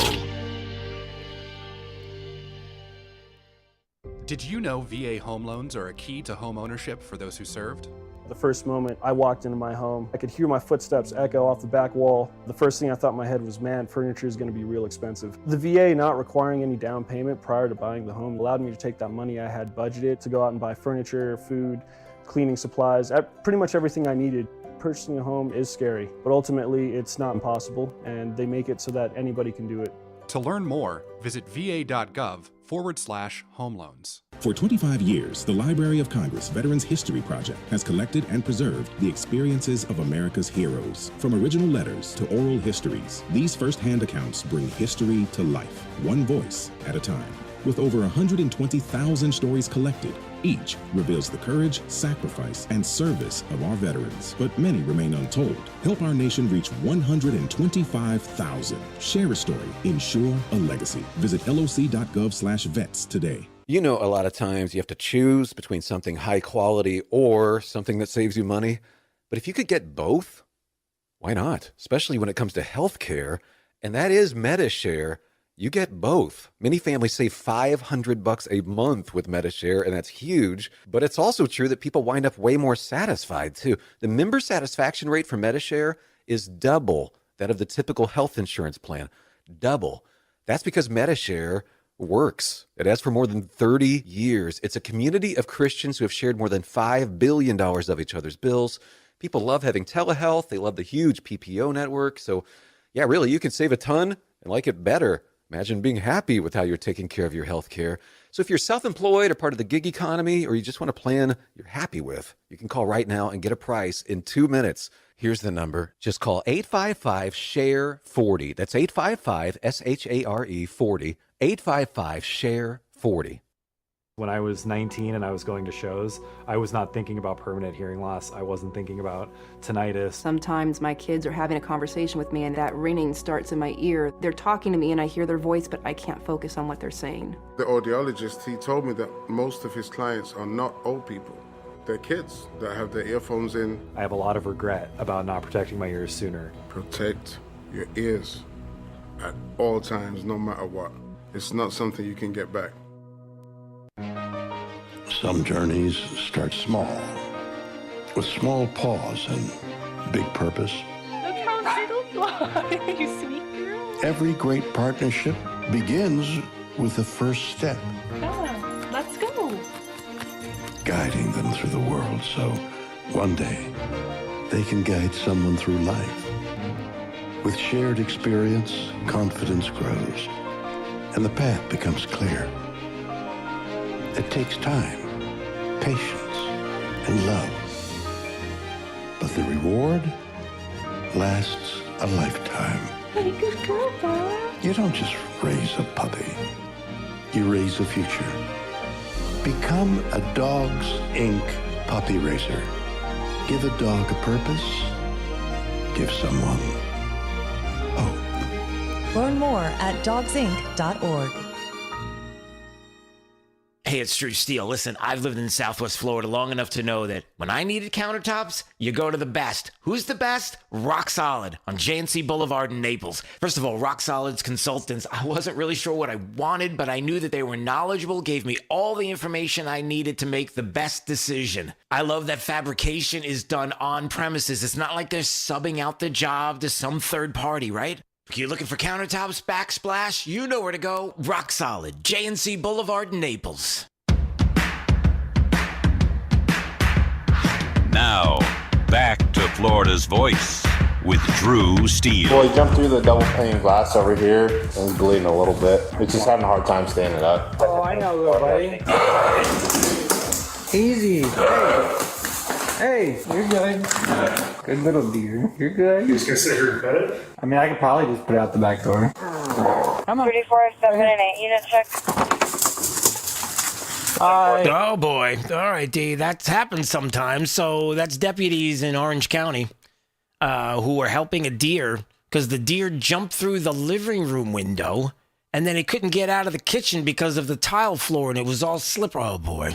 Did you know VA home loans are a key to home ownership for those who served? The first moment I walked into my home, I could hear my footsteps echo off the back wall. The first thing I thought in my head was, man, furniture is going to be real expensive. The VA not requiring any down payment prior to buying the home allowed me to take that money I had budgeted to go out and buy furniture, food, cleaning supplies, pretty much everything I needed. Purchasing a home is scary, but ultimately it's not impossible, and they make it so that anybody can do it. To learn more, visit va.gov/home loans. For 25 years, the Library of Congress Veterans History Project has collected and preserved the experiences of America's heroes. From original letters to oral histories, these first-hand accounts bring history to life, one voice at a time. With over 120,000 stories collected, each reveals the courage, sacrifice, and service of our veterans. But many remain untold. Help our nation reach 125,000. Share a story. Ensure a legacy. Visit loc.gov/vets today. You know, a lot of times you have to choose between something high quality or something that saves you money. But if you could get both, why not? Especially when it comes to health care, and that is MediShare. You get both. Many families save $500 a month with MediShare, and that's huge. But it's also true that people wind up way more satisfied, too. The member satisfaction rate for MediShare is double that of the typical health insurance plan. Double. That's because MediShare works. It has for more than 30 years. It's a community of Christians who have shared more than $5 billion of each other's bills. People love having telehealth. They love the huge PPO network. So, yeah, really, you can save a ton and like it better. Imagine being happy with how you're taking care of your health care. So if you're self-employed or part of the gig economy, or you just want a plan you're happy with, you can call right now and get a price in 2 minutes. Here's the number. Just call 855-SHARE-40. That's 855-SHARE-40. 855-SHARE-40. When I was 19 and I was going to shows, I was not thinking about permanent hearing loss. I wasn't thinking about tinnitus. Sometimes my kids are having a conversation with me and that ringing starts in my ear. They're talking to me and I hear their voice, but I can't focus on what they're saying. The audiologist, he told me that most of his clients are not old people. They're kids that have their earphones in. I have a lot of regret about not protecting my ears sooner. Protect your ears at all times, no matter what. It's not something you can get back. Some journeys start small, with small pause and big purpose. Look how little fly, you sweet girl. Every great partnership begins with the first step. Yeah, let's go. Guiding them through the world so one day they can guide someone through life. With shared experience, confidence grows, and the path becomes clear. It takes time, patience, and love. But the reward lasts a lifetime. Hey, good girl, Dad. You don't just raise a puppy. You raise a future. Become a Dogs Inc. puppy raiser. Give a dog a purpose. Give someone hope. Learn more at dogsinc.org. Hey, it's Drew Steele. Listen, I've lived in Southwest Florida long enough to know that when I needed countertops, you go to the best. Who's the best? Rock Solid on J&C Boulevard in Naples. First of all, Rock Solid's consultants, I wasn't really sure what I wanted, but I knew that they were knowledgeable, gave me all the information I needed to make the best decision. I love that fabrication is done on premises. It's not like they're subbing out the job to some third party, right? If you're looking for countertops, backsplash, you know where to go. Rock Solid, JNC Boulevard in Naples. Now, back to Florida's Voice with Drew Steele. Well, he jumped through the double pane glass over here and he's bleeding a little bit. He's just having a hard time standing up. Oh, I know, little buddy. Easy. Hey, you're good. Good little deer. You're good. You just gonna sit here and pet it? I mean, I could probably just put it out the back door. Come on. 34, 7, and 8 unit check. Oh boy. All right, D. That's happened sometimes. So that's deputies in Orange County who were helping a deer because the deer jumped through the living room window and then it couldn't get out of the kitchen because of the tile floor and it was all slippery. Oh boy.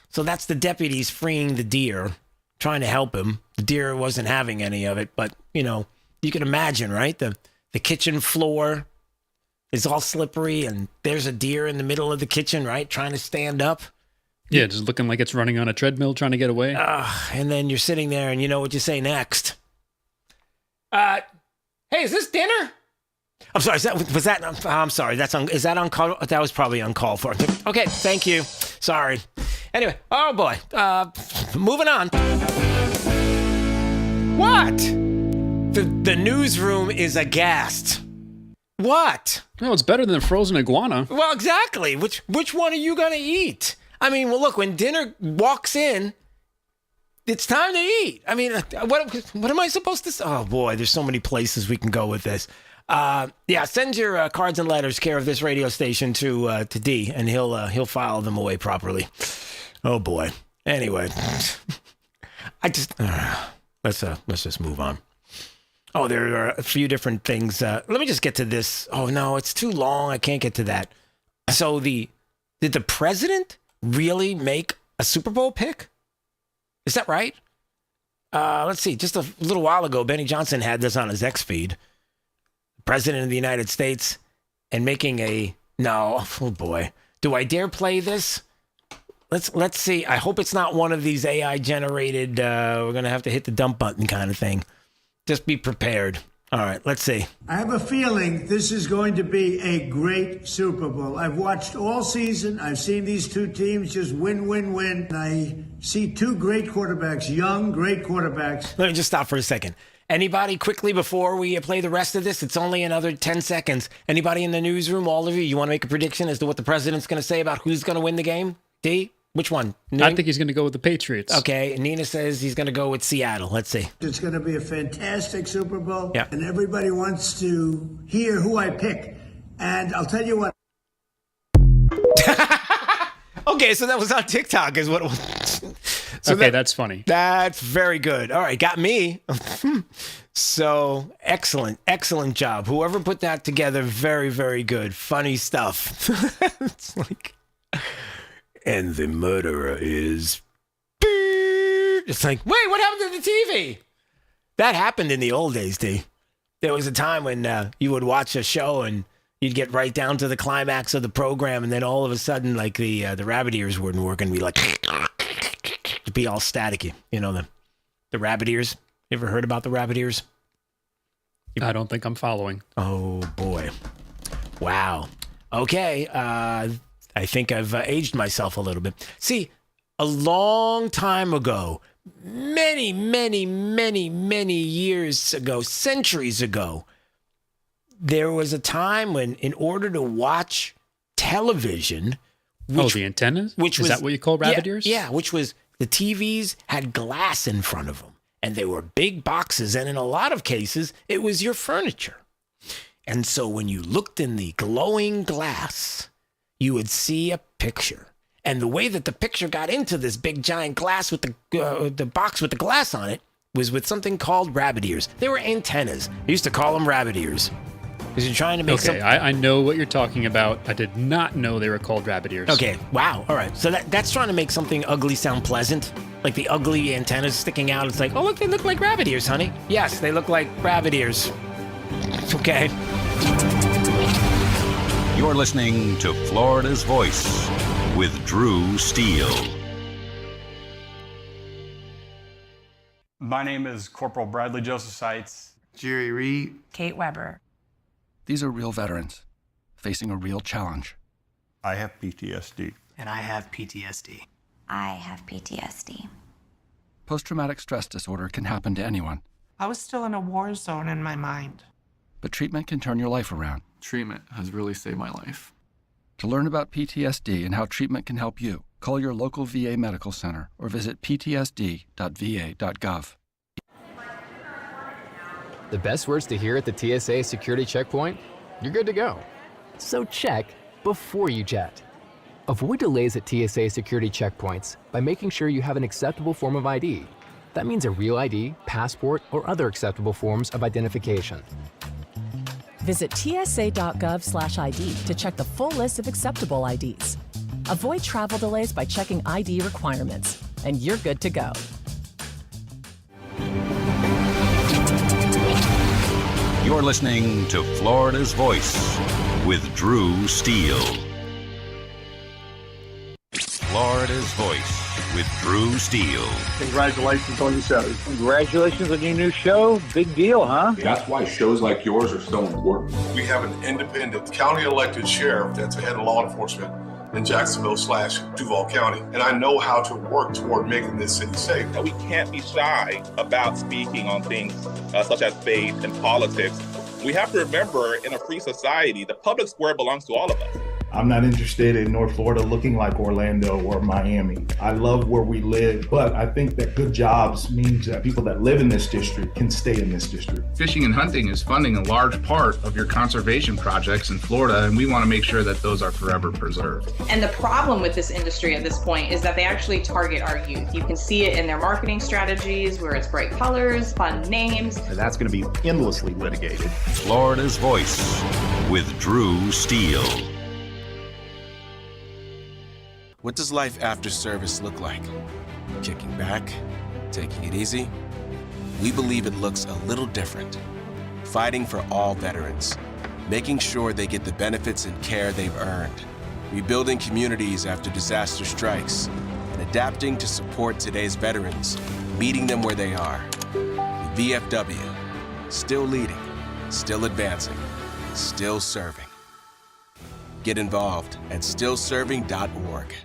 So that's the deputies freeing the deer, trying to help him. The deer wasn't having any of it, but you know, you can imagine, right? The kitchen floor is all slippery and there's a deer in the middle of the kitchen, right? Trying to stand up. Yeah, just looking like it's running on a treadmill trying to get away. And then you're sitting there and you know what you say next. Hey, is this dinner? I'm sorry, I'm sorry, is that uncalled? That was probably uncalled for. Okay, thank you. Sorry. Anyway, oh boy, moving on. What? The newsroom is aghast. What? No, it's better than a frozen iguana. Well, exactly. Which one are you going to eat? I mean, well, look, when dinner walks in, it's time to eat. I mean, what am I supposed to say? Oh, boy, there's so many places we can go with this. Yeah, send your cards and letters care of this radio station to D, and he'll file them away properly. Oh, boy. Anyway, let's just move on. Oh, there are a few different things. Let me just get to this. Oh, no, it's too long. I can't get to that. So did the president really make a Super Bowl pick? Is that right? Let's see. Just a little while ago, Benny Johnson had this on his X feed. President of the United States and making oh boy. Do I dare play this? Let's see. I hope it's not one of these AI generated, we're going to have to hit the dump button kind of thing. Just be prepared. All right, let's see. I have a feeling this is going to be a great Super Bowl. I've watched all season. I've seen these two teams just win, win, win. And I see two great quarterbacks, young, great quarterbacks. Let me just stop for a second. Anybody quickly before we play the rest of this? It's only another 10 seconds. Anybody in the newsroom, all of you want to make a prediction as to what the president's going to say about who's going to win the game? D? Which one? I think he's going to go with the Patriots. Okay, Nina says he's going to go with Seattle. Let's see. It's going to be a fantastic Super Bowl. Yeah. And everybody wants to hear who I pick. And I'll tell you what. Okay, so that was on TikTok is what it was. So okay, that's funny. That's very good. All right, got me. So excellent job. Whoever put that together, very, very good. Funny stuff. It's like... And the murderer is... It's like, wait, what happened to the TV? That happened in the old days, D. There was a time when you would watch a show and you'd get right down to the climax of the program, and then all of a sudden, like the rabbit ears wouldn't work, and be like... It'd be all staticky. You know, the rabbit ears. You ever heard about the rabbit ears? I don't think I'm following. Oh, boy. Wow. Okay, I think I've aged myself a little bit. See, a long time ago, many, many, many, many years ago, centuries ago, there was a time when in order to watch television... the antennas? Is that what you call rabbit ears? Yeah, which was the TVs had glass in front of them, and they were big boxes, and in a lot of cases, it was your furniture. And so when you looked in the glowing glass... you would see a picture. And the way that the picture got into this big giant glass with the box with the glass on it was with something called rabbit ears. They were antennas. I used to call them rabbit ears. Because you're trying to make I know what you're talking about. I did not know they were called rabbit ears. Okay, wow. All right. So that's trying to make something ugly sound pleasant. Like the ugly antennas sticking out. It's like, oh, look, they look like rabbit ears, honey. Yes, they look like rabbit ears. Okay. You're listening to Florida's Voice with Drew Steele. My name is Corporal Bradley Joseph Seitz. Jerry Reed. Kate Weber. These are real veterans facing a real challenge. I have PTSD. And I have PTSD. I have PTSD. Post-traumatic stress disorder can happen to anyone, I was still in a war zone in my mind. but treatment can turn your life around. Treatment has really saved my life. To learn about PTSD and how treatment can help you, call your local VA medical center or visit ptsd.va.gov. The best words to hear at the TSA security checkpoint? You're good to go. So check before you jet. Avoid delays at TSA security checkpoints by making sure you have an acceptable form of ID. That means a real ID, passport, or other acceptable forms of identification. Visit tsa.gov/ID to check the full list of acceptable IDs. Avoid travel delays by checking ID requirements, and you're good to go. You're listening to Florida's Voice with Drew Steele. Florida's Voice with Drew Steele. Congratulations on your show. Congratulations on your new show. Big deal, huh? That's why shows like yours are so important. We have an independent county elected sheriff that's the head of law enforcement in Jacksonville/Duval County. And I know how to work toward making this city safe. We can't be shy about speaking on things such as faith and politics. We have to remember, in a free society, the public square belongs to all of us. I'm not interested in North Florida looking like Orlando or Miami. I love where we live, but I think that good jobs means that people that live in this district can stay in this district. Fishing and hunting is funding a large part of your conservation projects in Florida, and we want to make sure that those are forever preserved. And the problem with this industry at this point is that they actually target our youth. You can see it in their marketing strategies, where it's bright colors, fun names. And that's going to be endlessly litigated. Florida's Voice with Drew Steele. What does life after service look like? Kicking back? Taking it easy? We believe it looks a little different. Fighting for all veterans. Making sure they get the benefits and care they've earned. Rebuilding communities after disaster strikes. And adapting to support today's veterans. Meeting them where they are. The VFW. Still leading. Still advancing. Still serving. Get involved at stillserving.org.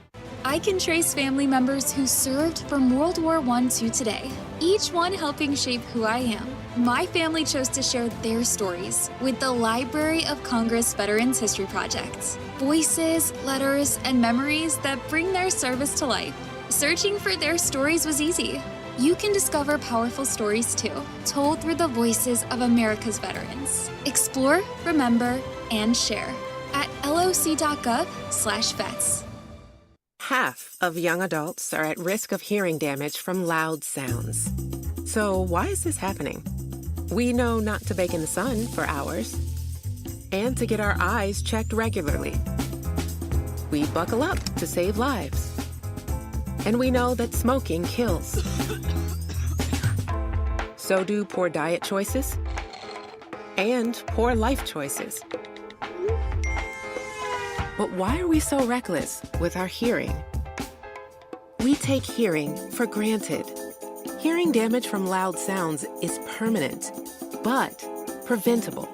I can trace family members who served from World War I to today, each one helping shape who I am. My family chose to share their stories with the Library of Congress Veterans History Project. Voices, letters, and memories that bring their service to life. Searching for their stories was easy. You can discover powerful stories too, told through the voices of America's veterans. Explore, remember, and share at loc.gov/vets. Half of young adults are at risk of hearing damage from loud sounds. So why is this happening? We know not to bake in the sun for hours and to get our eyes checked regularly. We buckle up to save lives. And we know that smoking kills. So do poor diet choices and poor life choices. But why are we so reckless with our hearing? We take hearing for granted. Hearing damage from loud sounds is permanent, but preventable.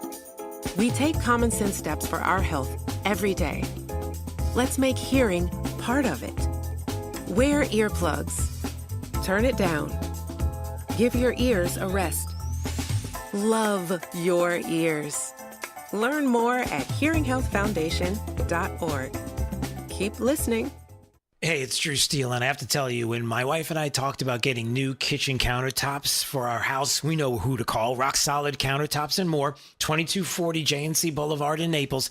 We take common sense steps for our health every day. Let's make hearing part of it. Wear earplugs. Turn it down. Give your ears a rest. Love your ears. Learn more at hearinghealthfoundation.org. Keep listening. Hey, it's Drew Steele, and I have to tell you, when my wife and I talked about getting new kitchen countertops for our house, we know who to call. Rock Solid Countertops and More, 2240 JNC Boulevard in Naples.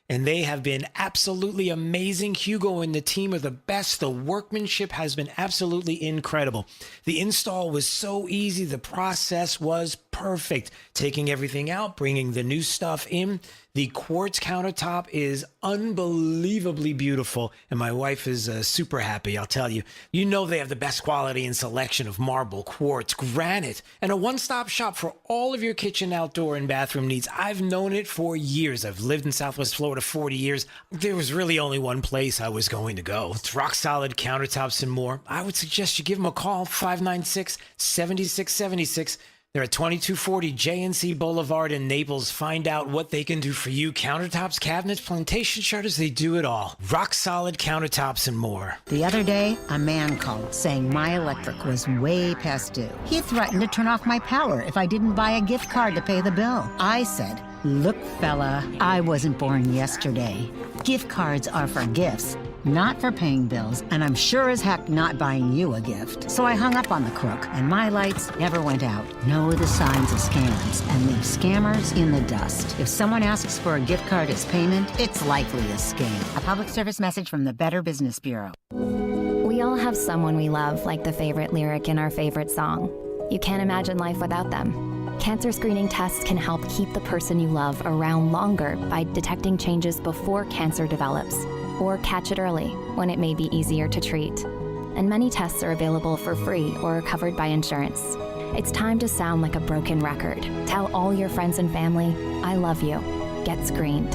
And they have been absolutely amazing. Hugo and the team are the best. The workmanship has been absolutely incredible. The install was so easy. The process was perfect. Taking everything out, bringing the new stuff in. The quartz countertop is unbelievably beautiful, and my wife is super happy, I'll tell you. You know they have the best quality and selection of marble, quartz, granite, and a one-stop shop for all of your kitchen, outdoor, and bathroom needs. I've known it for years. I've lived in Southwest Florida 40 years. There was really only one place I was going to go. It's Rock Solid Countertops and More. I would suggest you give them a call, 596-7676. They're at 2240 J&C Boulevard in Naples. Find out what they can do for you. Countertops, cabinets, plantation shutters, they do it all. Rock solid countertops and more. The other day, a man called saying my electric was way past due. He threatened to turn off my power if I didn't buy a gift card to pay the bill. I said, look, fella, I wasn't born yesterday. Gift cards are for gifts, not for paying bills, and I'm sure as heck not buying you a gift. So I hung up on the crook, and my lights never went out. Know the signs of scams and leave scammers in the dust. If someone asks for a gift card as payment, it's likely a scam. A public service message from the Better Business Bureau. We all have someone we love, like the favorite lyric in our favorite song. You can't imagine life without them. Cancer screening tests can help keep the person you love around longer by detecting changes before cancer develops, or catch it early when it may be easier to treat. And many tests are available for free or are covered by insurance. It's time to sound like a broken record. Tell all your friends and family, I love you. Get screened.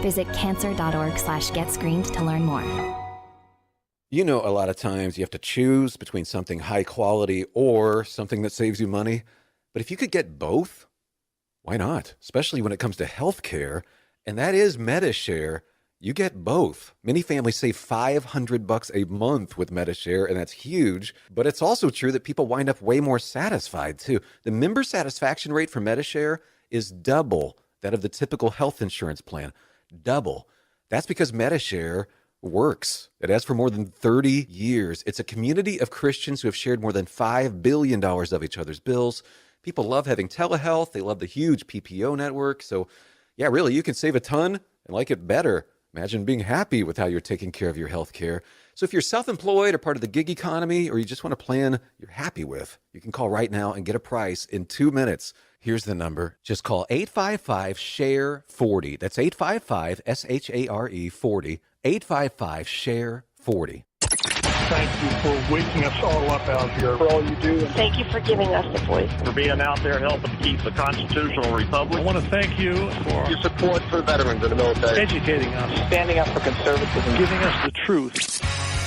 Visit cancer.org/getscreened to learn more. You know, a lot of times you have to choose between something high quality or something that saves you money. But if you could get both, why not? Especially when it comes to healthcare, and that is MediShare. You get both. Many families save $500 a month with MediShare, and that's huge. But it's also true that people wind up way more satisfied, too. The member satisfaction rate for MediShare is double that of the typical health insurance plan. Double. That's because MediShare works. It has for more than 30 years. It's a community of Christians who have shared more than $5 billion of each other's bills. People love having telehealth. They love the huge PPO network. So, yeah, really, you can save a ton and like it better. Imagine being happy with how you're taking care of your health care. So if you're self-employed or part of the gig economy, or you just want a plan you're happy with, you can call right now and get a price in 2 minutes. Here's the number. Just call 855-SHARE-40. That's 855-SHARE 40. 855-SHARE-40. Thank you for waking us all up out here, for all you do. Thank you for giving us a voice. For being out there helping keep the constitutional republic. I want to thank you for your support for veterans in the military. Educating us. Standing up for conservatism. Giving us the truth.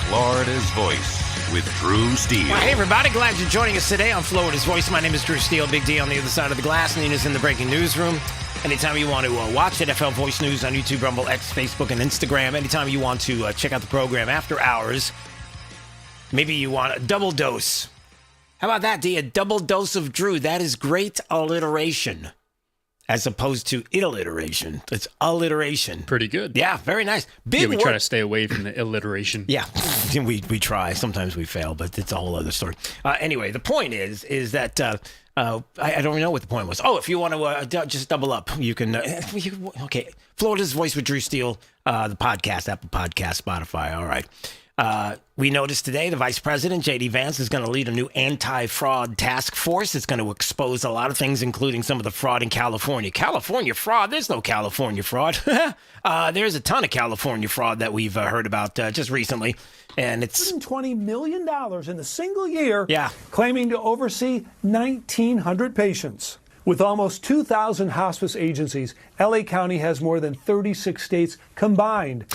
Florida's Voice with Drew Steele. Well, hey, everybody. Glad you're joining us today on Florida's Voice. My name is Drew Steele. Big D on the other side of the glass. Nina's in the breaking newsroom. Anytime you want to watch it, FL Voice News on YouTube, Rumble, X, Facebook, and Instagram. Anytime you want to check out the program after hours. Maybe you want a double dose. How about that, D? A double dose of Drew. That is great alliteration. As opposed to alliteration. It's alliteration. Pretty good. Yeah, very nice. Big we try to stay away from the alliteration. Yeah, we try. Sometimes we fail, but it's a whole other story. Anyway, the point is that I don't even know what the point was. Oh, if you want to just double up, you can. Okay, Florida's Voice with Drew Steele, the podcast, Apple Podcast, Spotify. All right. We noticed today the Vice President, JD Vance, is going to lead a new anti-fraud task force. It's going to expose a lot of things, including some of the fraud in California. California fraud? There's no California fraud. There's a ton of California fraud that we've heard about just recently. And it's $120 million in a single year, claiming to oversee 1,900 patients. With almost 2,000 hospice agencies, LA County has more than 36 states combined.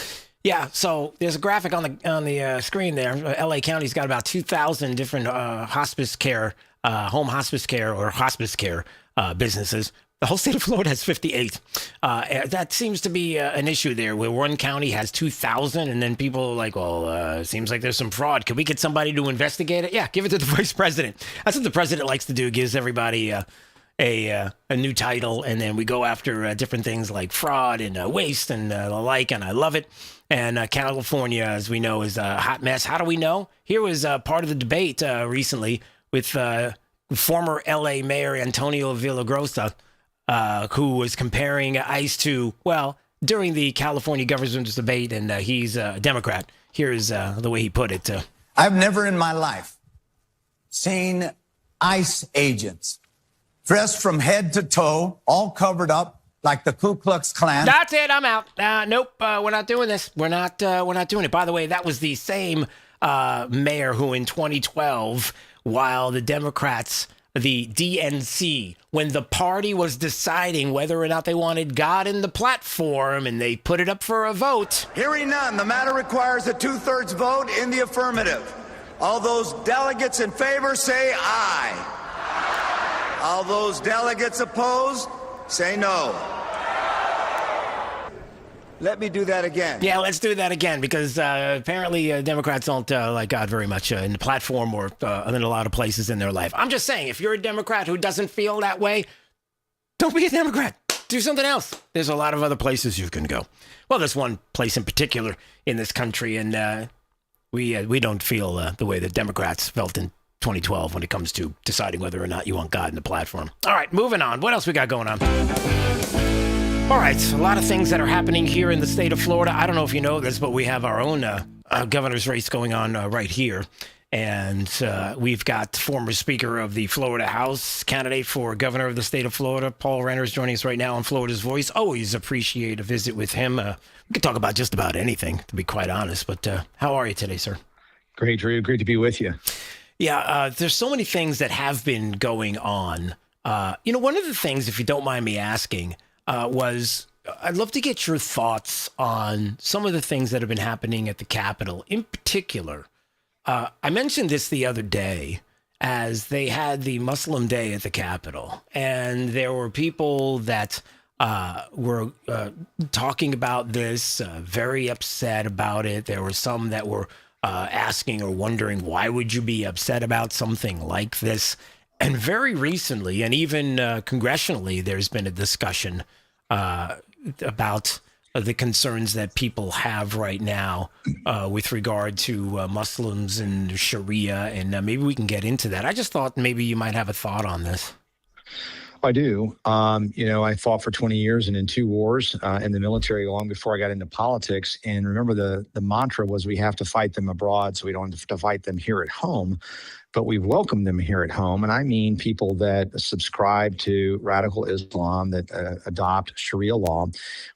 Yeah, so there's a graphic on the screen there. LA County's got about 2,000 different hospice care, home hospice care or hospice care businesses. The whole state of Florida has 58. That seems to be an issue there, where one county has 2,000, and then people are like, well, it seems like there's some fraud. Can we get somebody to investigate it? Yeah, give it to the vice president. That's what the president likes to do, gives everybody a new title, and then we go after different things like fraud and waste and the like, and I love it. And California, as we know, is a hot mess. How do we know? Here was part of the debate recently with former LA Mayor Antonio Villagrosa, who was comparing ICE to, well, during the California governor's debate, and he's a Democrat. Here's the way he put it. I've never in my life seen ICE agents dressed from head to toe, all covered up like the Ku Klux Klan. That's it. I'm out. Nope. We're not doing this. We're not doing it. By the way, that was the same mayor who in 2012, while the Democrats, the DNC, when the party was deciding whether or not they wanted God in the platform and they put it up for a vote. Hearing none, the matter requires a 2/3 vote in the affirmative. All those delegates in favor say aye. All those delegates opposed, say no. Let me do that again. Yeah, let's do that again, because apparently Democrats don't like God very much in the platform or in a lot of places in their life. I'm just saying, if you're a Democrat who doesn't feel that way, don't be a Democrat. Do something else. There's a lot of other places you can go. Well, there's one place in particular in this country, and we don't feel the way that Democrats felt in 2012 when it comes to deciding whether or not you want God in the platform. All right, moving on. What else we got going on? All right, a lot of things that are happening here in the state of Florida. I don't know if you know this, but we have our own governor's race going on right here. And we've got former Speaker of the Florida House, candidate for governor of the state of Florida, Paul Renner, is joining us right now on Florida's Voice. Always appreciate a visit with him. We can talk about just about anything, to be quite honest. But how are you today, sir? Great, Drew. Great to be with you. Yeah, there's so many things that have been going on. One of the things, if you don't mind me asking, was I'd love to get your thoughts on some of the things that have been happening at the Capitol. In particular, I mentioned this the other day as they had the Muslim Day at the Capitol, and there were people that were talking about this, very upset about it. There were some that were asking or wondering, why would you be upset about something like this? And very recently, and even congressionally, there's been a discussion about the concerns that people have right now with regard to Muslims and Sharia, and maybe we can get into that. I just thought maybe you might have a thought on this. I do. I fought for 20 years and in 2 wars in the military long before I got into politics. And remember, the mantra was we have to fight them abroad so we don't have to fight them here at home. But we welcome them here at home. And I mean people that subscribe to radical Islam, that adopt Sharia law,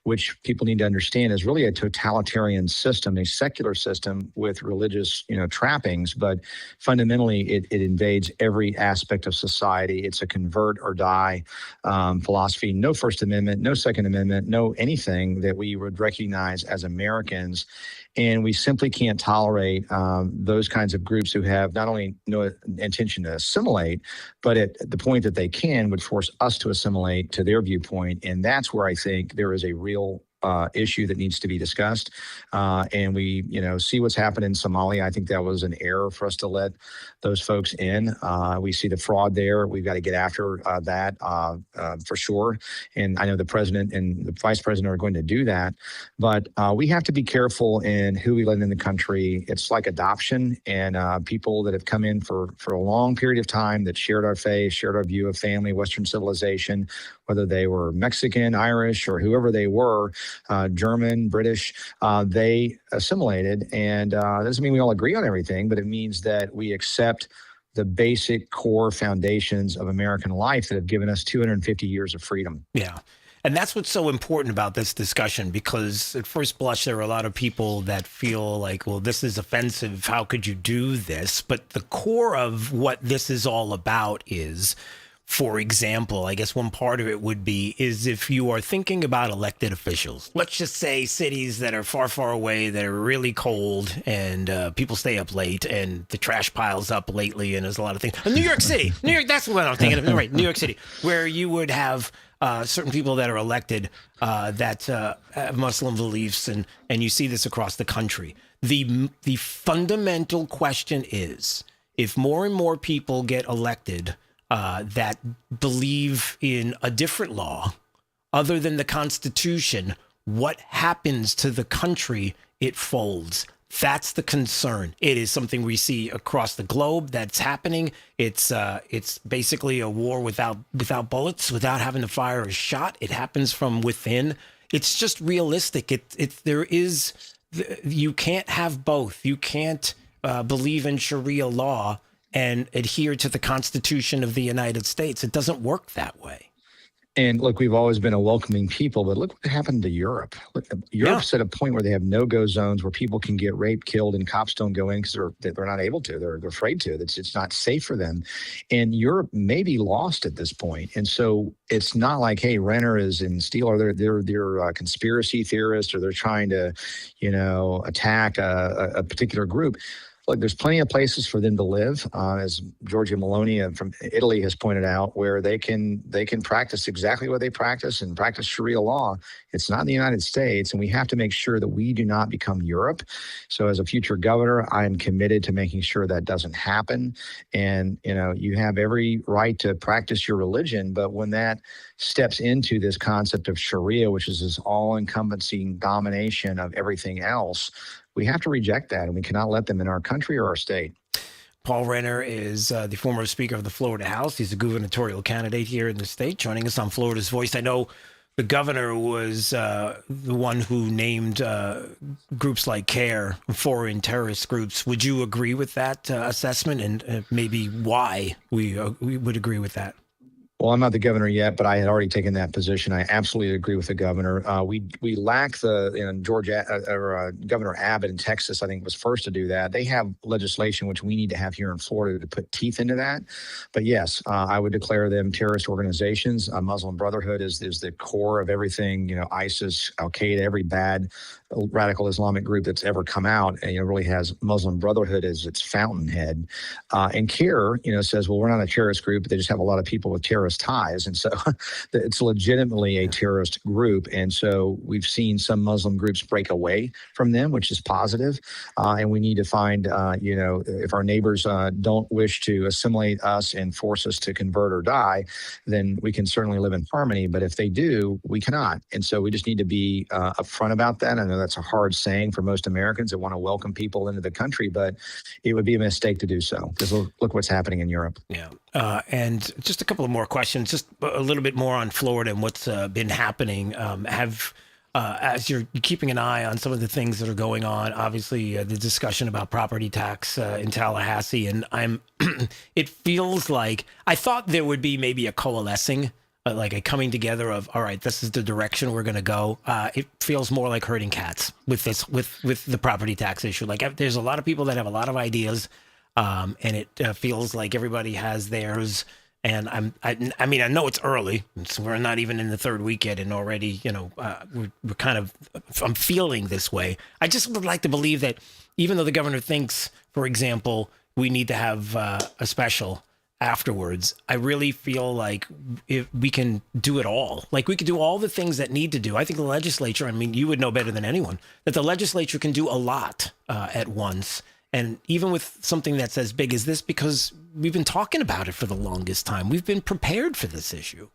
which people need to understand is really a totalitarian system, a secular system with religious, trappings. But fundamentally, it invades every aspect of society. It's a convert or die philosophy. No First Amendment, no Second Amendment, no anything that we would recognize as Americans. And we simply can't tolerate those kinds of groups who have not only no intention to assimilate, but at the point that they can would force us to assimilate to their viewpoint. And that's where I think there is a real issue that needs to be discussed. And we, see what's happened in Somalia. I think that was an error for us to let those folks in. We see the fraud there. We've got to get after that for sure. And I know the president and the vice president are going to do that. But we have to be careful in who we let in the country. It's like adoption, and people that have come in for a long period of time that shared our faith, shared our view of family, Western civilization, whether they were Mexican, Irish, or whoever they were, German, British, they assimilated. And that doesn't mean we all agree on everything, but it means that we accept the basic core foundations of American life that have given us 250 years of freedom. Yeah. And that's what's so important about this discussion, because at first blush, there are a lot of people that feel like, well, this is offensive. How could you do this? But the core of what this is all about is, for example, I guess one part of it would be is if you are thinking about elected officials, let's just say cities that are far, far away, that are really cold, and people stay up late, and the trash piles up lately, and there's a lot of things. New York City, that's what I'm thinking of. Right, New York City, where you would have certain people that are elected that have Muslim beliefs, and you see this across the country. The fundamental question is, if more and more people get elected that believe in a different law other than the Constitution, what happens to the country? It folds. That's the concern. It is something we see across the globe that's happening. It's basically a war without bullets, without having to fire a shot. It happens from within. It's just realistic. You can't have both. You can't believe in Sharia law and adhere to the Constitution of the United States. It doesn't work that way. And look, we've always been a welcoming people, but look what happened to Europe. Europe's at a point where they have no-go zones where people can get raped, killed, and cops don't go in because they're not able to. They're afraid to. It's not safe for them. And Europe may be lost at this point. And so it's not like, hey, Renner is in Steele, or they're conspiracy theorists, or they're trying to, attack a particular group. Look, there's plenty of places for them to live, as Giorgia Meloni from Italy has pointed out, where they can practice exactly what they practice and practice Sharia law. It's not in the United States, and we have to make sure that we do not become Europe. So as a future governor, I am committed to making sure that doesn't happen. And, you have every right to practice your religion, but when that steps into this concept of Sharia, which is this all-encompassing domination of everything else, we have to reject that, and we cannot let them in our country or our state. Paul Renner is the former Speaker of the Florida House. He's a gubernatorial candidate here in the state, joining us on Florida's Voice. I know the governor was the one who named groups like CARE foreign terrorist groups. Would you agree with that assessment, and maybe why we would agree with that? Well, I'm not the governor yet, but I had already taken that position. I absolutely agree with the governor. We lack Governor Abbott in Texas, I think, was first to do that. They have legislation which we need to have here in Florida to put teeth into that. But yes, I would declare them terrorist organizations. Muslim Brotherhood is the core of everything. ISIS, Al Qaeda, every bad radical Islamic group that's ever come out, and really has Muslim Brotherhood as its fountainhead. And CARE, says, well, we're not a terrorist group, but they just have a lot of people with terrorist ties. And so it's legitimately a terrorist group. And so we've seen some Muslim groups break away from them, which is positive. And we need to find, if our neighbors don't wish to assimilate us and force us to convert or die, then we can certainly live in harmony. But if they do, we cannot. And so we just need to be upfront about that. I know that's a hard saying for most Americans that want to welcome people into the country, but it would be a mistake to do so, because look what's happening in Europe. Yeah. And just a couple of more questions, just a little bit more on Florida and what's been happening. As you're keeping an eye on some of the things that are going on, obviously the discussion about property tax in Tallahassee, and it feels like I thought there would be maybe a coalescing, like a coming together of, all right, this is the direction we're going to go. It feels more like herding cats with this, with the property tax issue. Like there's a lot of people that have a lot of ideas, and it feels like everybody has theirs. And I mean, I know it's early. We're not even in the third week yet, and already, we're kind of, I'm feeling this way. I just would like to believe that even though the governor thinks, for example, we need to have a special afterwards, I really feel like if we can do it all. Like we could do all the things that need to do. I think the legislature, I mean, you would know better than anyone, that the legislature can do a lot at once. And even with something that's as big as this, because we've been talking about it for the longest time, we've been prepared for this issue.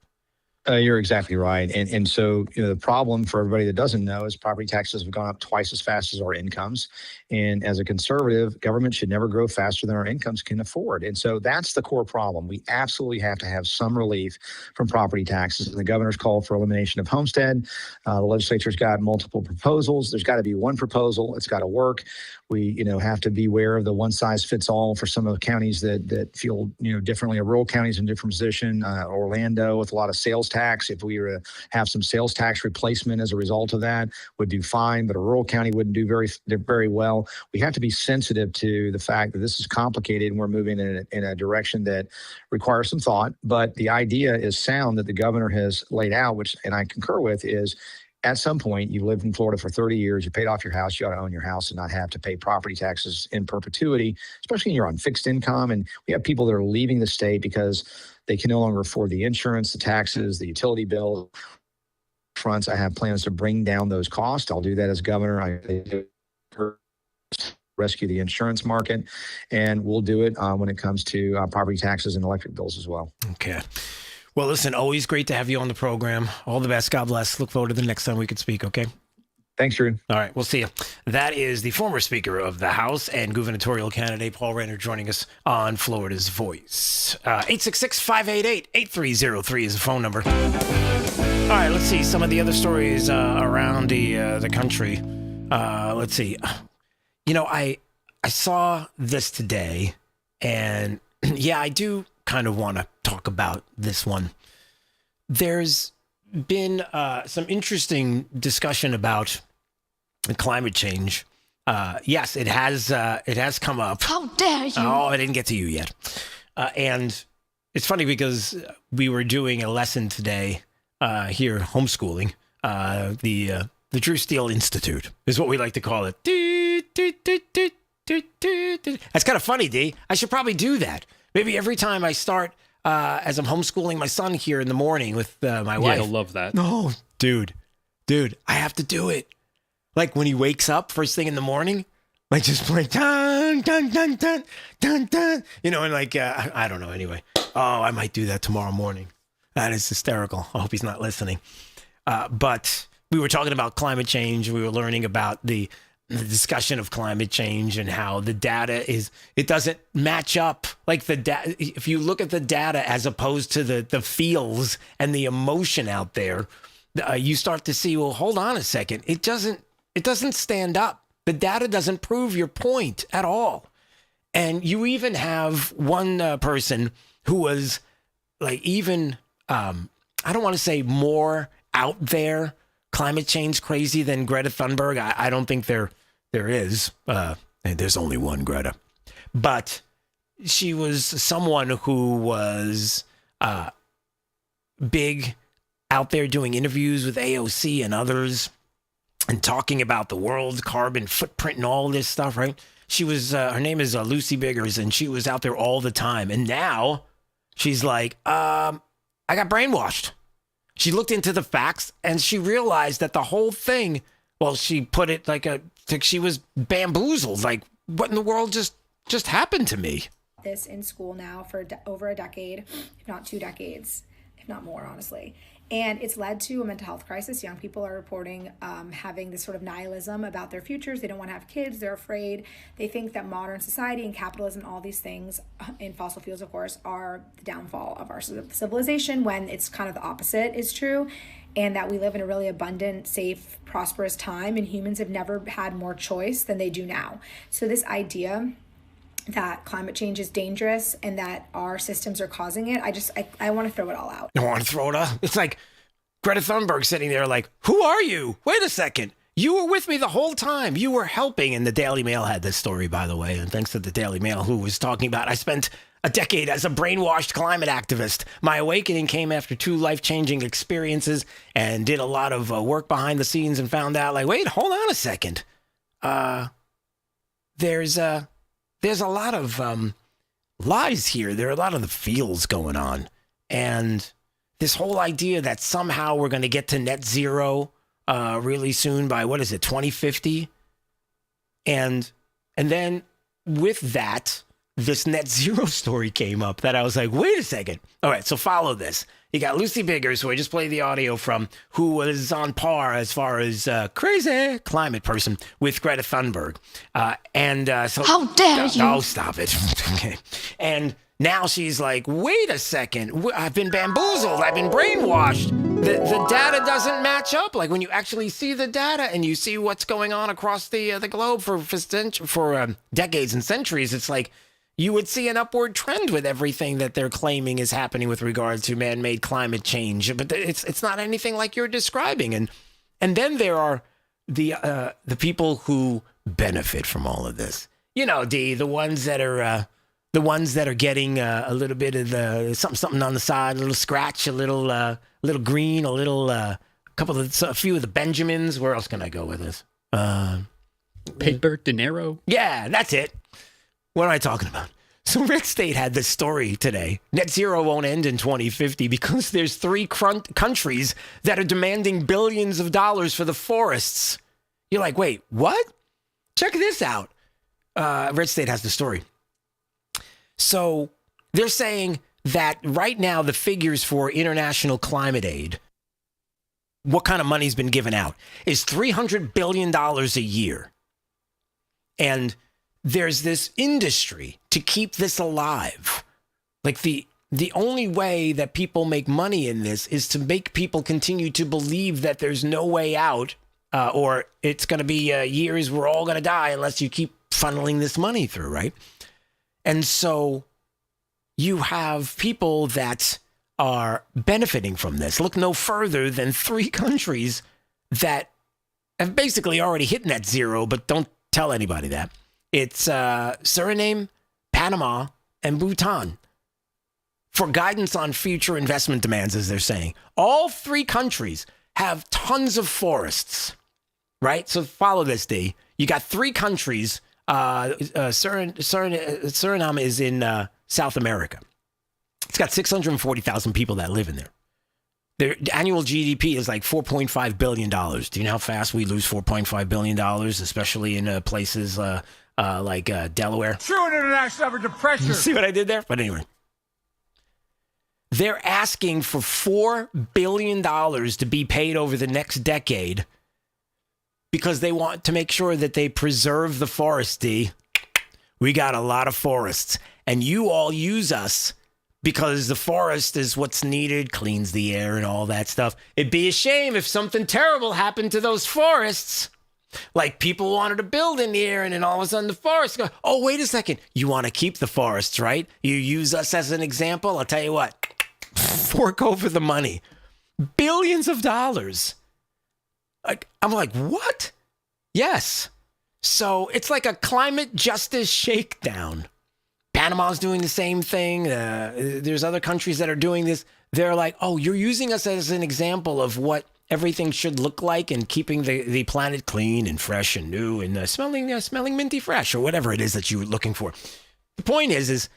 You're exactly right. And so, the problem for everybody that doesn't know is property taxes have gone up twice as fast as our incomes. And as a conservative, government should never grow faster than our incomes can afford. And so that's the core problem. We absolutely have to have some relief from property taxes. And the governor's called for elimination of homestead. The legislature's got multiple proposals. There's got to be one proposal. It's got to work. We, have to beware of the one size fits all for some of the counties that feel, differently. Rural counties in a different position. Orlando with a lot of sales tax. If we were to have some sales tax replacement as a result of that, would do fine, but a rural county wouldn't do very well. We have to be sensitive to the fact that this is complicated and we're moving in a direction that requires some thought. But the idea is sound that the governor has laid out, and I concur with, is at some point, you lived in Florida for 30 years, you paid off your house, you ought to own your house and not have to pay property taxes in perpetuity, especially when you're on fixed income. And we have people that are leaving the state because they can no longer afford the insurance, the taxes, the utility bill fronts. I have plans to bring down those costs. I'll do that as governor. I rescue the insurance market, and we'll do it when it comes to property taxes and electric bills as well. Okay. Well, listen, always great to have you on the program. All the best. God bless. Look forward to the next time we can speak, okay? Thanks, Drew. All right, we'll see you. That is the former Speaker of the House and gubernatorial candidate Paul Renner joining us on Florida's Voice. 866-588-8303 is the phone number. All right, let's see some of the other stories around the country. Let's see. I saw this today, and yeah, I do kind of want to talk about this one. There's been some interesting discussion about climate change. Yes, it has come up. How dare you? Oh, I didn't get to you yet. And it's funny because we were doing a lesson today here, homeschooling. The Drew Steele Institute is what we like to call it. That's kind of funny, D. I should probably do that. Maybe every time I start, as I'm homeschooling my son here in the morning with my wife. Yeah, he'll love that. No, dude, I have to do it. Like when he wakes up first thing in the morning, like just play dun, dun, dun, dun, dun, dun. You know, and like, I don't know anyway. Oh, I might do that tomorrow morning. That is hysterical. I hope he's not listening. But we were talking about climate change. We were learning about the discussion of climate change and how the data it doesn't match up. Like if you look at the data as opposed to the feels and the emotion out there, you start to see, well, hold on a second. It doesn't stand up. The data doesn't prove your point at all. And you even have one person who was like even, I don't want to say more out there climate change crazy than Greta Thunberg. I don't think there is. And there's only one Greta. But she was someone who was big out there doing interviews with AOC and others and talking about the world's carbon footprint and all this stuff, right? She was, her name is Lucy Biggers, and she was out there all the time. And now she's like, I got brainwashed. She looked into the facts and she realized that the whole thing, well, she put it like she was bamboozled. Like, what in the world just happened to me? This in school now for over a decade, if not 2 decades, if not more, honestly. And it's led to a mental health crisis. Young people are reporting having this sort of nihilism about their futures. They don't want to have kids. They're afraid. They think that modern society and capitalism, all these things, in fossil fuels, of course, are the downfall of our civilization, when it's kind of the opposite is true. And that we live in a really abundant, safe, prosperous time, and humans have never had more choice than they do now. So this idea that climate change is dangerous and that our systems are causing it, I want to throw it all out. You want to throw it out? It's like Greta Thunberg sitting there like, who are you? Wait a second. You were with me the whole time. You were helping. And the Daily Mail had this story, by the way. And thanks to the Daily Mail, who was talking about, I spent a decade as a brainwashed climate activist. My awakening came after 2 life-changing experiences and did a lot of work behind the scenes and found out, like, wait, hold on a second. There's a lot of lies here. There are a lot of the feels going on. And this whole idea that somehow we're going to get to net zero really soon by, 2050? And then with that, this net zero story came up that I was like, wait a second. All right, so follow this. You got Lucy Biggers, who I just played the audio from, who was on par as far as crazy climate person with Greta Thunberg. So how dare you? Oh, stop it. Okay. And now she's like, wait a second. I've been bamboozled. I've been brainwashed. The data doesn't match up. Like when you actually see the data and you see what's going on across the globe for decades and centuries, it's like, you would see an upward trend with everything that they're claiming is happening with regard to man-made climate change. But it's not anything like you're describing. And then there are the people who benefit from all of this. You know, the ones that are getting a little bit of the something on the side, a little scratch, a little green, a few of the Benjamins. Where else can I go with this? Paper dinero. Yeah, that's it. What am I talking about? So Red State had this story today. Net zero won't end in 2050 because there's 3 countries that are demanding billions of dollars for the forests. You're like, wait, what? Check this out. Red State has the story. So they're saying that right now the figures for international climate aid, what kind of money's been given out, is $300 billion a year. And there's this industry to keep this alive. Like the only way that people make money in this is to make people continue to believe that there's no way out, or it's going to be years we're all going to die unless you keep funneling this money through, right? And so you have people that are benefiting from this. Look no further than 3 countries that have basically already hit net zero, but don't tell anybody that. It's Suriname, Panama, and Bhutan for guidance on future investment demands, as they're saying. All 3 countries have tons of forests, right? So follow this, D. You got 3 countries Suriname is in South America. It's got 640,000 people that live in there. Their annual GDP is like $4.5 billion. Do you know how fast we lose $4.5 billion, especially in places like Delaware? True international average of pressure. You see what I did there? But anyway. They're asking for $4 billion to be paid over the next decade because they want to make sure that they preserve the forest, D. We got a lot of forests, and you all use us because the forest is what's needed, cleans the air and all that stuff. It'd be a shame if something terrible happened to those forests. Like people wanted to build in the air and then all of a sudden the forest goes, oh, wait a second. You want to keep the forests, right? You use us as an example. I'll tell you what, fork over the money. Billions of dollars. I'm like, what? Yes. So it's like a climate justice shakedown. Panama's doing the same thing. There's other countries that are doing this. They're like, oh, you're using us as an example of what everything should look like and keeping the planet clean and fresh and new and smelling minty fresh or whatever it is that you're looking for. The point is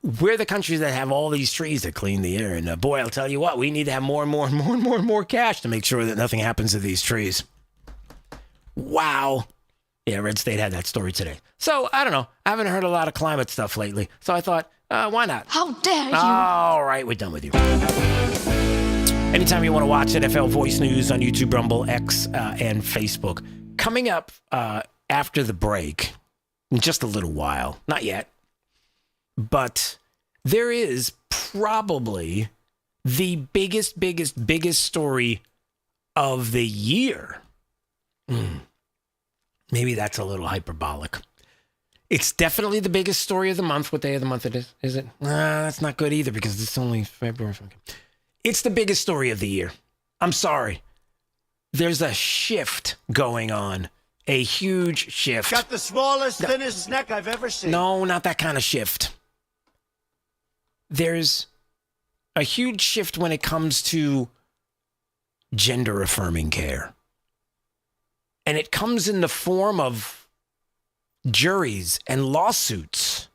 we're the countries that have all these trees that clean the air. And boy, I'll tell you what, we need to have more and more and more and more and more cash to make sure that nothing happens to these trees. Wow. Yeah, Red State had that story today. So, I don't know. I haven't heard a lot of climate stuff lately. So I thought, why not? How dare you? All right, we're done with you. Anytime you want to watch NFL Voice News on YouTube, Rumble, X, and Facebook. Coming up after the break, in just a little while. Not yet. But there is probably the biggest story of the year. Maybe that's a little hyperbolic. It's definitely the biggest story of the month. What day of the month it is it? That's not good either because it's only February. It's the biggest story of the year. I'm sorry. There's a shift going on. A huge shift. Got the smallest, thinnest neck I've ever seen. No, not that kind of shift. There's a huge shift when it comes to gender-affirming care. And it comes in the form of juries and lawsuits.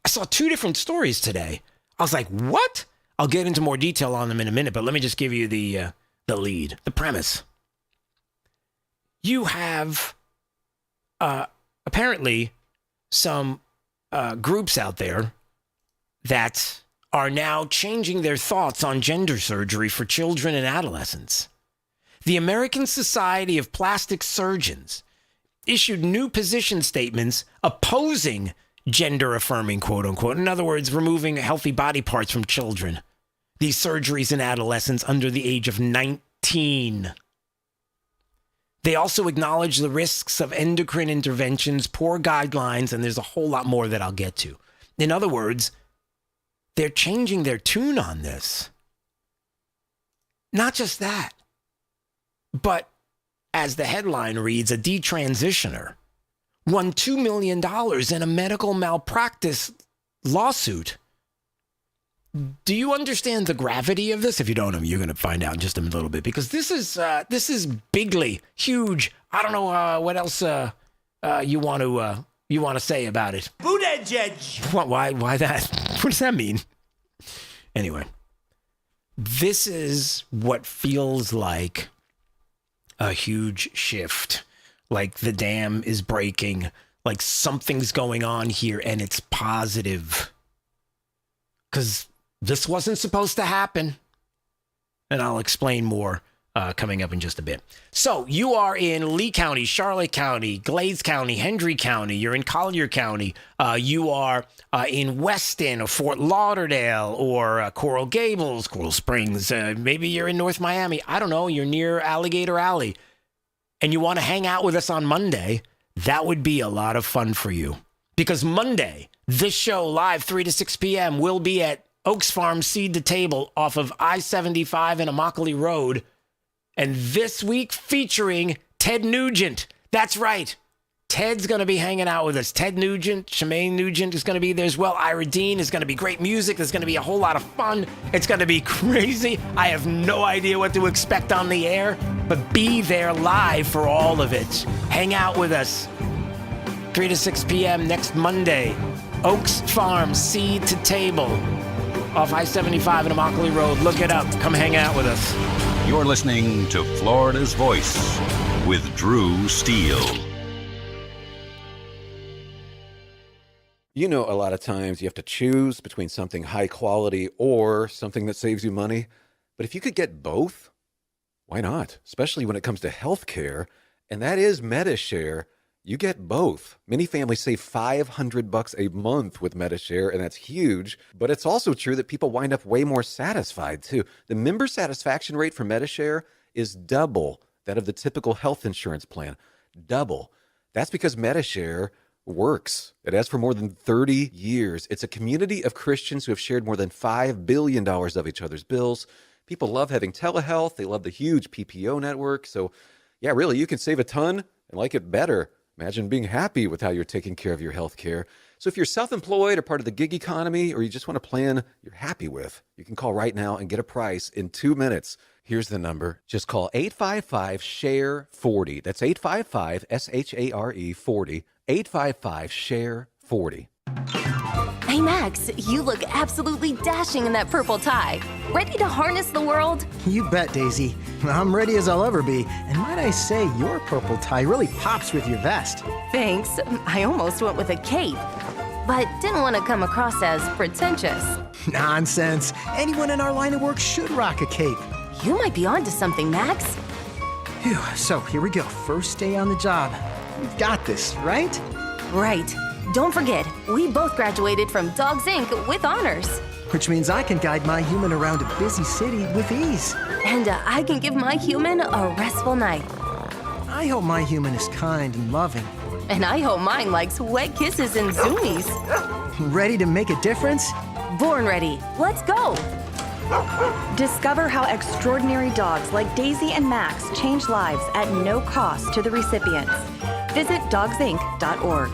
I saw 2 different stories today. I was like, what? I'll get into more detail on them in a minute, but let me just give you the lead, the premise. You have apparently some groups out there that are now changing their thoughts on gender surgery for children and adolescents. The American Society of Plastic Surgeons issued new position statements opposing gender-affirming, quote-unquote. In other words, removing healthy body parts from children. These surgeries in adolescents under the age of 19. They also acknowledge the risks of endocrine interventions, poor guidelines, and there's a whole lot more that I'll get to. In other words, they're changing their tune on this. Not just that, but as the headline reads, a detransitioner won $2 million in a medical malpractice lawsuit. Do you understand the gravity of this? If you don't know, you're going to find out in just a little bit because this is bigly, huge. I don't know what else you want to say about it. What? Why that? What does that mean? Anyway, this is what feels like a huge shift. Like the dam is breaking, like something's going on here and it's positive. Because this wasn't supposed to happen. And I'll explain more coming up in just a bit. So you are in Lee County, Charlotte County, Glades County, Hendry County. You're in Collier County. You are in Weston or Fort Lauderdale or Coral Gables, Coral Springs. Maybe you're in North Miami. I don't know. You're near Alligator Alley. And you want to hang out with us on Monday. That would be a lot of fun for you. Because Monday, this show live 3 to 6 p.m. will be at Oaks Farm Seed to Table off of I-75 and Immokalee Road. And this week featuring Ted Nugent. That's right. Ted's going to be hanging out with us. Ted Nugent, Shemaine Nugent is going to be there as well. Ira Dean is going to be great music. There's going to be a whole lot of fun. It's going to be crazy. I have no idea what to expect on the air, but be there live for all of it. Hang out with us. 3 to 6 p.m. next Monday. Oaks Farm, Seed to Table, off I-75 and Immokalee Road. Look it up. Come hang out with us. You're listening to Florida's Voice with Drew Steele. You know, a lot of times you have to choose between something high quality or something that saves you money. But if you could get both, why not? Especially when it comes to health care, and that is MediShare. You get both. Many families save $500 a month with MediShare, and that's huge. But it's also true that people wind up way more satisfied, too. The member satisfaction rate for MediShare is double that of the typical health insurance plan. Double. That's because MediShare works. It has for more than 30 years. It's a community of Christians who have shared more than $5 billion of each other's bills. People love having telehealth. They love the huge PPO network. So, yeah, really, you can save a ton and like it better. Imagine being happy with how you're taking care of your health care. So if you're self-employed or part of the gig economy, or you just want a plan you're happy with, you can call right now and get a price in 2 minutes. Here's the number. Just call 855-SHARE-40. That's 855-SHARE-40. 855-SHARE-40. Hey, Max, you look absolutely dashing in that purple tie. Ready to harness the world? You bet, Daisy. I'm ready as I'll ever be. And might I say, your purple tie really pops with your vest. Thanks. I almost went with a cape, but didn't want to come across as pretentious. Nonsense. Anyone in our line of work should rock a cape. You might be onto something, Max. Phew, so here we go. First day on the job. We've got this, right? Right. Don't forget, we both graduated from Dogs Inc. with honors. Which means I can guide my human around a busy city with ease. And I can give my human a restful night. I hope my human is kind and loving. And I hope mine likes wet kisses and zoomies. Ready to make a difference? Born ready. Let's go. Discover how extraordinary dogs like Daisy and Max change lives at no cost to the recipients. Visit dogsinc.org.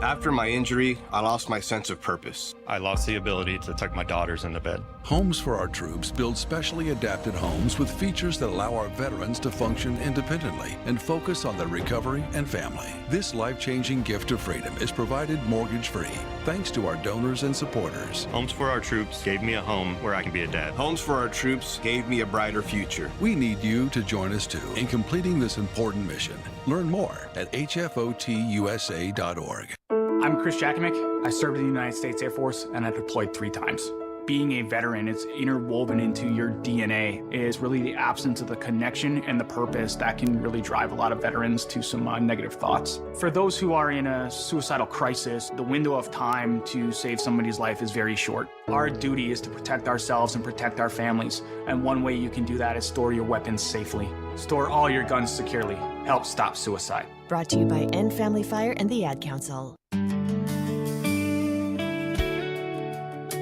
After my injury, I lost my sense of purpose. I lost the ability to tuck my daughters into bed. Homes for Our Troops build specially adapted homes with features that allow our veterans to function independently and focus on their recovery and family. This life-changing gift of freedom is provided mortgage-free thanks to our donors and supporters. Homes for Our Troops gave me a home where I can be a dad. Homes for Our Troops gave me a brighter future. We need you to join us too in completing this important mission. Learn more at hfotusa.org. I'm Chris Jakimick. I served in the United States Air Force and I deployed 3 times. Being a veteran, it's interwoven into your DNA. It is really the absence of the connection and the purpose that can really drive a lot of veterans to some negative thoughts. For those who are in a suicidal crisis, the window of time to save somebody's life is very short. Our duty is to protect ourselves and protect our families. And one way you can do that is store your weapons safely. Store all your guns securely. Help stop suicide. Brought to you by End Family Fire and the Ad Council.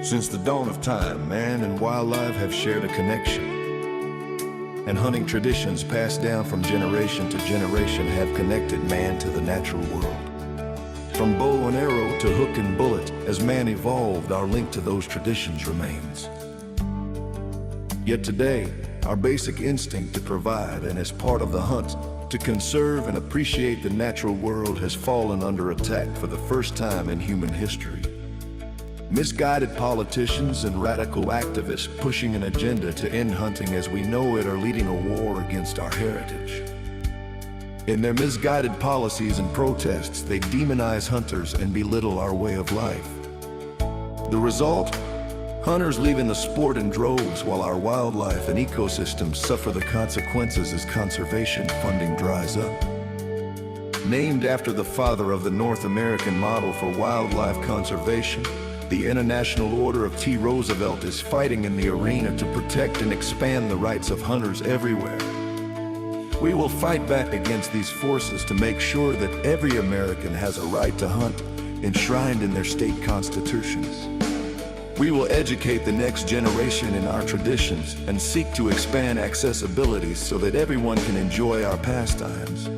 Since the dawn of time, man and wildlife have shared a connection. And hunting traditions passed down from generation to generation have connected man to the natural world. From bow and arrow to hook and bullet, as man evolved, our link to those traditions remains. Yet today, our basic instinct to provide and as part of the hunt, to conserve and appreciate the natural world has fallen under attack for the first time in human history. Misguided politicians and radical activists pushing an agenda to end hunting as we know it are leading a war against our heritage. In their misguided policies and protests, they demonize hunters and belittle our way of life. The result? Hunters leaving the sport in droves while our wildlife and ecosystems suffer the consequences as conservation funding dries up. Named after the father of the North American model for wildlife conservation, the International Order of T. Roosevelt is fighting in the arena to protect and expand the rights of hunters everywhere. We will fight back against these forces to make sure that every American has a right to hunt enshrined in their state constitutions. We will educate the next generation in our traditions and seek to expand accessibility so that everyone can enjoy our pastimes.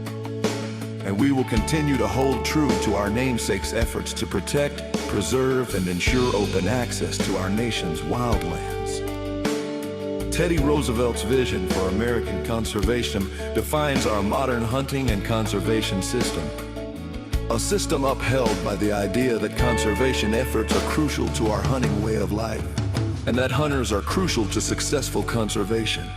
And we will continue to hold true to our namesake's efforts to protect, preserve, and ensure open access to our nation's wildlands. Teddy Roosevelt's vision for American conservation defines our modern hunting and conservation system. A system upheld by the idea that conservation efforts are crucial to our hunting way of life, and that hunters are crucial to successful conservation.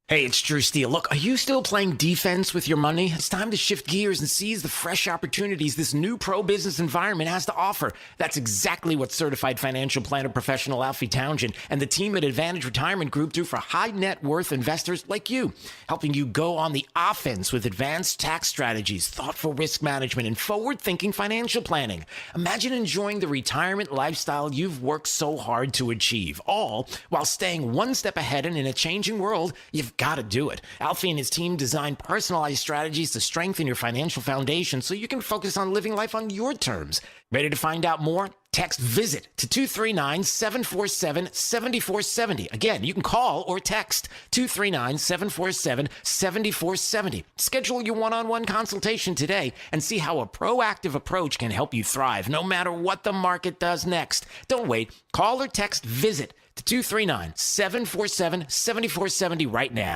Hey, it's Drew Steele. Look, are you still playing defense with your money? It's time to shift gears and seize the fresh opportunities this new pro-business environment has to offer. That's exactly what certified financial planner professional Alfie Townsend and the team at Advantage Retirement Group do for high net worth investors like you, helping you go on the offense with advanced tax strategies, thoughtful risk management, and forward-thinking financial planning. Imagine enjoying the retirement lifestyle you've worked so hard to achieve, all while staying one step ahead, and in a changing world, you've got to do it. Alfie and his team design personalized strategies to strengthen your financial foundation so you can focus on living life on your terms. Ready to find out more? Text VISIT to 239-747-7470. Again, you can call or text 239-747-7470. Schedule your one-on-one consultation today and see how a proactive approach can help you thrive no matter what the market does next. Don't wait. Call or text VISIT to 239-747-7470 right now.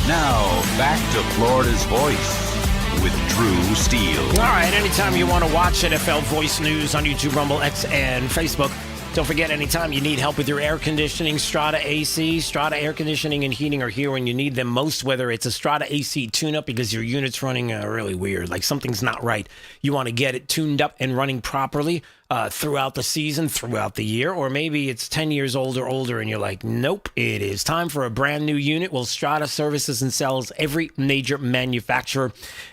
Now, back to Florida's Voice with Drew Steele. All right, anytime you want to watch NFL Voice News on YouTube, Rumble, X, and Facebook, don't forget, anytime you need help with your air conditioning, Strata AC, Strata Air Conditioning and Heating are here when you need them most, whether it's a Strata AC tune-up because your unit's running really weird, like something's not right. You want to get it tuned up and running properly throughout the season, throughout the year, or maybe it's 10 years old or older and you're like, nope, it is time for a brand new unit. Well, Strata services and sells every major manufacturer,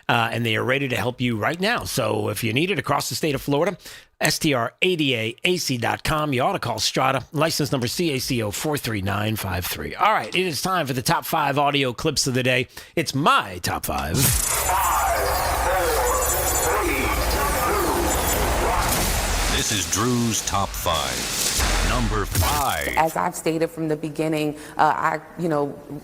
and they are ready to help you right now. So if you need it across the state of Florida, STRADAAC.com. You ought to call Strata. License number CACO 43953. All right, it is time for the top 5 audio clips of the day. It's my top 5. 5, 4, 3, 2, 1. This is Drew's top 5. Number 5. As I've stated from the beginning, I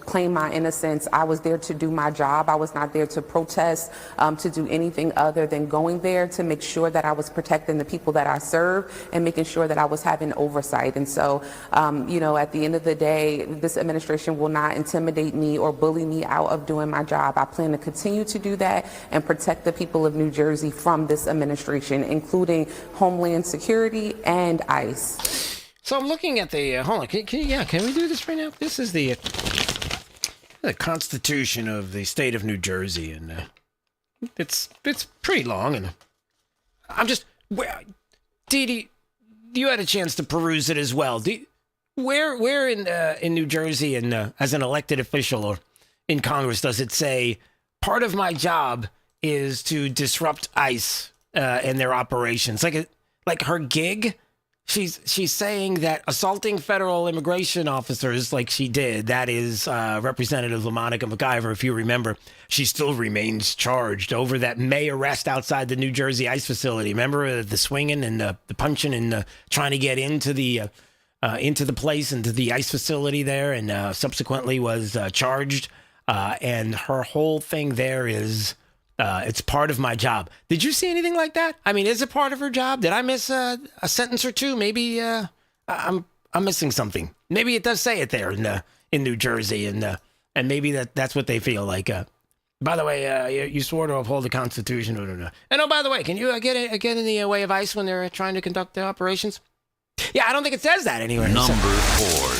claim my innocence. I was there to do my job. I was not there to protest, to do anything other than going there to make sure that I was protecting the people that I serve and making sure that I was having oversight. And so, at the end of the day, this administration will not intimidate me or bully me out of doing my job. I plan to continue to do that and protect the people of New Jersey from this administration, including Homeland Security and ICE. So I'm looking at the, hold on, can we do this right now? This is the Constitution of the state of New Jersey, and it's pretty long, and I'm just, Dee Dee, you had a chance to peruse it as well. Where in New Jersey, and as an elected official or in Congress, does it say, part of my job is to disrupt ICE and their operations? Like her gig? She's saying that assaulting federal immigration officers like she did, that is Representative LaMonica McIver, if you remember, she still remains charged over that May arrest outside the New Jersey ICE facility. Remember the swinging and the punching and trying to get into the place, into the ICE facility there, and subsequently was charged. And her whole thing there is... it's part of my job. Did you see anything like that? I mean, is it part of her job? Did I miss a sentence or two? Maybe I'm missing something. Maybe it does say it there in New Jersey, and maybe that's what they feel like. By the way, you swore to uphold the Constitution. And oh, by the way, can you get in the way of ICE when they're trying to conduct their operations? Yeah, I don't think it says that anywhere. Number 4.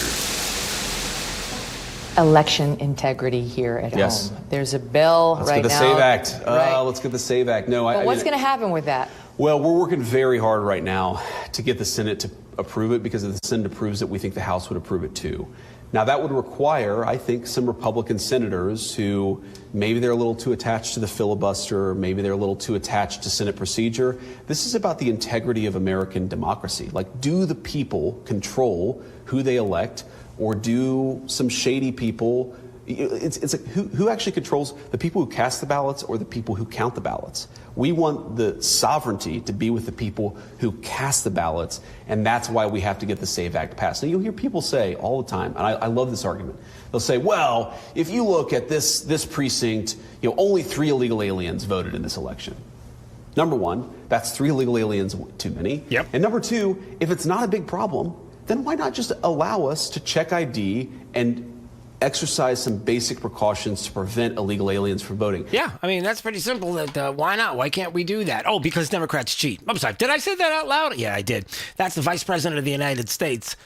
Election integrity here at Yes. home. There's a bill Let's right get the now. SAVE Act. Right. Let's get the SAVE Act. No, But what's going to happen with that? Well, we're working very hard right now to get the Senate to approve it, because if the Senate approves it, we think the House would approve it too. Now, that would require, I think, some Republican senators who maybe they're a little too attached to the filibuster, maybe they're a little too attached to Senate procedure. This is about the integrity of American democracy. Like, do the people control who they elect, or do some shady people? It's like, who actually controls the people who cast the ballots or the people who count the ballots? We want the sovereignty to be with the people who cast the ballots, and that's why we have to get the SAVE Act passed. Now, you'll hear people say all the time, and I love this argument. They'll say, well, if you look at this precinct, only 3 illegal aliens voted in this election. Number one, that's 3 illegal aliens too many. Yep. And number two, if it's not a big problem, then why not just allow us to check ID and exercise some basic precautions to prevent illegal aliens from voting? Yeah, I mean, that's pretty simple. That why not? Why can't we do that? Oh, because Democrats cheat. I'm sorry. Did I say that out loud? Yeah, I did. That's the Vice President of the United States.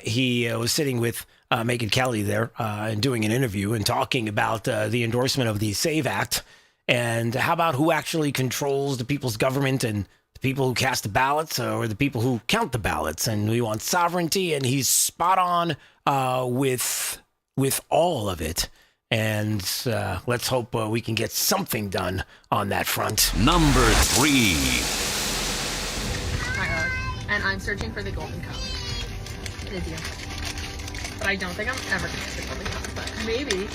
He was sitting with Megyn Kelly there and doing an interview and talking about the endorsement of the SAVE Act. And how about who actually controls the people's government and the people who cast the ballots or the people who count the ballots? And we want sovereignty, and he's spot on with all of it. And let's hope we can get something done on that front. Number 3. Hi, Alex. And I'm searching for the Golden Cup. Did you? But I don't think I'm ever going to get the Golden Cup. But maybe.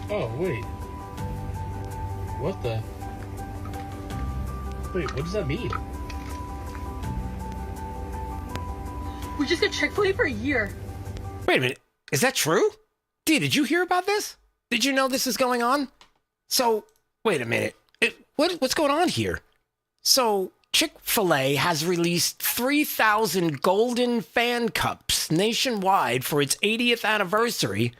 Oh, wait. What the? Wait, what does that mean? We just got Chick-fil-A for a year. Wait a minute. Is that true? Dee, did you hear about this? Did you know this is going on? So, wait a minute. What's going on here? So, Chick-fil-A has released 3,000 golden fan cups nationwide for its 80th anniversary,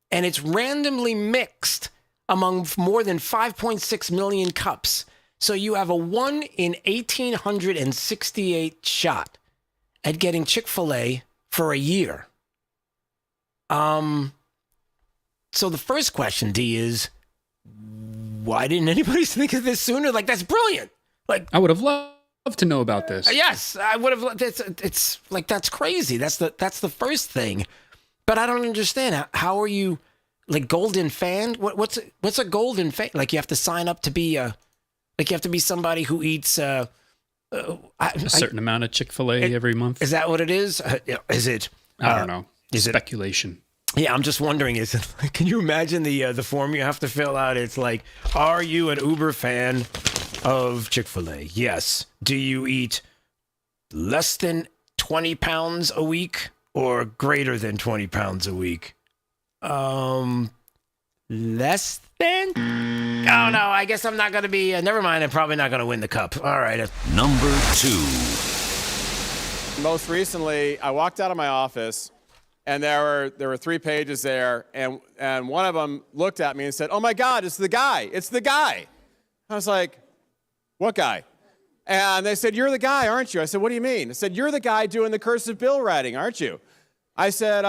and it's randomly mixed among more than 5.6 million cups. So you have a 1 in 1,868 shot at getting Chick-fil-A for a year. So the first question, D, is why didn't anybody think of this sooner? Like, that's brilliant. Like, I would have loved to know about this. Yes, I would have. It's like, that's crazy. That's the first thing. But I don't understand. How are you, like, golden fan? What's a golden fan? Like, you have to sign up to be you have to be somebody who eats a certain amount of Chick-fil-A every month. Is that what it is? Is it? I don't know. Is speculation? Yeah, I'm just wondering. Is it? Like, can you imagine the form you have to fill out? It's like, are you an Uber fan of Chick-fil-A? Yes. Do you eat less than 20 pounds a week or greater than 20 pounds a week? Less than? Oh, no, I guess I'm not going to be... never mind, I'm probably not going to win the cup. All right. Number 2. Most recently, I walked out of my office, and there were 3 pages there, and one of them looked at me and said, "Oh, my God, it's the guy. It's the guy." I was like, "What guy?" And they said, "You're the guy, aren't you?" I said, "What do you mean?" I said, "You're the guy doing the cursive bill writing, aren't you?" I said,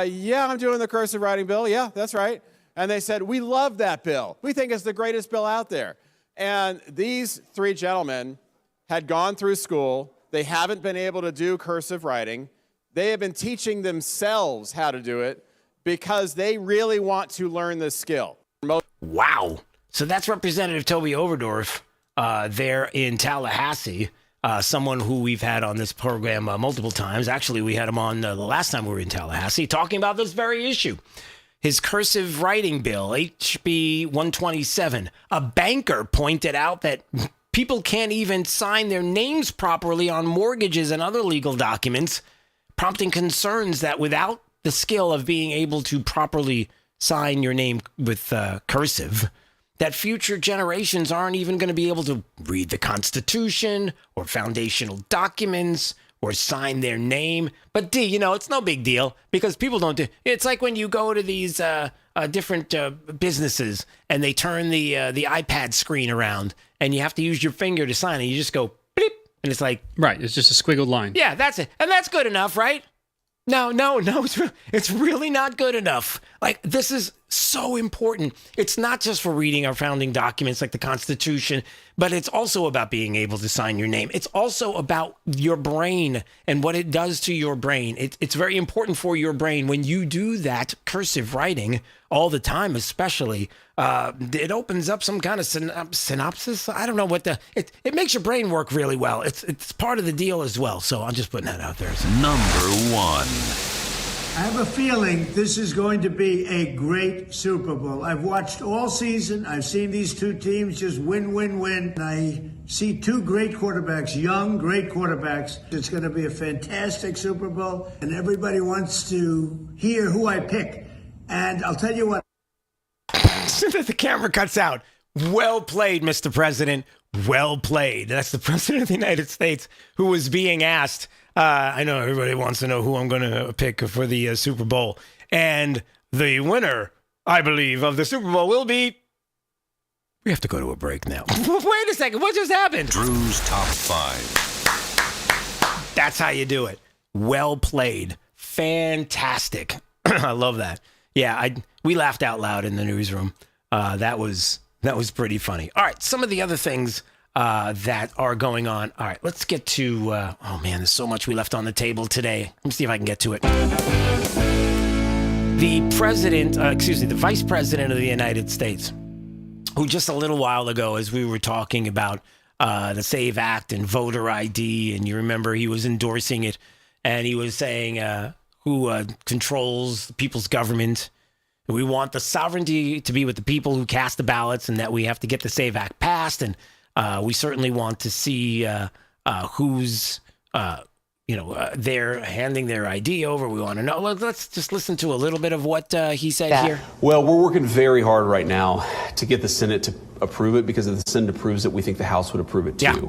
"Yeah, I'm doing the cursive writing bill. Yeah, that's right." And they said, "We love that bill. We think it's the greatest bill out there." And these 3 gentlemen had gone through school. They haven't been able to do cursive writing. They have been teaching themselves how to do it because they really want to learn this skill. Wow. So that's Representative Toby Overdorf there in Tallahassee, someone who we've had on this program multiple times. Actually, we had him on the last time we were in Tallahassee talking about this very issue. His cursive writing bill, HB 127. A banker pointed out that people can't even sign their names properly on mortgages and other legal documents, prompting concerns that without the skill of being able to properly sign your name with cursive, that future generations aren't even going to be able to read the Constitution or foundational documents or sign their name. But D, it's no big deal because people don't do. It's like when you go to these different businesses and they turn the iPad screen around and you have to use your finger to sign it. You just go bleep, and it's like, right. It's just a squiggled line. Yeah, that's it, and that's good enough, right? No, it's really not good enough. Like, this is so important. It's not just for reading our founding documents like the Constitution, but it's also about being able to sign your name. It's also about your brain and what it does to your brain. It's very important for your brain when you do that cursive writing all the time, especially. It opens up some kind of synopsis. I don't know what it makes your brain work really well. It's part of the deal as well. So I'm just putting that out there. Number 1. I have a feeling this is going to be a great Super Bowl. I've watched all season. I've seen these 2 teams just win, win, win. I see 2 great quarterbacks, young, great quarterbacks. It's going to be a fantastic Super Bowl, and everybody wants to hear who I pick. And I'll tell you what. The camera cuts out. Well played, Mr. President. Well played. That's the President of the United States who was being asked. I know everybody wants to know who I'm going to pick for the Super Bowl. And the winner, I believe, of the Super Bowl will be... We have to go to a break now. Wait a second. What just happened? Drew's Top 5. That's how you do it. Well played. Fantastic. I love that. Yeah, we laughed out loud in the newsroom. That was pretty funny. All right, some of the other things that are going on. All right, let's get to, oh man, there's so much we left on the table today. Let me see if I can get to it. The Vice President of the United States, who just a little while ago, as we were talking about the SAVE Act and voter ID, and you remember he was endorsing it, and he was saying who controls the people's government. We want the sovereignty to be with the people who cast the ballots, and that we have to get the SAVE Act passed. And we certainly want to see who's, they're handing their ID over. We want to know. Let's just listen to a little bit of what he said here. Well, we're working very hard right now to get the Senate to approve it, because if the Senate approves it, we think the House would approve it too. Yeah.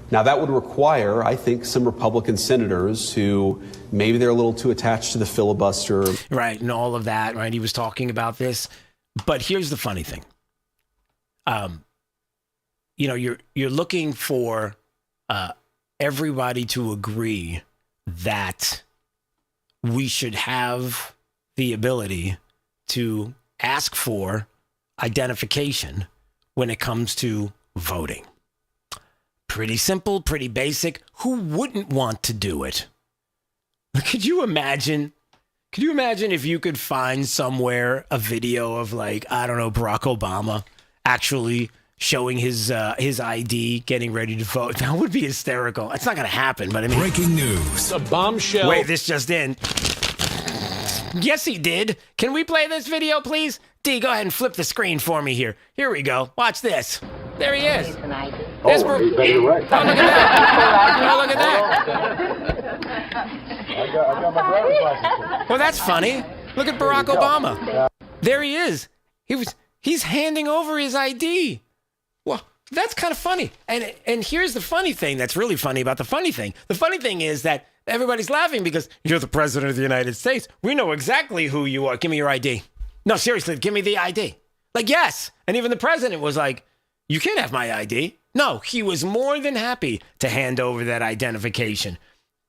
Now, that would require, I think, some Republican senators who maybe they're a little too attached to the filibuster. Right, and all of that, right? He was talking about this. But here's the funny thing. You're looking for everybody to agree that we should have the ability to ask for identification when it comes to voting. Pretty simple, pretty basic. Who wouldn't want to do it? Could you imagine if you could find somewhere a video of, like, I don't know, Barack Obama actually showing his ID, getting ready to vote? That would be hysterical. It's not going to happen, but I mean... Breaking news. A bombshell. Wait, this just in. Yes, he did. Can we play this video, please? D, go ahead and flip the screen for me here. Here we go. Watch this. There he is. There's Oh, look at that. Oh, look at that. I got my driver's license. Well, that's funny. Look at Barack Obama. There he is. He's handing over his ID. Well, that's kind of funny. And here's the funny thing that's really funny about the funny thing. The funny thing is that everybody's laughing because you're the President of the United States. We know exactly who you are. Give me your ID. No, seriously, give me the ID. Like, yes. And even the president was like, you can't have my ID. No, he was more than happy to hand over that identification.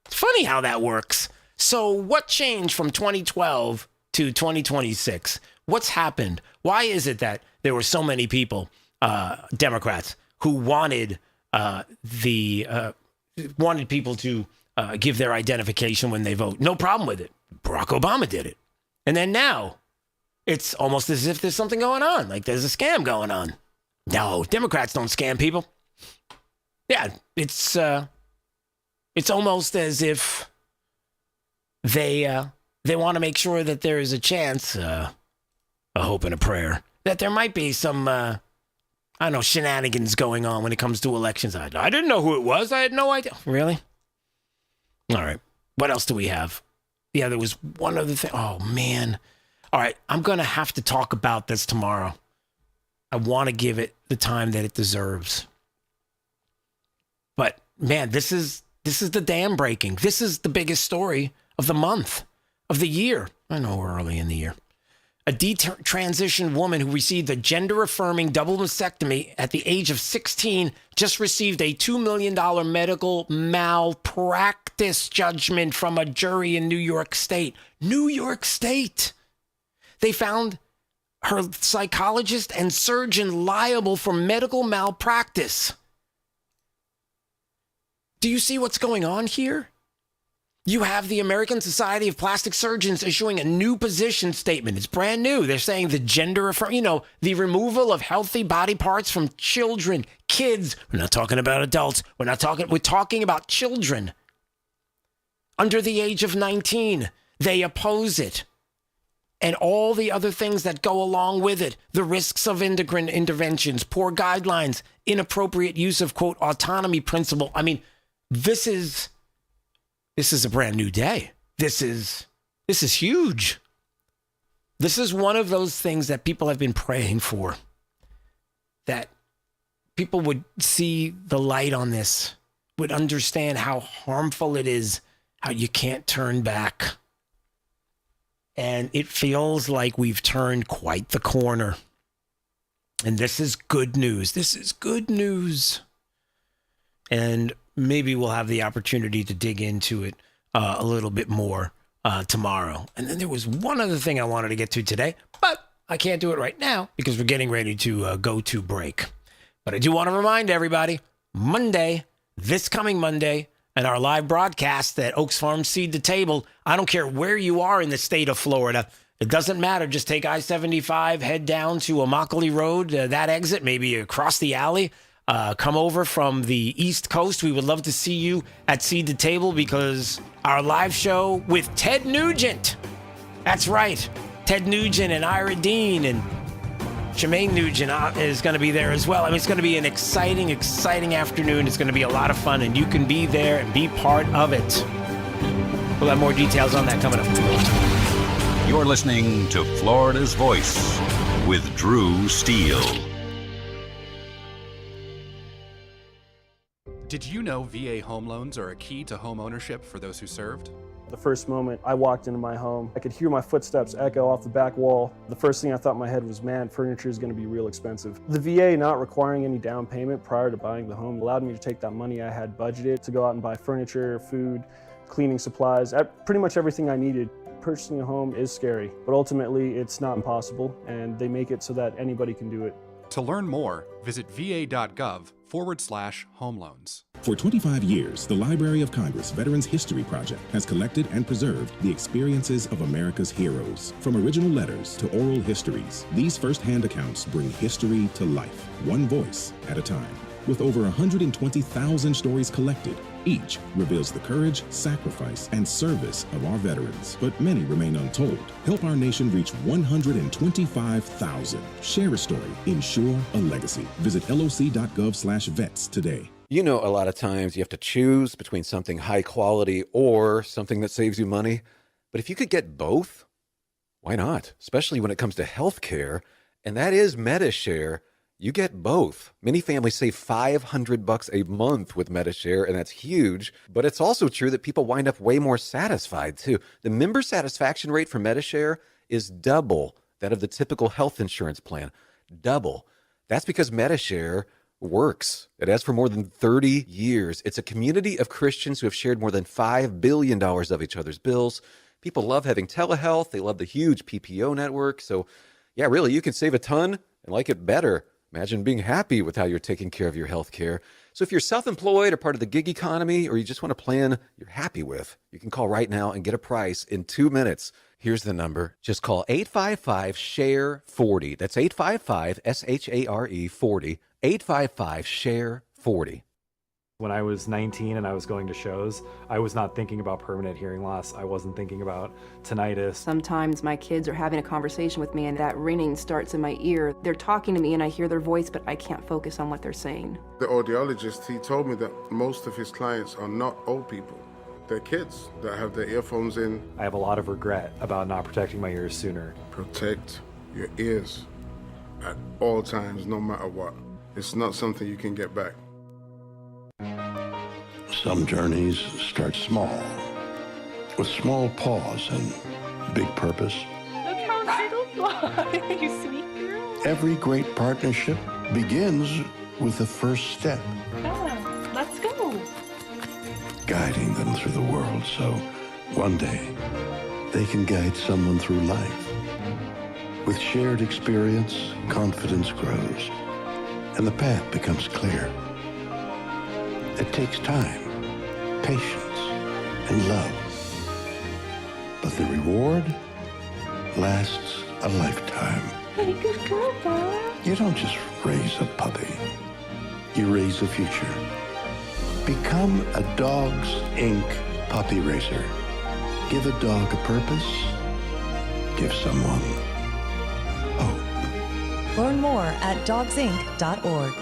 It's funny how that works. So what changed from 2012 to 2026? What's happened? Why is it that there were so many people, Democrats, who wanted people to give their identification when they vote? No problem with it. Barack Obama did it. And then now, it's almost as if there's something going on, like there's a scam going on. No, Democrats don't scam people. Yeah, it's almost as if they want to make sure that there is a chance, a hope and a prayer, that there might be some, I don't know, shenanigans going on when it comes to elections. I didn't know who it was. I had no idea. Really? All right. What else do we have? Yeah, there was one other thing. Oh, man. All right, I'm going to have to talk about this tomorrow. I want to give it the time that it deserves. But, man, this is the dam breaking. This is the biggest story of the month, of the year. I know we're early in the year. A detransitioned woman who received a gender-affirming double mastectomy at the age of 16 just received a $2 million medical malpractice judgment from a jury in New York State. New York State! They found her psychologist and surgeon liable for medical malpractice. Do you see what's going on here? You have the American Society of Plastic Surgeons issuing a new position statement. It's brand new. They're saying the the removal of healthy body parts from children, kids. We're not talking about adults. We're talking about children under the age of 19. They oppose it. And all the other things that go along with it, the risks of endocrine interventions, poor guidelines, inappropriate use of, quote, autonomy principle. I mean, this is a brand new day. This is huge. This is one of those things that people have been praying for, that people would see the light on this, would understand how harmful it is, how you can't turn back. And it feels like we've turned quite the corner. And this is good news. This is good news. And maybe we'll have the opportunity to dig into it a little bit more tomorrow. And then there was one other thing I wanted to get to today, but I can't do it right now because we're getting ready to go to break. But I do want to remind everybody, Monday, this coming Monday, and our live broadcast at Oaks Farm Seed to Table. I don't care where you are in the state of Florida. It doesn't matter. Just take I-75, head down to Immokalee Road, that exit, maybe across the alley. Come over from the East Coast. We would love to see you at Seed to Table because our live show with Ted Nugent. That's right. Ted Nugent and Ira Dean and Jermaine Nugent is going to be there as well. I mean, it's going to be an exciting, exciting afternoon. It's going to be a lot of fun, and you can be there and be part of it. We'll have more details on that coming up. You're listening to Florida's Voice with Drew Steele. Did you know VA home loans are a key to home ownership for those who served? The first moment I walked into my home, I could hear my footsteps echo off the back wall. The first thing I thought in my head was, man, furniture is going to be real expensive. The VA not requiring any down payment prior to buying the home allowed me to take that money I had budgeted to go out and buy furniture, food, cleaning supplies, pretty much everything I needed. Purchasing a home is scary, but ultimately it's not impossible, and they make it so that anybody can do it. To learn more, visit va.gov/home loans. For 25 years, the Library of Congress Veterans History Project has collected and preserved the experiences of America's heroes. From original letters to oral histories, these first-hand accounts bring history to life, one voice at a time. With over 120,000 stories collected, each reveals the courage, sacrifice, and service of our veterans, but many remain untold. Help our nation reach 125,000. Share a story. Ensure a legacy. Visit loc.gov/vets today. You know, a lot of times you have to choose between something high quality or something that saves you money. But if you could get both, why not? Especially when it comes to health care, and that is MediShare. You get both. Many families save $500 a month with MediShare, and that's huge. But it's also true that people wind up way more satisfied, too. The member satisfaction rate for MediShare is double that of the typical health insurance plan. Double. That's because MediShare works. It has for more than 30 years. It's a community of Christians who have shared more than $5 billion of each other's bills. People love having telehealth. They love the huge PPO network. So, yeah, really, you can save a ton and like it better. Imagine being happy with how you're taking care of your health care. So if you're self-employed or part of the gig economy, or you just want a plan you're happy with, you can call right now and get a price in 2 minutes. Here's the number. Just call 855-SHARE-40. That's 855-SHARE-40. 855-SHARE-40. When I was 19 and I was going to shows, I was not thinking about permanent hearing loss. I wasn't thinking about tinnitus. Sometimes my kids are having a conversation with me and that ringing starts in my ear. They're talking to me and I hear their voice, but I can't focus on what they're saying. The audiologist, he told me that most of his clients are not old people. They're kids that have their earphones in. I have a lot of regret about not protecting my ears sooner. Protect your ears at all times, no matter what. It's not something you can get back. Some journeys start small, with small pause and big purpose. Look how little fly, you sweet girl. Every great partnership begins with the first step, Yeah, let's go. guiding them through the world so one day they can guide someone through life. With shared experience, confidence grows, and the path becomes clear. It takes time, patience, and love. But the reward lasts a lifetime. Hey, good girl, Dad. You don't just raise a puppy. You raise a future. Become a Dogs Inc. puppy raiser. Give a dog a purpose. Give someone hope. Learn more at dogsinc.org.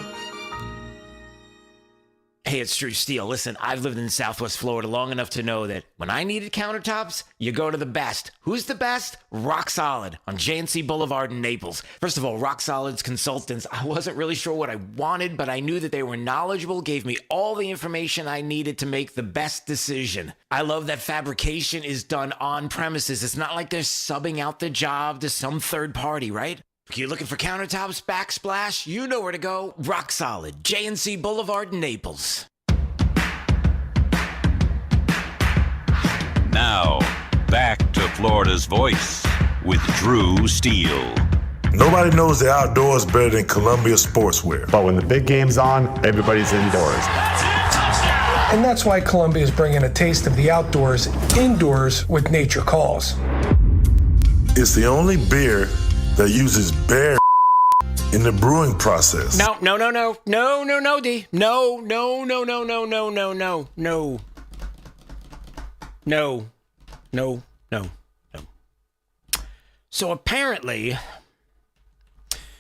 Hey, it's Drew Steele. Listen, I've lived in Southwest Florida long enough to know that when I needed countertops, you go to the best. Who's the best? Rock Solid on J&C Boulevard in Naples. First of all, Rock Solid's consultants, I wasn't really sure what I wanted, but I knew that they were knowledgeable, gave me all the information I needed to make the best decision. I love that fabrication is done on premises. It's not like they're subbing out the job to some third party, right? If you're looking for countertops, backsplash, you know where to go. Rock Solid, J&C Boulevard, Naples. Now, back to Florida's Voice with Drew Steele. Nobody knows the outdoors better than Columbia Sportswear. But when the big game's on, everybody's indoors. And that's why Columbia is bringing a taste of the outdoors indoors with Nature Calls. It's the only beer that uses bear in the brewing process. No, D. No. So apparently,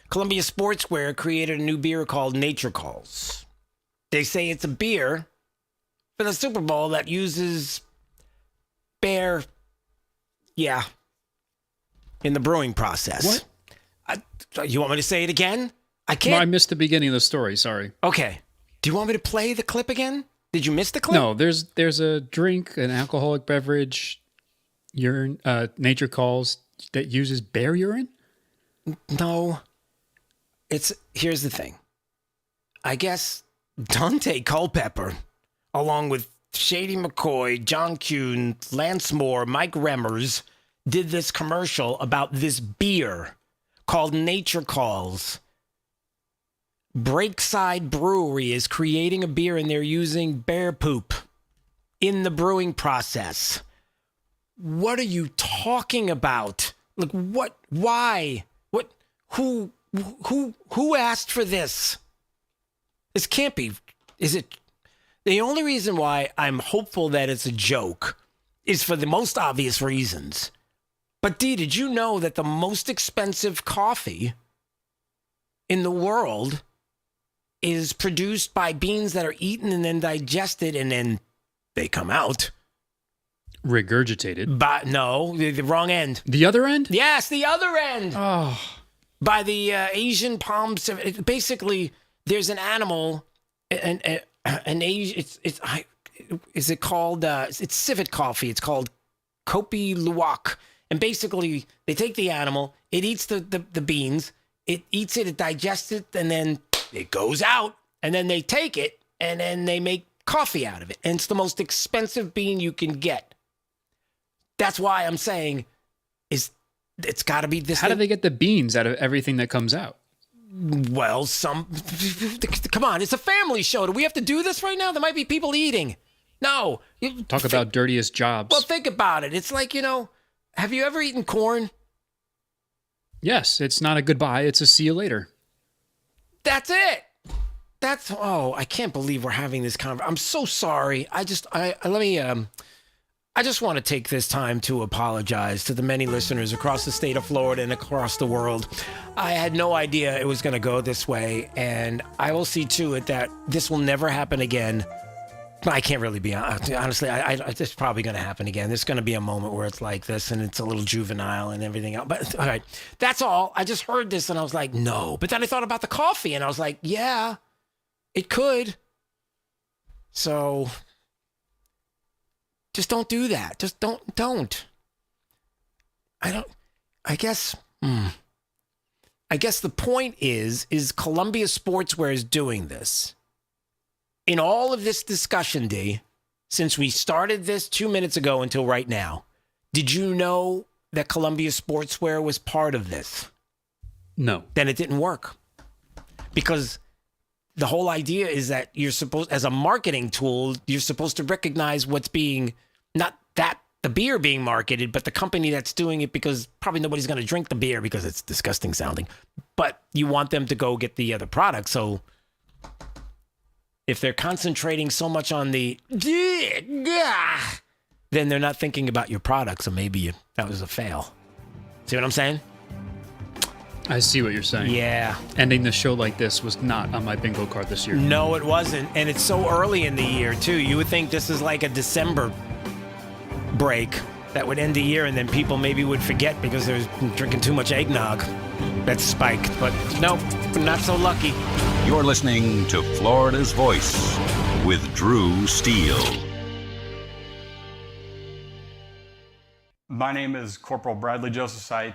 Columbia Sportswear created a new beer called Nature Calls. They say it's a beer for the Super Bowl that uses bear, in the brewing process. What? You want me to say it again? I can't. No, I missed the beginning of the story. Sorry. Okay. Do you want me to play the clip again? Did you miss the clip? No, there's a drink, an alcoholic beverage, urine, Nature Calls, that uses bear urine? No. Here's the thing. I guess Dante Culpepper, along with Shady McCoy, John Kuhn, Lance Moore, Mike Remmers, did this commercial about this beer called Nature Calls. Breakside Brewery is creating a beer and they're using bear poop in the brewing process. What are you talking about? Like, what? Why? What? Who asked for this? This can't be. Is it? The only reason why I'm hopeful that it's a joke is for the most obvious reasons. But Dee, did you know that the most expensive coffee in the world is produced by beans that are eaten and then digested and then they come out? Regurgitated. But no, the wrong end. The other end? Yes, the other end. Oh. By the Asian palms. Basically, there's an animal, an Asian. Is it called? It's civet coffee. It's called Kopi Luwak. And basically, they take the animal, it eats the beans, it eats it, it digests it, and then it goes out. And then they take it, and then they make coffee out of it. And it's the most expensive bean you can get. That's why I'm saying it's got to be this. How do they get the beans out of everything that comes out? Well, come on, it's a family show. Do we have to do this right now? There might be people eating. No. Talk about dirtiest jobs. Well, think about it. It's like, have you ever eaten corn? Yes, it's not a goodbye. It's a see you later. That's it. I can't believe we're having this conversation. I'm so sorry. I just want to take this time to apologize to the many listeners across the state of Florida and across the world. I had no idea it was going to go this way, and I will see to it that this will never happen again. I can't really be honestly. It's probably going to happen again. There's going to be a moment where it's like this, and it's a little juvenile and everything else. But all right, that's all. I just heard this, and I was like, no. But then I thought about the coffee, and I was like, yeah, it could. So just don't do that. Just don't. I guess the point is Columbia Sportswear is doing this. In all of this discussion, D, since we started this 2 minutes ago until right now, did you know that Columbia Sportswear was part of this? No. Then it didn't work. Because the whole idea is that you're supposed, as a marketing tool, you're supposed to recognize what's being, not that the beer being marketed, but the company that's doing it, because probably nobody's going to drink the beer because it's disgusting sounding. But you want them to go get the other product. So if they're concentrating so much on the, then they're not thinking about your product. So maybe that was a fail. See what I'm saying? I see what you're saying. Yeah. Ending the show like this was not on my bingo card this year. No, it wasn't. And it's so early in the year, too. You would think this is like a December break that would end the year, and then people maybe would forget because they're drinking too much eggnog. That spiked. But no, not so lucky. You're listening to Florida's Voice with Drew Steele. My name is Corporal Bradley Joseph Seitz.